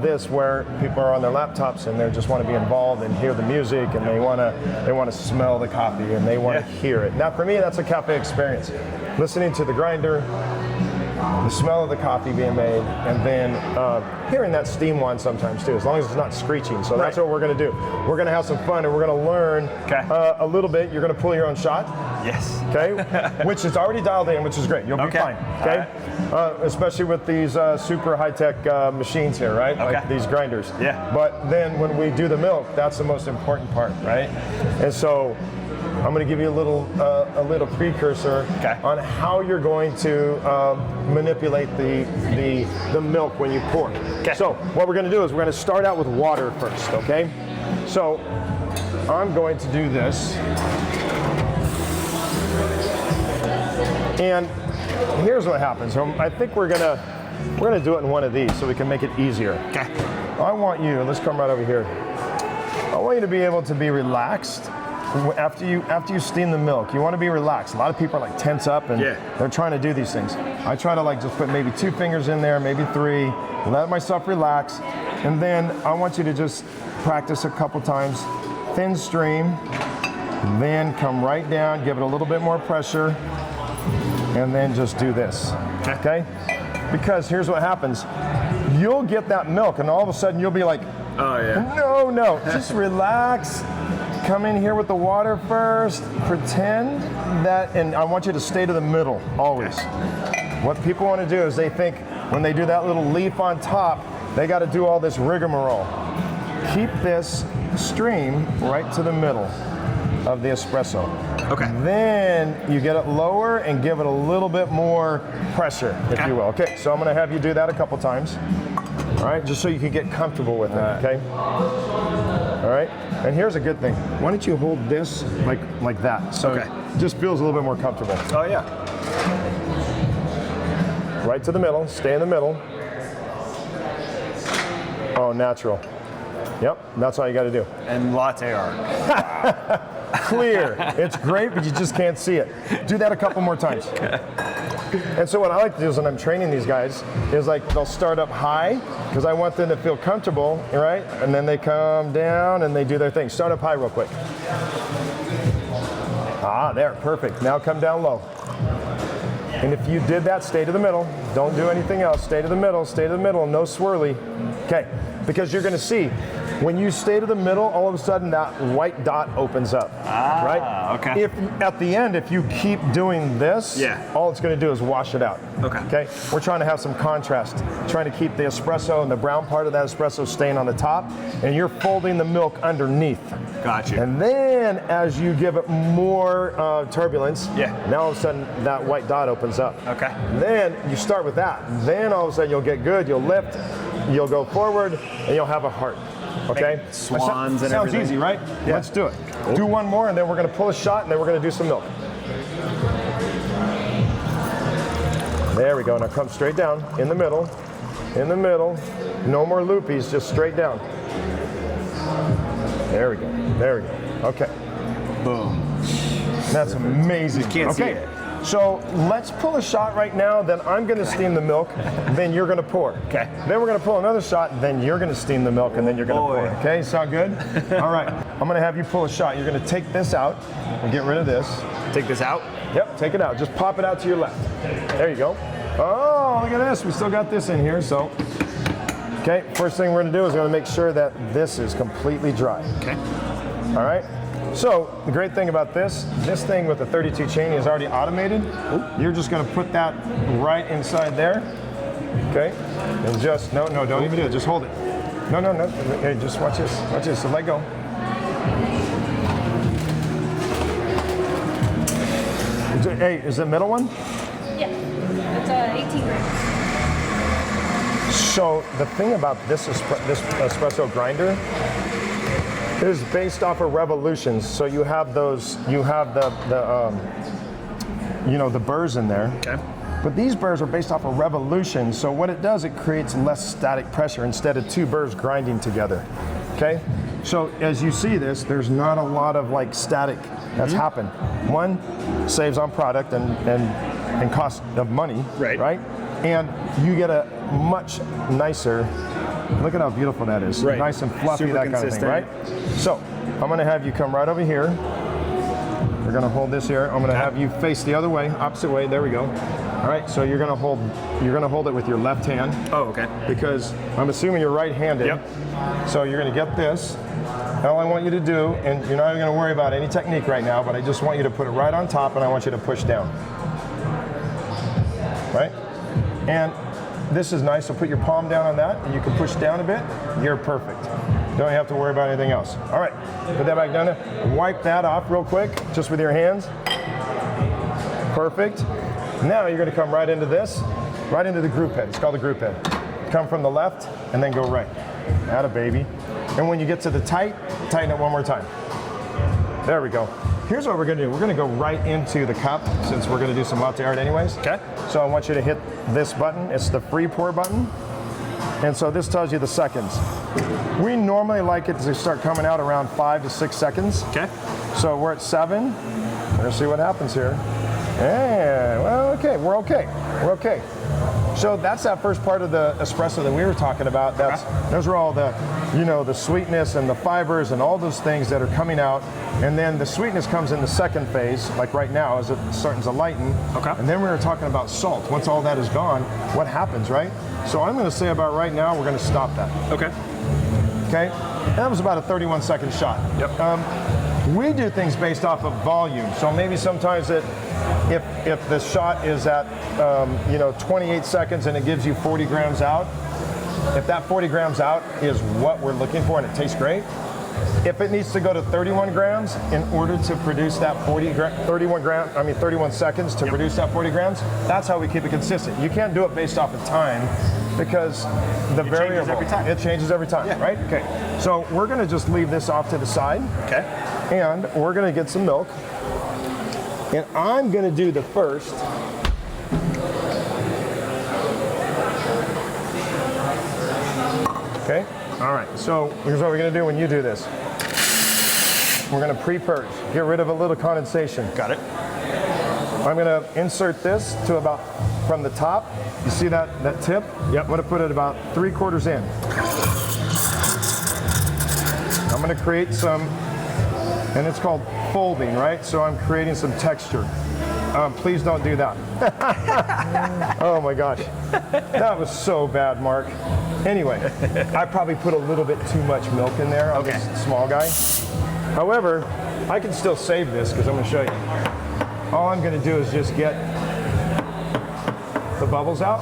this where people are on their laptops and they just want to be involved and hear the music, and they want to smell the coffee and they want to hear it. Now, for me, that's a cafe experience. Listening to the grinder, the smell of the coffee being made, and then hearing that steam wand sometimes too, as long as it's not screeching. So that's what we're going to do. We're going to have some fun, and we're going to learn a little bit. You're going to pull your own shot. Yes. Okay. Which is already dialed in, which is great. You'll be fine. Okay. Especially with these super high-tech machines here, right? Like these grinders. Yeah. But then when we do the milk, that's the most important part, right? And so I'm going to give you a little precursor on how you're going to manipulate the milk when you pour. So what we're going to do is we're going to start out with water first, okay? So I'm going to do this. And here's what happens. I think we're gonna do it in one of these so we can make it easier. Okay. I want you, let's come right over here. I want you to be able to be relaxed after you steam the milk. You want to be relaxed. A lot of people are like tense up and they're trying to do these things. I try to like just put maybe 2 fingers in there, maybe 3, let myself relax, and then I want you to just practice a couple times. Thin stream, then come right down, give it a little bit more pressure, and then just do this, okay? Because here's what happens. You'll get that milk and all of a sudden you'll be like, no, just relax. Come in here with the water first, pretend that, and I want you to stay to the middle, always. What people want to do is they think when they do that little leaf on top, they got to do all this rigmarole. Keep this stream right to the middle. of the espresso. Okay. Then you get it lower and give it a little bit more pressure, if you will. Okay, so I'm going to have you do that a couple times. All right, just so you can get comfortable with it, okay? All right, and here's a good thing. Why don't you hold this like that, so it just feels a little bit more comfortable. Oh yeah. Right to the middle, stay in the middle. Oh, natural. Yep, that's all you got to do. And latte art. Clear. It's great, but you just can't see it. Do that a couple more times. And so what I like to do is when I'm training these guys is like they'll start up high because I want them to feel comfortable, right? And then they come down and they do their thing. Start up high real quick. Ah, there, perfect. Now come down low. And if you did that, stay to the middle. Don't do anything else. Stay to the middle, no swirly. Okay, because you're gonna see, when you stay to the middle, all of a sudden that white dot opens up, right? Okay. If at the end, if you keep doing this, all it's going to do is wash it out. Okay. We're trying to have some contrast, trying to keep the espresso and the brown part of that espresso staying on the top, and you're folding the milk underneath. Gotcha. And then as you give it more turbulence, now all of a sudden that white dot opens up. Okay. And then you start with that. Then all of a sudden you'll get good, you'll lift, you'll go forward, and you'll have a heart. Okay? Like swans and sounds everything. easy, right? Yeah. Let's do it. Cool. Do one more, and then we're going to pull a shot, and then we're going to do some milk. There we go. Now come straight down, in the middle. In the middle. No more loopies, just straight down. There we go. There we go. Okay. Boom. That's amazing. You can't see it. So let's pull a shot right now, then I'm going to steam the milk, then you're going to pour. Okay. Then we're going to pull another shot, then you're going to steam the milk, and then you're going to pour. Okay, sound good? All right, I'm going to have you pull a shot. You're going to take this out and get rid of this. Take this out? Yep, take it out. Just pop it out to your left. There you go. Oh, look at this. We still got this in here, so. Okay, first thing we're going to do is we're going to make sure that this is completely dry. Okay. All right. So the great thing about this thing with the 32 chain is already automated. You're just going to put that right inside there, okay? And just, no, don't even do it, just hold it. No, hey, just watch this, so let go. Hey, is the middle one? Yeah, it's 18 grams. So the thing about this espresso grinder is based off of revolutions. So you have those, you have the burrs in there. Okay. But these burrs are based off of revolutions. So what it does, it creates less static pressure instead of two burrs grinding together. Okay. So as you see this, there's not a lot of like static that's happened. One, saves on product and cost of money. Right. And you get a much nicer. Look at how beautiful that is. Right. Nice and fluffy, super that consistent. kind of thing, right? So I'm going to have you come right over here. We're going to hold this here. I'm going to have you face the other way, opposite way. There we go. All right. So you're going to hold it with your left hand. Oh, okay. Because I'm assuming you're right-handed. Yep. So you're going to get this. All I want you to do, and you're not even going to worry about any technique right now, but I just want you to put it right on top, and I want you to push down. Right? And this is nice, so put your palm down on that, and you can push down a bit. You're perfect. Don't have to worry about anything else. All right, put that back down there. Wipe that off real quick, just with your hands. Perfect. Now you're going to come right into this, right into the group head. It's called the group head. Come from the left, and then go right. Atta baby. And when you get to the tighten it one more time. There we go. Here's what we're going to do. We're going to go right into the cup since we're going to do some latte art anyways. Okay. So I want you to hit this button. It's the free pour button. And so this tells you the seconds. We normally like it to start coming out around 5 to 6 seconds. Okay. So we're at 7. We're going to see what happens here. Yeah, well, okay, we're okay. We're okay. So that's that first part of the espresso that we were talking about. Those are all the, the sweetness and the fibers and all those things that are coming out. And then the sweetness comes in the second phase, like right now, as it's starting to lighten. Okay. And then we were talking about salt. Once all that is gone, what happens, right? So I'm going to say about right now, we're going to stop that. Okay. Okay. That was about a 31-second shot. Yep. We do things based off of volume. So maybe sometimes if the shot is at 28 seconds and it gives you 40 grams out, if that 40 grams out is what we're looking for and it tastes great, if it needs to go to 31 grams in order to produce that 31 seconds to produce that 40 grams, that's how we keep it consistent. You can't do it based off of time because the variable, it changes every time, right? Okay, so we're gonna just leave this off to the side. Okay. And we're gonna get some milk. And I'm gonna do the first. Okay, all right, so here's what we're gonna do when you do this. We're gonna pre-purge, get rid of a little condensation. Got it. I'm gonna insert this to about, from the top, you see that tip? Yep. I'm gonna put it about 3/4 in. I'm gonna create some, and it's called folding, right? So I'm creating some texture. Please don't do that. Oh my gosh, that was so bad, Mark. Anyway, I probably put a little bit too much milk in there on this small guy. However, I can still save this because I'm going to show you. All I'm going to do is just get the bubbles out.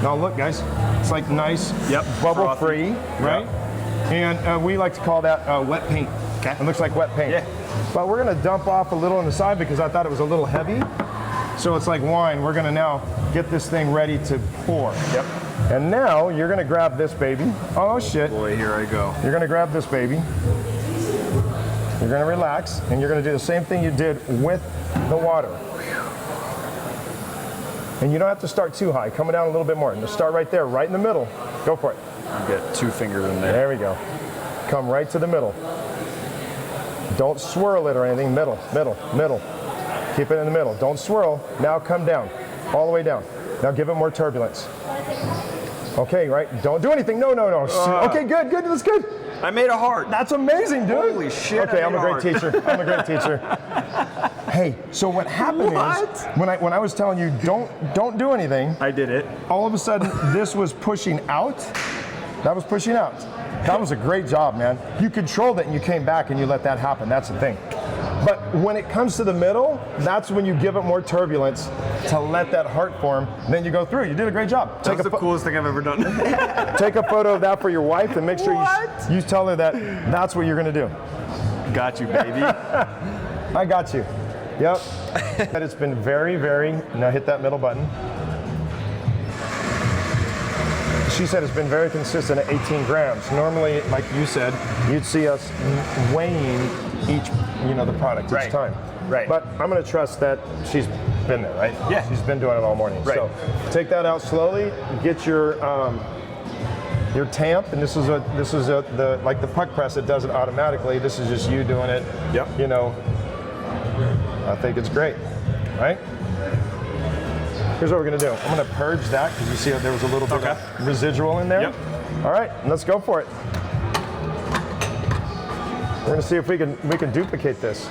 Now look, guys, it's like nice, bubble free, right? And we like to call that wet paint. Okay. It looks like wet paint. Yeah. But we're going to dump off a little on the side because I thought it was a little heavy. So it's like wine. We're going to now get this thing ready to pour. Yep. And now you're going to grab this baby. Oh shit. Boy, here I go. You're going to grab this baby. You're going to relax, and you're going to do the same thing you did with the water. And you don't have to start too high. Coming down a little bit more. And just start right there, right in the middle. Go for it. Get 2 fingers in there. There we go. Come right to the middle. Don't swirl it or anything. Middle, middle, middle. Keep it in the middle. Don't swirl. Now come down, all the way down. Now give it more turbulence. Okay, right? Don't do anything. No, no, no. Okay, good, good. That's good. I made a heart. That's amazing, dude. Holy shit. Okay, I'm a great teacher. I'm a great teacher. Hey, so what happened is when I was telling you don't do anything, I did it. All of a sudden this was pushing out. That was pushing out. That was a great job, man. You controlled it and you came back and you let that happen. That's the thing. But when it comes to the middle, that's when you give it more turbulence to let that heart form. Then you go through. You did a great job. That's the coolest thing I've ever done. Take a photo of that for your wife and make sure you tell her that that's what you're going to do. Got you, baby. I got you. Yep. But it's been very, very, now hit that middle button. She said it's been very consistent at 18 grams. Normally, like you said, you'd see us weighing each, the product each time. Right. But I'm going to trust that she's been there, right? Yeah. She's been doing it all morning. Right. So take that out slowly. Get your tamp, and this is like the puck press. It does it automatically. This is just you doing it. Yep. I think it's great, right? Here's what we're gonna do. I'm gonna purge that because you see there was a little bit of residual in there. Yep. All right, let's go for it. We're gonna see if we can duplicate this.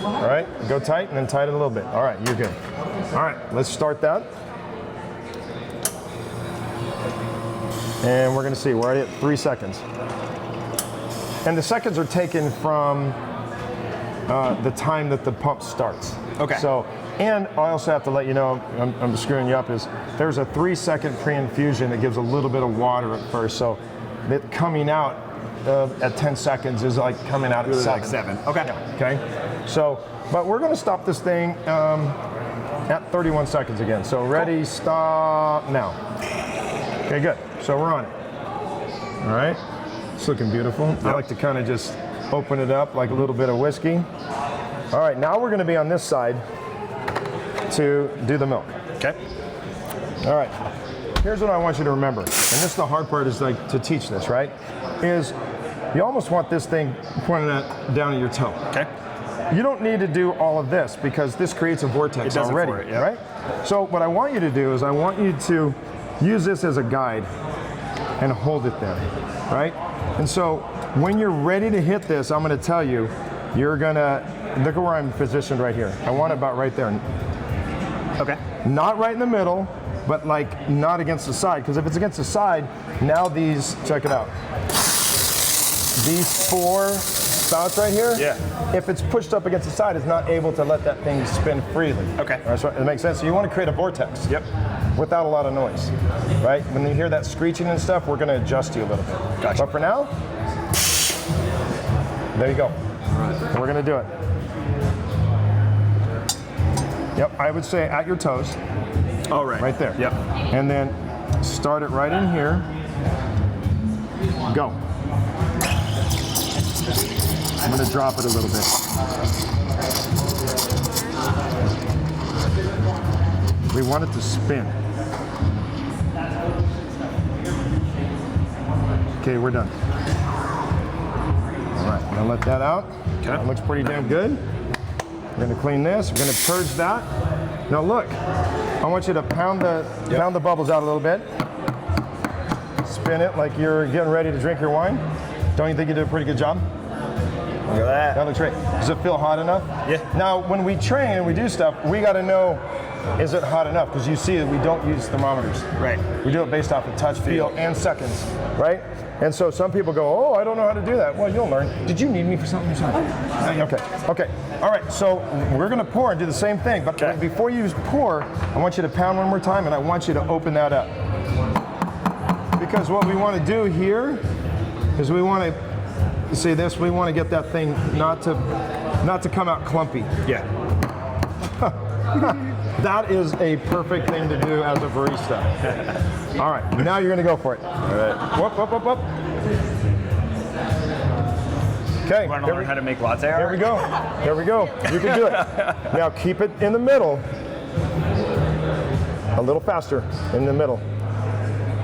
All right, go tight and then tight it a little bit. All right, you're good. All right, let's start that. And we're gonna see, we're already at 3 seconds. And the seconds are taken from the time that the pump starts. Okay. So, and I also have to let you know, I'm screwing you up, is there's a 3-second pre-infusion that gives a little bit of water at first. So that coming out at 10 seconds is like coming out at 7. Like 7. Okay. Yeah, okay. So, but we're going to stop this thing at 31 seconds again. So ready, stop, now. Okay, good. So we're on it. All right. It's looking beautiful. Yep. I like to kind of just open it up like a little bit of whiskey. All right, now we're going to be on this side to do the milk. Okay. All right. Here's what I want you to remember, and this is the hard part, is like to teach this, right? Is you almost want this thing pointed down at your toe. Okay. You don't need to do all of this because this creates a vortex already, right? So what I want you to do is I want you to use this as a guide and hold it there, right? And so when you're ready to hit this, I'm going to tell you, you're going to look at where I'm positioned right here. I want it about right there. Okay. Not right in the middle, but like not against the side, because if it's against the side, now these, check it out. These 4 spouts right here, if it's pushed up against the side, it's not able to let that thing spin freely. Okay. That's right. It makes sense. So you want to create a vortex. Yep. Without a lot of noise, right? When you hear that screeching and stuff, we're going to adjust you a little bit. Gotcha. But for now, There you go. All right. We're gonna do it. Yep, I would say at your toes. Oh, right. Right there. Yep. And then start it right in here. Go. I'm gonna drop it a little bit. We want it to spin. Okay, we're done. All right, I'm gonna let that out. Okay. That looks pretty damn good. We're gonna clean this. We're gonna purge that. Now look, I want you to pound the bubbles out a little bit. Spin it like you're getting ready to drink your wine. Don't you think you did a pretty good job? Look at that. That looks great. Does it feel hot enough? Yeah. Now, when we train and we do stuff, we got to know, is it hot enough? Because you see that we don't use thermometers. Right. We do it based off of touch, feel, and seconds, right? And so some people go, oh, I don't know how to do that. Well, you'll learn. Did you need me for something? Okay. All right, so we're going to pour and do the same thing. But before you pour, I want you to pound one more time, and I want you to open that up. Because what we want to do here is we want to see this. We want to get that thing not to come out clumpy. Yeah. That is a perfect thing to do as a barista. All right, now you're going to go for it. All right. Whoop, whoop, whoop, whoop. Okay. You want to learn how to make latte art? There we go. There we go. You can do it. Now keep it in the middle. A little faster in the middle.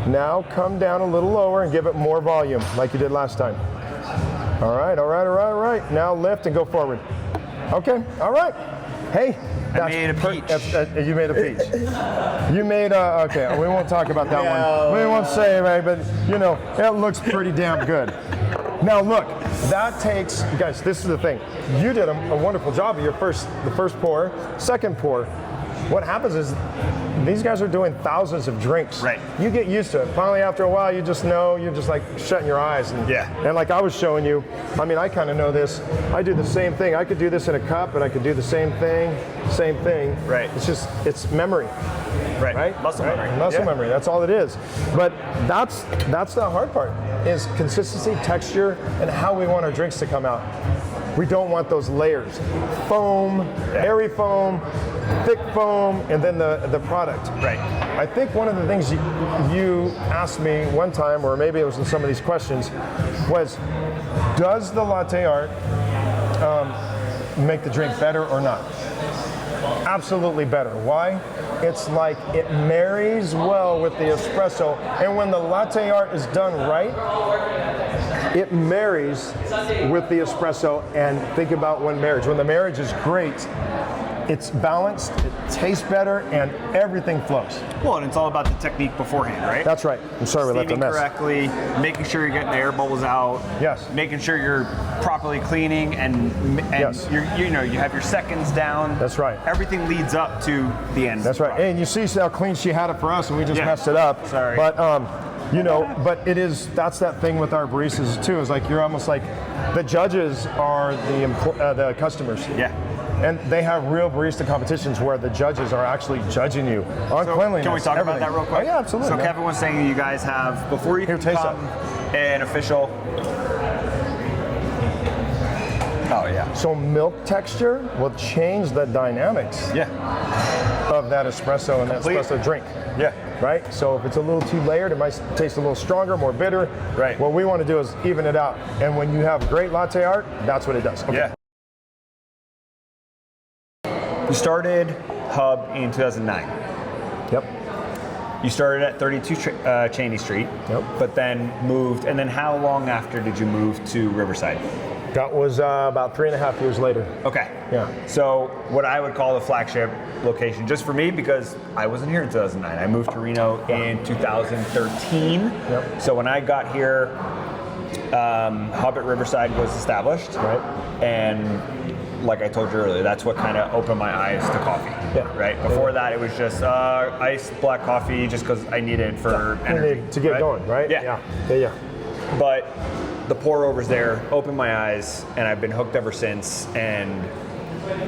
Now come down a little lower and give it more volume like you did last time. All right, all right, all right, all right. Now lift and go forward. Okay, all right. Hey. I made a peach. You made a peach. You made a, okay, we won't talk about that one. We won't say, right, but you know, it looks pretty damn good. Now look, that takes, guys, this is the thing. You did a wonderful job of the first pour, second pour. What happens is these guys are doing thousands of drinks. Right. You get used to it. Finally, after a while, you just know, you're just like shutting your eyes. And, and like I was showing you, I mean, I kind of know this. I do the same thing. I could do this in a cup, and I could do the same thing. Right. It's just, it's memory. Right. Muscle memory. Muscle memory, that's all it is. But that's the hard part, is consistency, texture, and how we want our drinks to come out. We don't want those layers. Foam, airy foam, thick foam, and then the product. Right. I think one of the things you asked me one time, or maybe it was in some of these questions, was, does the latte art make the drink better or not? Absolutely better. Why? It's like it marries well with the espresso, and when the latte art is done right, it marries with the espresso. And think about when the marriage is great, it's balanced, it tastes better, and everything flows. Well, and it's all about the technique beforehand, right? That's right. I'm sorry we left a mess. Correctly, making sure you're getting the air bubbles out. Yes. Making sure you're properly cleaning, and yes. you have your seconds down. That's right. Everything leads up to the end. That's right. And you see how clean she had it for us, and we just messed it up. Sorry. But but that's that thing with our baristas too. Is like you're almost like the judges are the customers. Yeah. And they have real barista competitions where the judges are actually judging you on cleanliness. Can we talk about that real quick? Oh, yeah, absolutely. So Kevin was saying you guys have, before you can become an official. Oh yeah. So milk texture will change the dynamics. Of that espresso and that espresso drink. Yeah. Right? So if it's a little too layered, it might taste a little stronger, more bitter. Right. What we want to do is even it out. And when you have great latte art, that's what it does. Okay. Yeah. You started Hub in 2009. Yep. You started at 32 Cheney Street. Yep. But then moved, and then how long after did you move to Riverside? That was about 3.5 years later. Okay. Yeah. So what I would call the flagship location, just for me, because I wasn't here in 2009. I moved to Reno in 2013. Yep. So when I got here, Hub at Riverside was established. Right. And like I told you earlier, that's what kind of opened my eyes to coffee. Yeah. Right. Before that, it was just iced black coffee, just because I needed it for energy to get going, right? Yeah. But the pour overs there opened my eyes, and I've been hooked ever since. And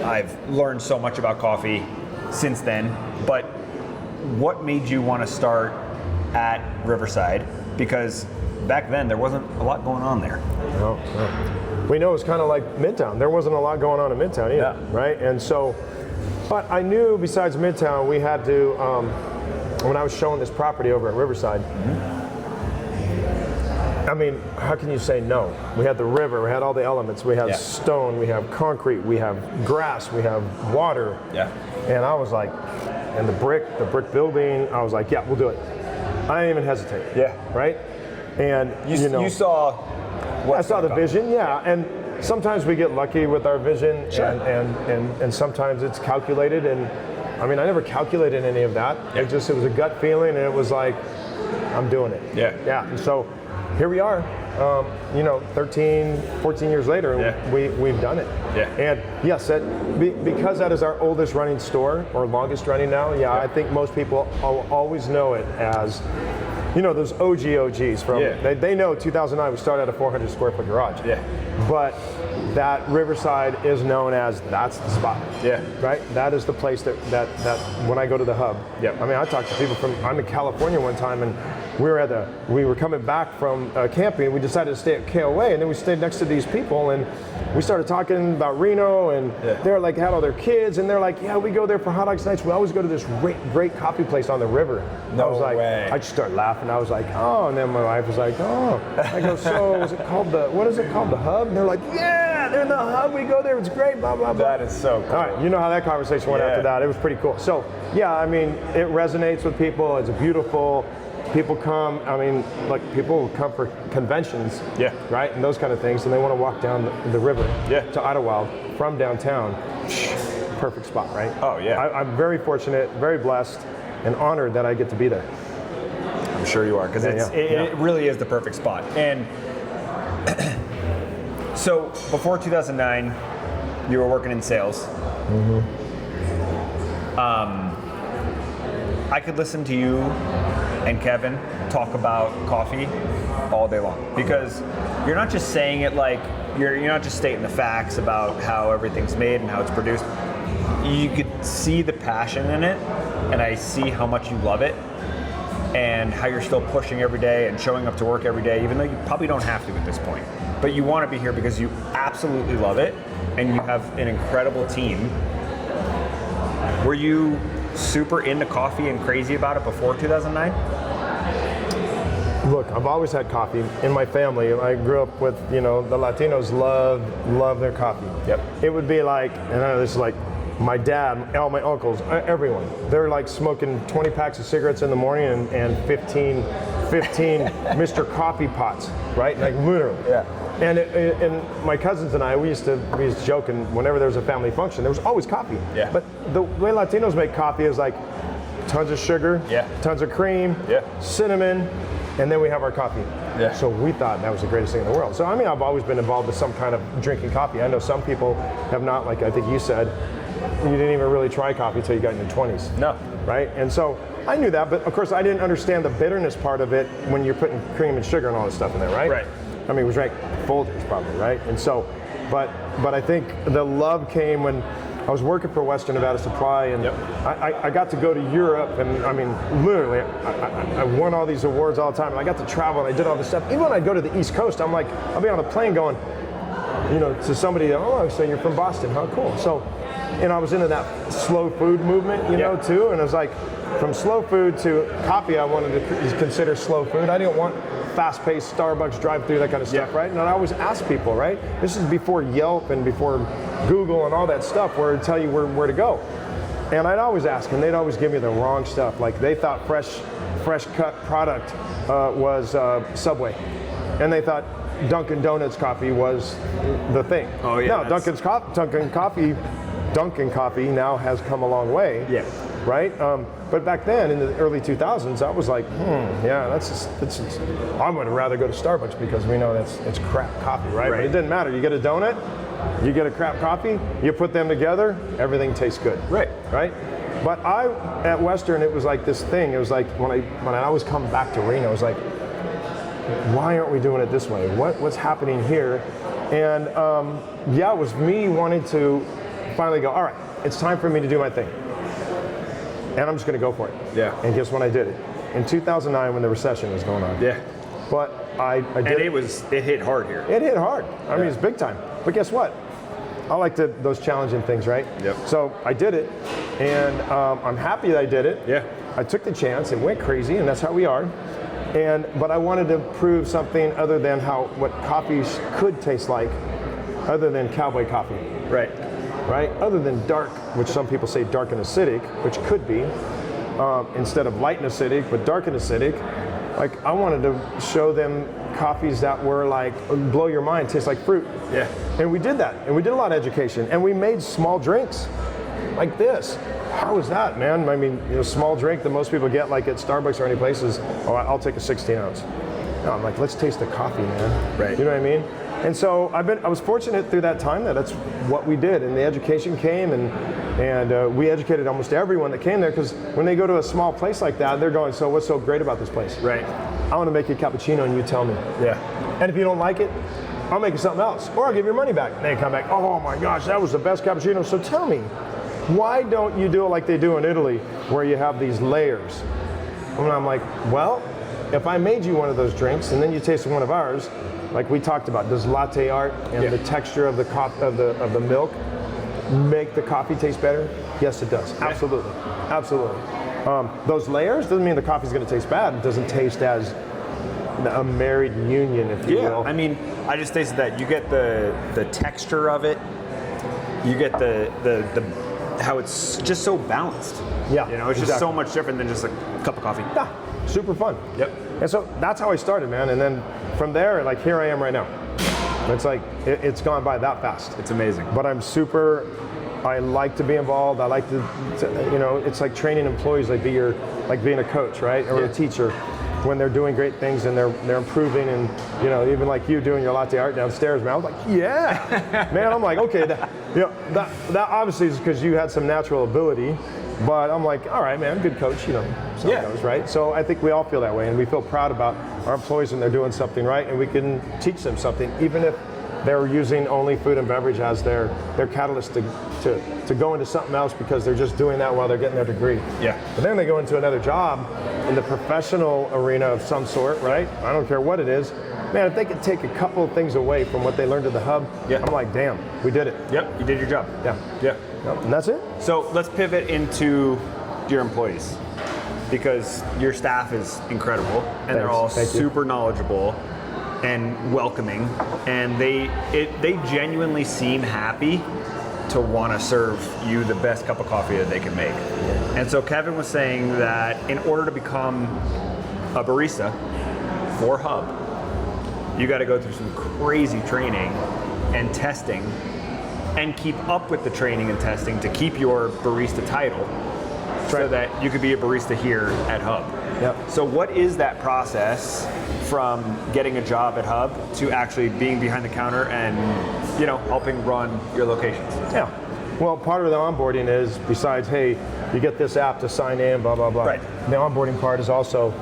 I've learned so much about coffee since then. But what made you want to start at Riverside? Because back then there wasn't a lot going on there. No. We know it's kind of like Midtown. There wasn't a lot going on in Midtown either, right? And so, but I knew besides Midtown, we had to, when I was showing this property over at Riverside, I mean, how can you say no? We had the river, we had all the elements, we have stone, we have concrete, we have grass, we have water. Yeah. And I was like, and the brick building, I was like, yeah, we'll do it. I didn't even hesitate. Yeah. Right? And you saw I saw the vision, and sometimes we get lucky with our vision, and sometimes it's calculated, and I mean, I never calculated any of that. It was a gut feeling, and it was like, I'm doing it. Yeah. And so here we are, 13, 14 years later, and we've done it. Yeah. And yes, because that is our oldest running store, or longest running now, I think most people always know it as, those OGs from, they know 2009 we started at a 400 square foot garage. Yeah. But that Riverside is known as, that's the spot. Yeah. Right? That is the place that when I go to the hub. Yeah. I mean, I talked to people I'm in California one time, and we were coming back from camping. We decided to stay at KOA, and then we stayed next to these people, and we started talking about Reno, and they're like, had all their kids, and they're like, yeah, we go there for hot dogs nights. We always go to this great coffee place on the river. No way. I just started laughing. I was like, oh, and then my wife was like, oh. I go, so what is it called, the hub? And they're like, yeah, they're in the hub. We go there. It's great, blah, blah, blah. That is so cool. All right, you know how that conversation went after that. It was pretty cool. So, yeah, I mean, it resonates with people. It's beautiful. People come, people come for conventions, right, and those kind of things, and they want to walk down the river to Idlewild from downtown. Perfect spot, right? Oh, yeah. I'm very fortunate, very blessed, and honored that I get to be there. I'm sure you are, because it really is the perfect spot. And so before 2009, you were working in sales. Mm-hmm. I could listen to you and Kevin talk about coffee all day long, because you're not just saying it like you're not just stating the facts about how everything's made and how it's produced. You could see the passion in it, and I see how much you love it and how you're still pushing every day and showing up to work every day, even though you probably don't have to at this point. But you want to be here because you absolutely love it and you have an incredible team. Were you super into coffee and crazy about it before 2009? Look, I've always had coffee in my family. I grew up with, the Latinos love their coffee. Yep. It would be like, and this is like my dad, all my uncles, everyone. They're like smoking 20 packs of cigarettes in the morning and 15 Mr. Coffee pots, right? Like literally. Yeah. And my cousins and I, we used to joke, and whenever there was a family function, there was always coffee. Yeah. But the way Latinos make coffee is like tons of sugar, tons of cream, cinnamon, and then we have our coffee. Yeah. So we thought that was the greatest thing in the world. So I mean, I've always been involved with some kind of drinking coffee. I know some people have not, like I think you said, you didn't even really try coffee until you got in your 20s. No. Right? And so I knew that, but of course I didn't understand the bitterness part of it when you're putting cream and sugar and all this stuff in there, right? Right. I mean, it was like Folgers probably, right? And so, but I think the love came when I was working for Western Nevada Supply, and I got to go to Europe, and I mean, literally, I won all these awards all the time, and I got to travel, and I did all this stuff. Even when I go to the East Coast, I'm like, I'll be on a plane going, to somebody, oh, so you're from Boston, huh? Cool. So, I was into that slow food movement, too, and it was like, from slow food to coffee, I wanted to consider slow food. I didn't want fast-paced Starbucks drive-through, that kind of stuff, right? And I always ask people, right? This is before Yelp and before Google and all that stuff, where it tell you where to go. And I'd always ask, and they'd always give me the wrong stuff. Like they thought fresh cut product was Subway, and they thought Dunkin' Donuts coffee was the thing. Oh yeah. No, Dunkin' Coffee now has come a long way. Yeah. Right? But back then, in the early 2000s, I was like, that's I would rather go to Starbucks because we know it's crap coffee, right? But it didn't matter. You get a donut, you get a crap coffee, you put them together, everything tastes good. Right. Right? But at Western, it was like this thing. It was like when I always come back to Reno, it was like, why aren't we doing it this way? What's happening here? And it was me wanting to finally go, all right, it's time for me to do my thing. And I'm just going to go for it. Yeah. And guess when I did it? in 2009 when the recession was going on. Yeah. But I did. And it hit hard here. It hit hard. I mean, it's big time. But guess what? I like those challenging things, right? Yep. So I did it, and I'm happy that I did it. Yeah. I took the chance and went crazy, and that's how we are. But I wanted to prove something other than what coffee could taste like, other than cowboy coffee. Right. Right? Other than dark, which some people say dark and acidic, which could be, instead of light and acidic, but dark and acidic. Like, I wanted to show them coffees that were like, blow your mind, taste like fruit. Yeah. And we did that, and we did a lot of education, and we made small drinks like this. How was that, man? I mean, small drink that most people get like at Starbucks or any places, I'll take a 16 ounce. No, I'm like, let's taste the coffee, man. Right. You know what I mean? And so I was fortunate through that time that's what we did, and the education came, and we educated almost everyone that came there, because when they go to a small place like that, they're going, so what's so great about this place? Right. I want to make you a cappuccino, and you tell me. Yeah. And if you don't like it, I'll make you something else, or I'll give you your money back. And they come back, oh my gosh, that was the best cappuccino. So tell me, why don't you do it like they do in Italy, where you have these layers? And I'm like, well, if I made you one of those drinks, and then you tasted one of ours, like we talked about, does latte art and the texture of the milk make the coffee taste better? Yes, it does. Absolutely, absolutely. Those layers doesn't mean the coffee's going to taste bad. It doesn't taste as a married union, if you will. I mean, I just tasted that. You get the texture of it. You get the how it's just so balanced. Yeah, it's just so much different than just a cup of coffee. Yeah, super fun. Yep. And so that's how I started, man. And then from there, like, here I am right now. It's like, it's gone by that fast. It's amazing. But I like to be involved. I like to it's like training employees, like being a coach, right? Or a teacher, when they're doing great things and they're improving, and even like you doing your latte art downstairs, man. I was like, yeah, man. I'm like, okay, that obviously is because you had some natural ability, but I'm like, all right, man, good coach, so it goes, right? So I think we all feel that way, and we feel proud about our employees when they're doing something right, and we can teach them something, even if they're using only food and beverage as their catalyst to go into something else, because they're just doing that while they're getting their degree. Yeah. But then they go into another job in the professional arena of some sort, right? I don't care what it is. Man, if they could take a couple of things away from what they learned at the hub, I'm like, damn, we did it. Yep, you did your job. Yeah. Yeah. Yep, and that's it. So let's pivot into your employees, because your staff is incredible, and they're all super knowledgeable and welcoming, and they genuinely seem happy to want to serve you the best cup of coffee that they can make. And so Kevin was saying that in order to become a barista for Hub, you got to go through some crazy training and testing, and keep up with the training and testing to keep your barista title, so that you could be a barista here at Hub. Yep. So what is that process from getting a job at Hub to actually being behind the counter and helping run your locations? Yeah. Well, part of the onboarding is, besides, hey, you get this app to sign in, blah, blah, blah. Right. The onboarding part is also,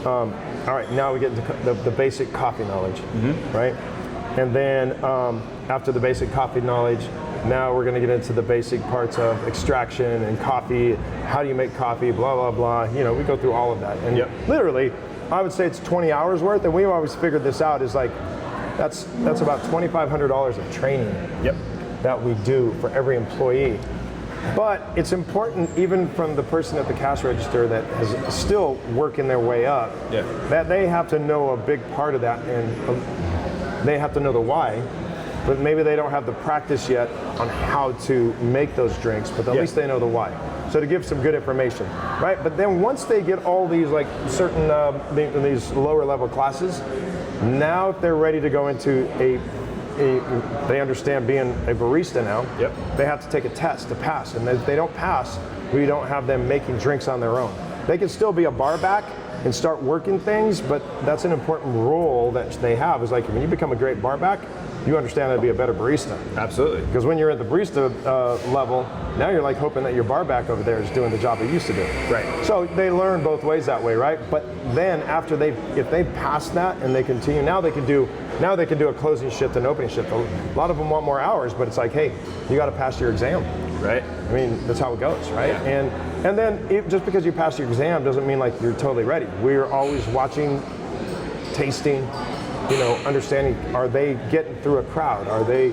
all right, now we get into the basic coffee knowledge, right? And then after the basic coffee knowledge, now we're going to get into the basic parts of extraction and coffee. How do you make coffee? Blah, blah, blah. We go through all of that. And literally, I would say it's 20 hours worth. And we've always figured this out, is like, that's about $2,500 of training that we do for every employee. But it's important, even from the person at the cash register that is still working their way up, that they have to know a big part of that, and they have to know the why. But maybe they don't have the practice yet on how to make those drinks, but at least they know the why. So to give some good information, right? But then once they get all these certain these lower level classes, now if they're ready to go into they understand being a barista now, they have to take a test to pass. And if they don't pass, we don't have them making drinks on their own. They can still be a bar back and start working things, but that's an important role that they have, is like, when you become a great bar back, you understand how to be a better barista. Absolutely. Because when you're at the barista level, now you're like hoping that your bar back over there is doing the job it used to do. Right. So they learn both ways that way, right? But then after if they pass that and they continue, now they can do a closing shift and opening shift. A lot of them want more hours, but it's like, hey, you got to pass your exam. Right. I mean, that's how it goes, right? Yeah. And then just because you pass your exam doesn't mean like you're totally ready. We're always watching, tasting, understanding. Are they getting through a crowd? Are they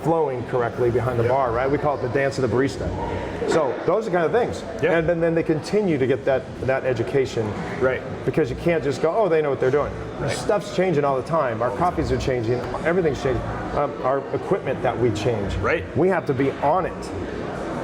flowing correctly behind the bar, right? We call it the dance of the barista. So those are kind of things. Yeah. And then they continue to get that education. Right. Because you can't just go, oh, they know what they're doing. Right. Stuff's changing all the time. Our coffees are changing. Everything's changing. Our equipment that we change. Right. We have to be on it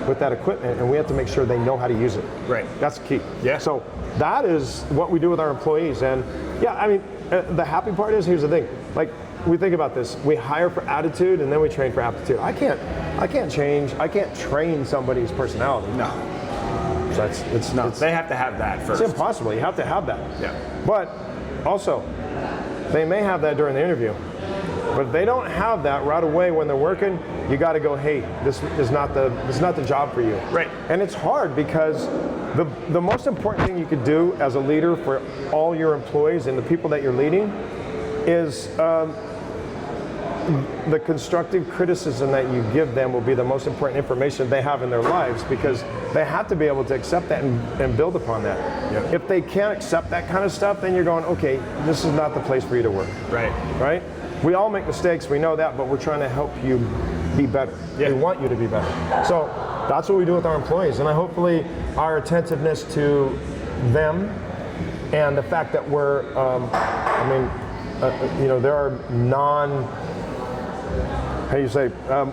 with that equipment, and we have to make sure they know how to use it. Right. That's the key. Yeah. So that is what we do with our employees. And yeah, I mean, the happy part is, here's the thing. Like, we think about this. We hire for attitude, and then we train for aptitude. I can't train somebody's personality. No. So it's not. They have to have that first. It's impossible. You have to have that. Yeah. But also, they may have that during the interview. But if they don't have that right away when they're working, you got to go, hey, this is not the job for you. Right. And it's hard because the most important thing you could do as a leader for all your employees and the people that you're leading is the constructive criticism that you give them will be the most important information they have in their lives, because they have to be able to accept that and build upon that. Yeah. If they can't accept that kind of stuff, then you're going, okay, this is not the place for you to work. Right. Right? We all make mistakes, we know that, but we're trying to help you be better. Yeah. We want you to be better. So that's what we do with our employees, and hopefully our attentiveness to them and the fact that we're, there are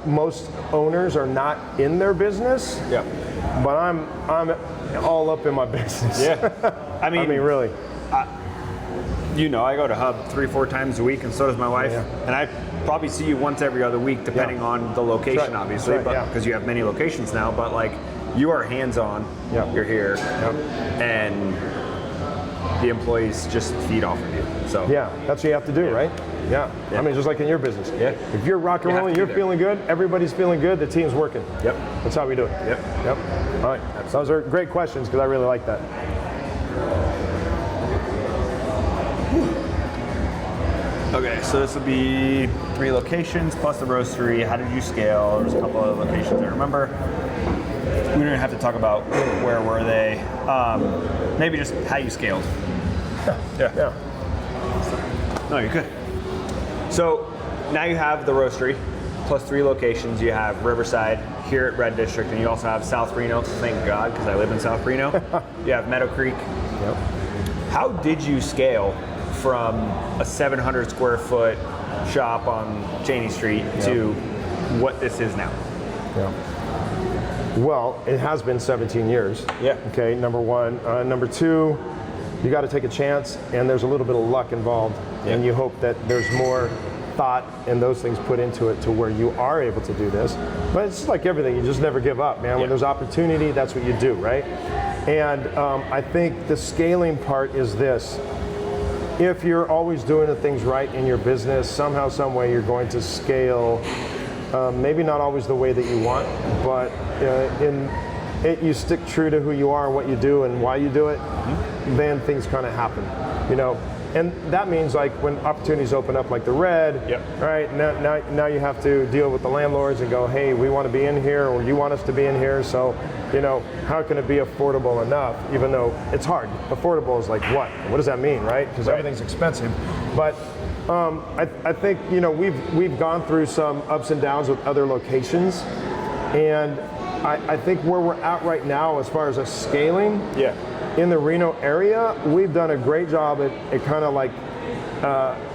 most owners are not in their business. Yeah. But I'm all up in my business. Yeah. I mean, really. I go to Hub 3-4 times a week, and so does my wife. Yeah. And I probably see you once every other week, depending on the location, obviously, but because you have many locations now. But like, you are hands-on. Yeah. You're here, and the employees just feed off of you. So yeah, that's what you have to do, right? Yeah. I mean, just like in your business. Yeah. If you're rock and rolling, you're feeling good, everybody's feeling good, the team's working. Yep. That's how we do it. Yep. All right. Those are great questions, because I really like that. Okay, so this would be 3 locations plus the roastery. How did you scale? There's a couple of locations I remember. We don't even have to talk about where were they. Maybe just how you scaled. Yeah. No, you're good. So now you have the roastery plus 3 locations. You have Riverside here at Red District, and you also have South Reno. Thank God, because I live in South Reno. You have Meadow Creek. Yep. How did you scale from a 700 square foot shop on Cheney Street to what this is now? Yeah. Well, it has been 17 years. Yeah. Okay, number one. Number two, you got to take a chance, and there's a little bit of luck involved, and you hope that there's more thought and those things put into it to where you are able to do this. But it's like everything, you just never give up, man. When there's opportunity, that's what you do, right? And I think the scaling part is this. If you're always doing the things right in your business, somehow, some way, you're going to scale. Maybe not always the way that you want, but you stick true to who you are and what you do and why you do it, then things kind of happen, And that means, like, when opportunities open up, like the Red, right? Now you have to deal with the landlords and go, hey, we want to be in here, or you want us to be in here, so how can it be affordable enough? Even though it's hard. Affordable is like what? What does that mean, right? Because everything's expensive. But I think we've gone through some ups and downs with other locations, and I think where we're at right now, as far as us scaling, in the Reno area, we've done a great job at kind of like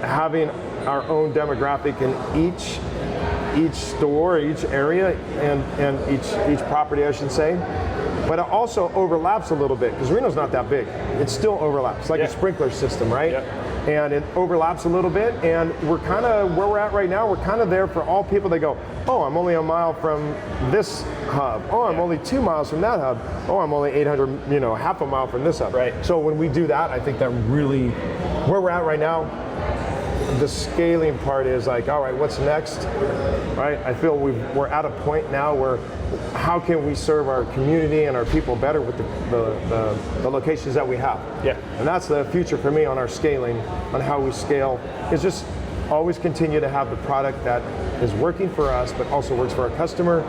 having our own demographic in each store, each area, and each property, I should say. But it also overlaps a little bit, because Reno's not that big. It still overlaps, like a sprinkler system, right? And it overlaps a little bit, and we're kind of, where we're at right now, we're kind of there for all people that go, oh, I'm only a mile from this hub. Oh, I'm only 2 miles from that hub. Oh, I'm only 800, half a mile from this hub. Right. So when we do that, I think that really, where we're at right now, the scaling part is like, all right, what's next, right? I feel we're at a point now where how can we serve our community and our people better with the locations that we have? Yeah. And that's the future for me on our scaling, on how we scale, is just always continue to have the product that is working for us, but also works for our customer,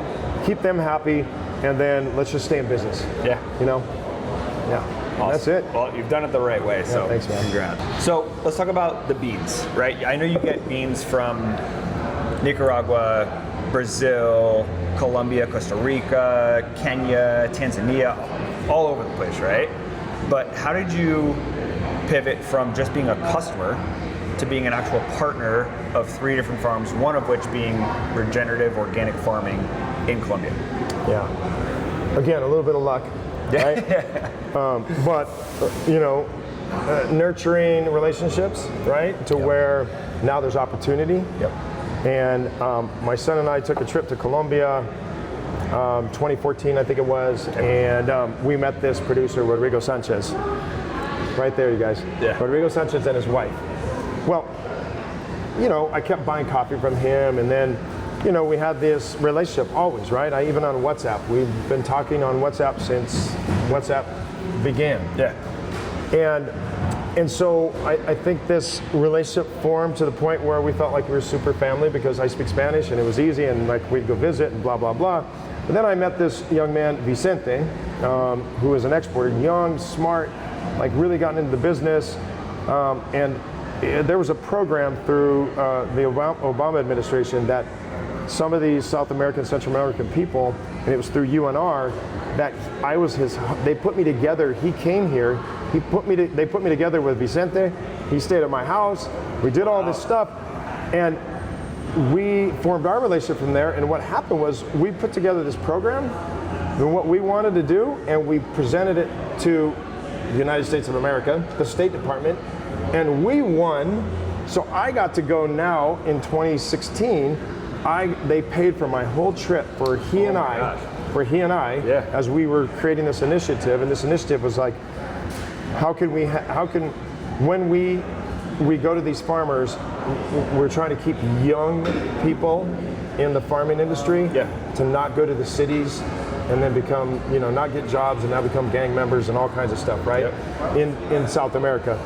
keep them happy, and then let's just stay in business. Yeah. You know? Yeah. Awesome. That's it. Well, you've done it the right way, so thanks, man. Congrats. So let's talk about the beans, right? I know you get beans from Nicaragua, Brazil, Colombia, Costa Rica, Kenya, Tanzania, all over the place, right? But how did you pivot from just being a customer to being an actual partner of 3 different farms, one of which being regenerative organic farming in Colombia? Yeah. Again, a little bit of luck, right? But, you know, nurturing relationships, right? To where now there's opportunity. Yep. And my son and I took a trip to Colombia, 2014, I think it was, and we met this producer, Rodrigo Sanchez. Right there, you guys. Yeah. Rodrigo Sanchez and his wife. Well, you know, I kept buying coffee from him, and then, you know, we had this relationship always, right? Even on WhatsApp. We've been talking on WhatsApp since WhatsApp began. Yeah. And so I think this relationship formed to the point where we felt like we were super family because I speak Spanish and it was easy and like we'd go visit and blah, blah, blah. But then I met this young man, Vicente, who is an exporter, young, smart, like really gotten into the business. And there was a program through the Obama administration that some of these South American, Central American people, and it was through UNR, that I was they put me together. He came here, they put me together with Vicente. He stayed at my house. We did all this stuff, and we formed our relationship from there. And what happened was we put together this program and what we wanted to do, and we presented it to the United States of America, the State Department, and we won. So I got to go now in 2016. They paid for my whole trip for he and I, Yeah. as we were creating this initiative. And this initiative was like, when we go to these farmers, we're trying to keep young people in the farming industry to not go to the cities and then become, you know, not get jobs and now become gang members and all kinds of stuff, right? In South America.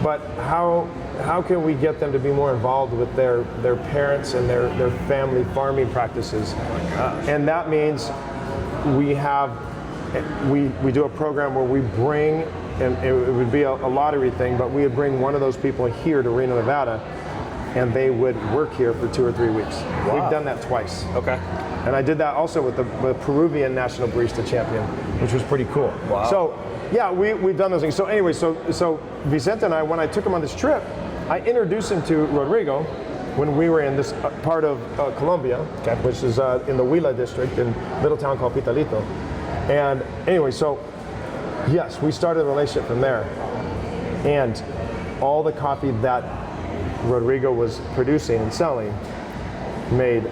But how can we get them to be more involved with their parents and their family farming practices? And that means we do a program where we bring, and it would be a lottery thing, but we would bring one of those people here to Reno, Nevada, and they would work here for 2 or 3 weeks. Wow. We've done that twice. Okay. And I did that also with the Peruvian National Barista Champion, which was pretty cool. Wow. So yeah, we've done those things. So anyway, so Vicente and I, when I took him on this trip, I introduced him to Rodrigo when we were in this part of Colombia, which is in the Huila district in a little town called Pitalito. And anyway, so yes, we started a relationship from there. And all the coffee that Rodrigo was producing and selling made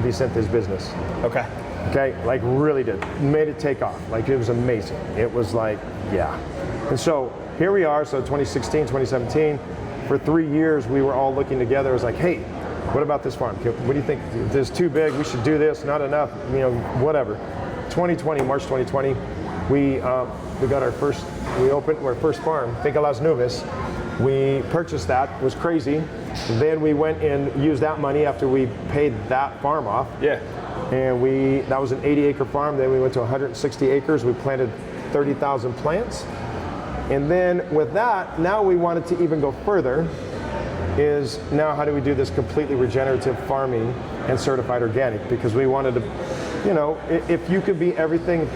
Vicente's business. Okay. Okay, like really did. Made it take off. Like it was amazing. It was like, yeah. And so here we are, so 2016, 2017, for 3 years we were all looking together. It was like, hey, what about this farm? What do you think? This is too big, we should do this, not enough, you know, whatever. March 2020, we opened our first farm, Finca Las Nubes. We purchased that, it was crazy. Then we went and used that money after we paid that farm off. Yeah. And that was an 80-acre farm. Then we went to 160 acres. We planted 30,000 plants. And then with that, now we wanted to even go further, is now how do we do this completely regenerative farming and certified organic? Because we wanted to, you know, if you could be everything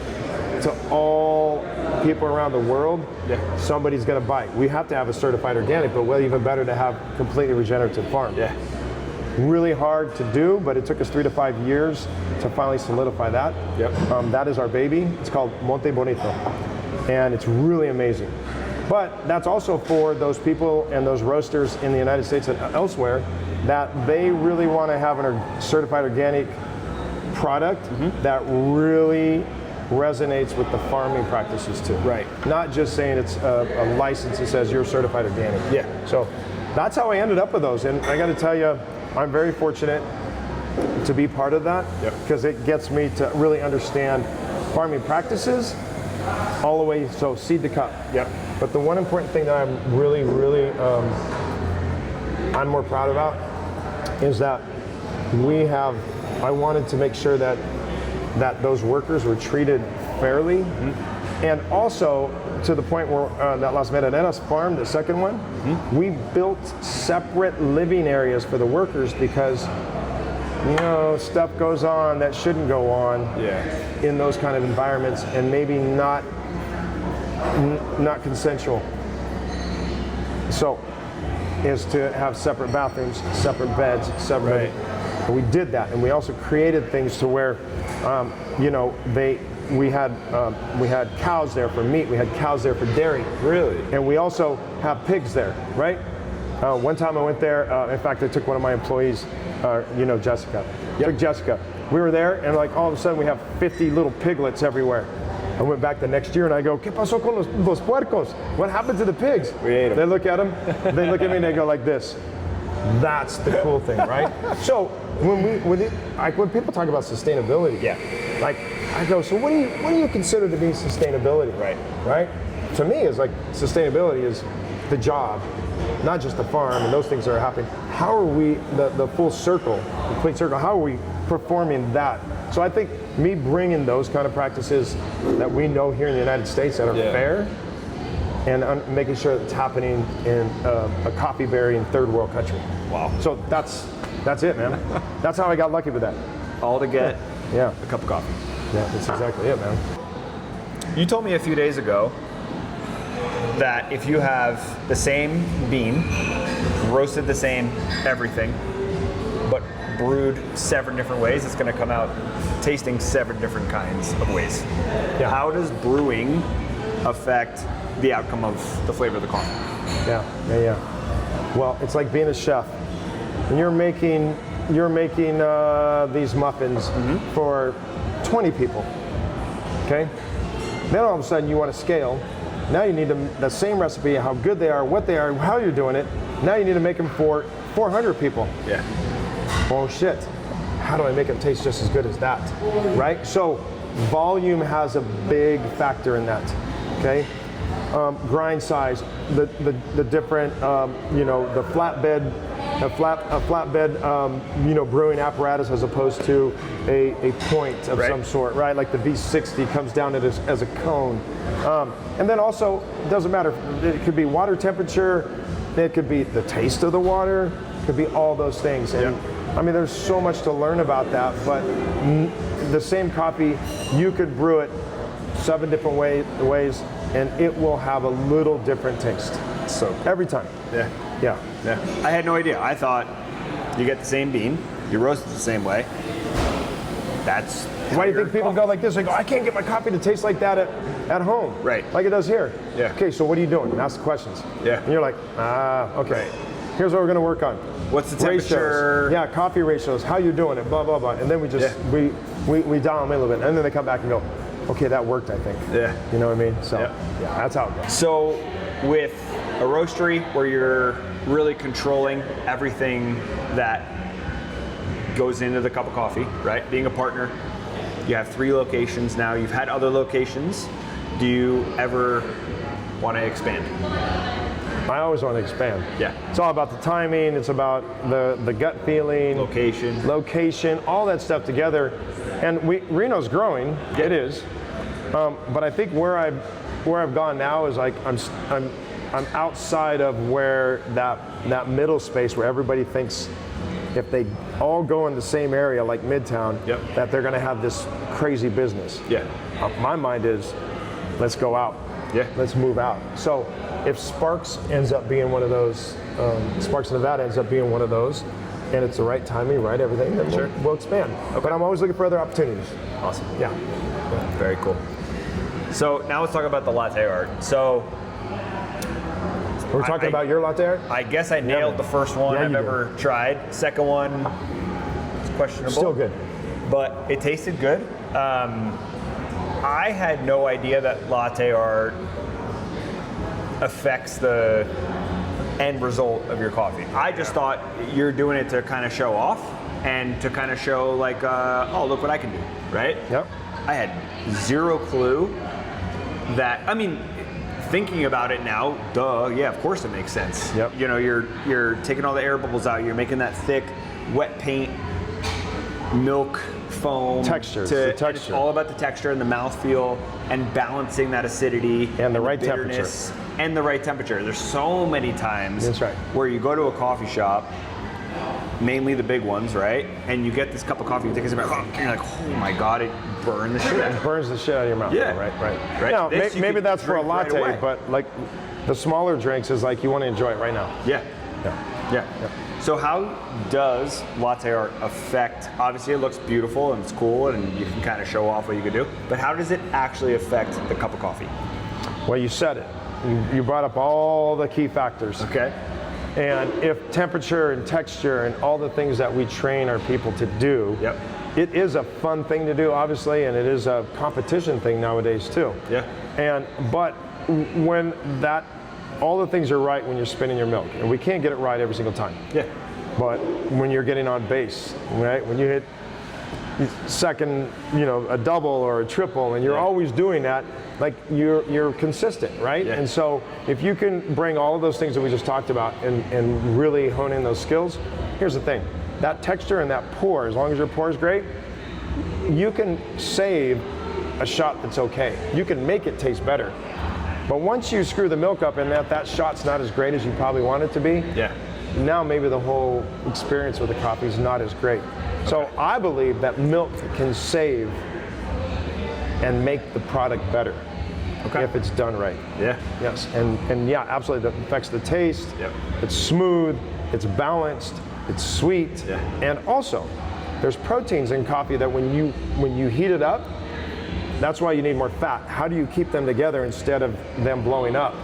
to all people around the world, somebody's gonna buy it. We have to have a certified organic, but well, even better to have completely regenerative farm. Yeah. Really hard to do, but it took us 3 to 5 years to finally solidify that. Yep. That is our baby. It's called Monte Bonito, and it's really amazing. But that's also for those people and those roasters in the United States and elsewhere that they really want to have a certified organic product that really resonates with the farming practices too. Right. Not just saying it's a license that says you're certified organic. Yeah. So that's how I ended up with those. And I got to tell you, I'm very fortunate to be part of that because it gets me to really understand farming practices all the way, so seed to cup. But the one important thing that I'm really, I'm more proud about is that I wanted to make sure that those workers were treated fairly, and also to the point where that Las Medaneras farm, the second one, we built separate living areas for the workers because stuff goes on that shouldn't go on in those kind of environments, and maybe not consensual. So, is to have separate bathrooms, separate beds, separate. We did that, and we also created things to where, we had cows there for meat, we had cows there for dairy. Really? And we also have pigs there, right? One time I went there, in fact, I took one of my employees, Jessica. Took Jessica. We were there, and like all of a sudden we have 50 little piglets everywhere. I went back the next year and I go, ¿Qué pasó con los puercos? What happened to the pigs? We ate them. They look at them, they look at me and they go like this. That's the cool thing, right? So when people talk about sustainability, like I go, so what do you consider to be sustainability? Right? To me, it's like sustainability is the job, not just the farm and those things that are happening. How are we, the full circle, complete circle, how are we performing that? So I think me bringing those kind of practices that we know here in the United States that are fair, and making sure that it's happening in a coffee bearing third world country. Wow. So that's it, man. That's how I got lucky with that. All to get a cup of coffee. Yeah, that's exactly it, man. You told me a few days ago that if you have the same bean, roasted the same everything, but brewed 7 different ways, it's going to come out tasting 7 different kinds of ways. How does brewing affect the outcome of the flavor of the coffee? Well, it's like being a chef. And you're making these muffins for 20 people. Okay? Then all of a sudden you want to scale. Now you need the same recipe, how good they are, what they are, how you're doing it. Now you need to make them for 400 people. Oh shit. How do I make them taste just as good as that? Right? So volume has a big factor in that. Okay? Grind size, the different, the flatbed, brewing apparatus as opposed to a point of some sort, right? Like the V60 comes down as a cone. And then also, it doesn't matter, it could be water temperature, it could be the taste of the water, it could be all those things. And I mean, there's so much to learn about that, but the same coffee, you could brew it 7 different ways, and it will have a little different taste. So every time. Yeah. I had no idea. I thought you get the same bean, you roast it the same way. That's why do you think people go like this? They go, I can't get my coffee to taste like that at home. Right. Like it does here. Okay, so what are you doing? And ask the questions. And you're like, okay. Here's what we're going to work on. What's the temperature? Ratios. Coffee ratios. How you doing it? Blah blah blah. And then we just we dial them in a little bit, and then they come back and go, okay, that worked, I think. You know what I mean? So that's how it goes. So with a roastery where you're really controlling everything that goes into the cup of coffee, right? Being a partner, you have 3 locations now. You've had other locations. Do you ever want to expand? I always want to expand. It's all about the timing. It's about the gut feeling, location, all that stuff together. And Reno's growing. It is. But I think where I've gone now is like I'm outside of where that middle space where everybody thinks if they all go in the same area like Midtown, that they're going to have this crazy business. My mind is, let's go out. Let's move out. So if Sparks ends up being one of those, Sparks Nevada ends up being one of those, and it's the right timing, right everything, then we'll expand. But I'm always looking for other opportunities. Awesome. Very cool. So now let's talk about the latte art. So we're talking about your latte art? I guess I nailed the first one I've ever tried. Second one is questionable. Still good. But it tasted good. I had no idea that latte art affects the end result of your coffee. I just thought you're doing it to kind of show off and to kind of show like, oh, look what I can do, right? Yep. I had zero clue that, I mean, thinking about it now, duh, yeah, of course it makes sense. Yep. You know, you're taking all the air bubbles out, you're making that thick, wet paint, milk foam. Texture, the texture. It's all about the texture and the mouthfeel and balancing that acidity. And the right temperature. And the right temperature. There's so many times That's right. where you go to a coffee shop, mainly the big ones, right? And you get this cup of coffee, you take a sip, and you're like, oh my God, it burned the shit out. It burns the shit out of your mouth. Yeah. Right. Now, maybe that's for a latte, right, but like the smaller drinks is like you want to enjoy it right now. Yeah. So how does latte art affect, obviously it looks beautiful and it's cool and you can kind of show off what you can do, but how does it actually affect the cup of coffee? Well, you said it. You brought up all the key factors. Okay. And if temperature and texture and all the things that we train our people to do, it is a fun thing to do, obviously, and it is a competition thing nowadays too. But when that, all the things are right when you're spinning your milk, and we can't get it right every single time. But when you're getting on base, right? When you hit second, a double or a triple, and you're always doing that, like you're consistent, right? And so if you can bring all of those things that we just talked about and really hone in those skills, here's the thing, that texture and that pour, as long as your pour is great, you can save a shot that's okay. You can make it taste better. But once you screw the milk up and that shot's not as great as you probably want it to be, now maybe the whole experience with the coffee is not as great. So I believe that milk can save and make the product better if it's done right. Yes. And yeah, absolutely, that affects the taste. It's smooth, it's balanced, it's sweet, and also there's proteins in coffee that when you heat it up, that's why you need more fat. How do you keep them together instead of them blowing up?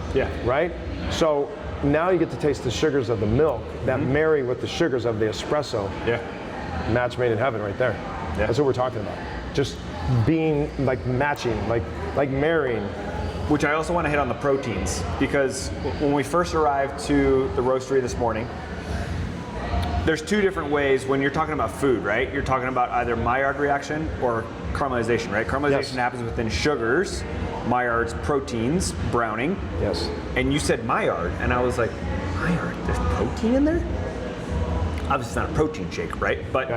Right? So now you get to taste the sugars of the milk that marry with the sugars of the espresso. Match made in heaven right there. That's what we're talking about. Just being like matching, like marrying. Which I also want to hit on the proteins, because when we first arrived to the roastery this morning, there's two different ways when you're talking about food, right? You're talking about either Maillard reaction or caramelization, right? Caramelization happens within sugars, Maillard's proteins, browning. And you said Maillard, and I was like, Maillard, there's protein in there? Obviously it's not a protein shake, right? But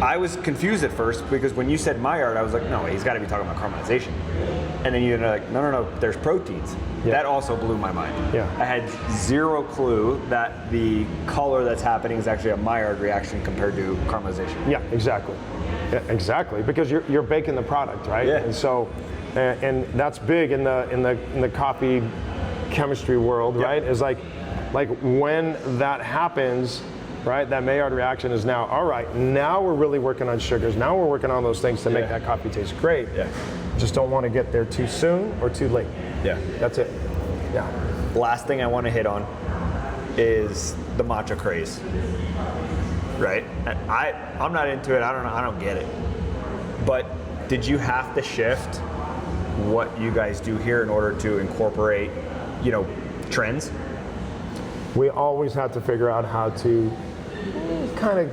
I was confused at first because when you said Maillard, I was like, no, he's got to be talking about caramelization. And then you're like, no, there's proteins. That also blew my mind. I had zero clue that the color that's happening is actually a Maillard reaction compared to caramelization. Exactly, because you're baking the product, right? And so, and that's big in the coffee chemistry world, right? Is like when that happens, right? That Maillard reaction is now, all right, now we're really working on sugars. Now we're working on those things to make that coffee taste great. Just don't want to get there too soon or too late. That's it. Last thing I want to hit on is the matcha craze. Right? I'm not into it. I don't get it. But did you have to shift what you guys do here in order to incorporate, trends? We always have to figure out how to kind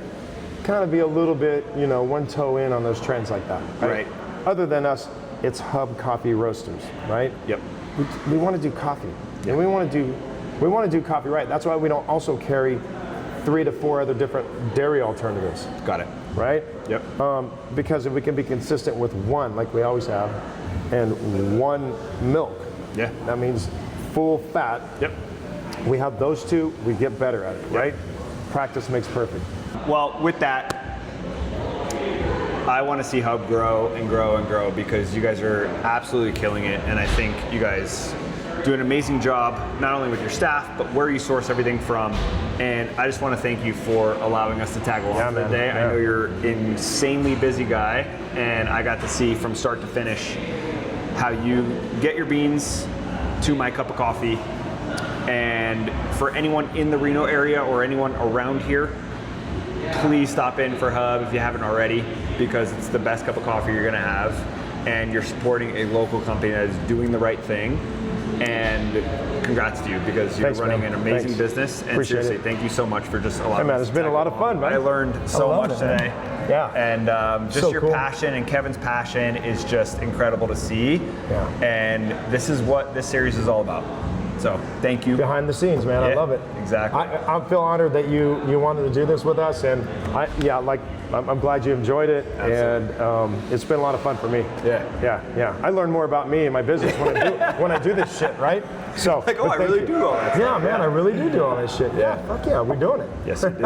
of be a little bit, one toe in on those trends like that. Right. Other than us, it's Hub Coffee Roasters, right? We want to do coffee, and we want to do coffee right. That's why we don't also carry 3 to 4 other different dairy alternatives. Got it. Right? Because if we can be consistent with one, like we always have, and one milk, that means full fat. We have those two, we get better at it, right? Practice makes perfect. Well, with that, I want to see Hub grow and grow and grow because you guys are absolutely killing it, and I think you guys do an amazing job, not only with your staff, but where you source everything from. And I just want to thank you for allowing us to tag along for the day. I know you're an insanely busy guy, and I got to see from start to finish how you get your beans to my cup of coffee. And for anyone in the Reno area or anyone around here, please stop in for Hub if you haven't already, because it's the best cup of coffee you're gonna have, and you're supporting a local company that is doing the right thing and congrats to you because you're running an amazing business. And Appreciate seriously, it. thank you so much for just allowing man, it's been a lot of fun, man. I learned so much today. Yeah. And just So your cool. passion and Kevin's passion is just incredible to see. Yeah. And this is what this series is all about. So thank you. Behind the scenes, man. I love it. Exactly. I feel honored that you wanted to do this with us, and I'm glad you enjoyed it. Absolutely. And it's been a lot of fun for me. Yeah. I learn more about me and my business when I do this shit, right? So like, I really do all that. Yeah, man, I really do all this shit. Yeah, fuck yeah, we're doing it. Yes, you do.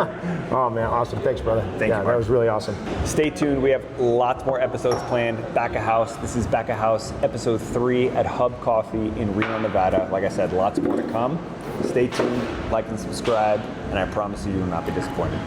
Oh man, awesome. Thanks, brother. Thank you. That was really awesome. Stay tuned. We have lots more episodes planned. Back of House. This is Back of House, episode 3 at Hub Coffee in Reno, Nevada. Like I said, lots more to come. Stay tuned, like and subscribe, and I promise you will not be disappointed.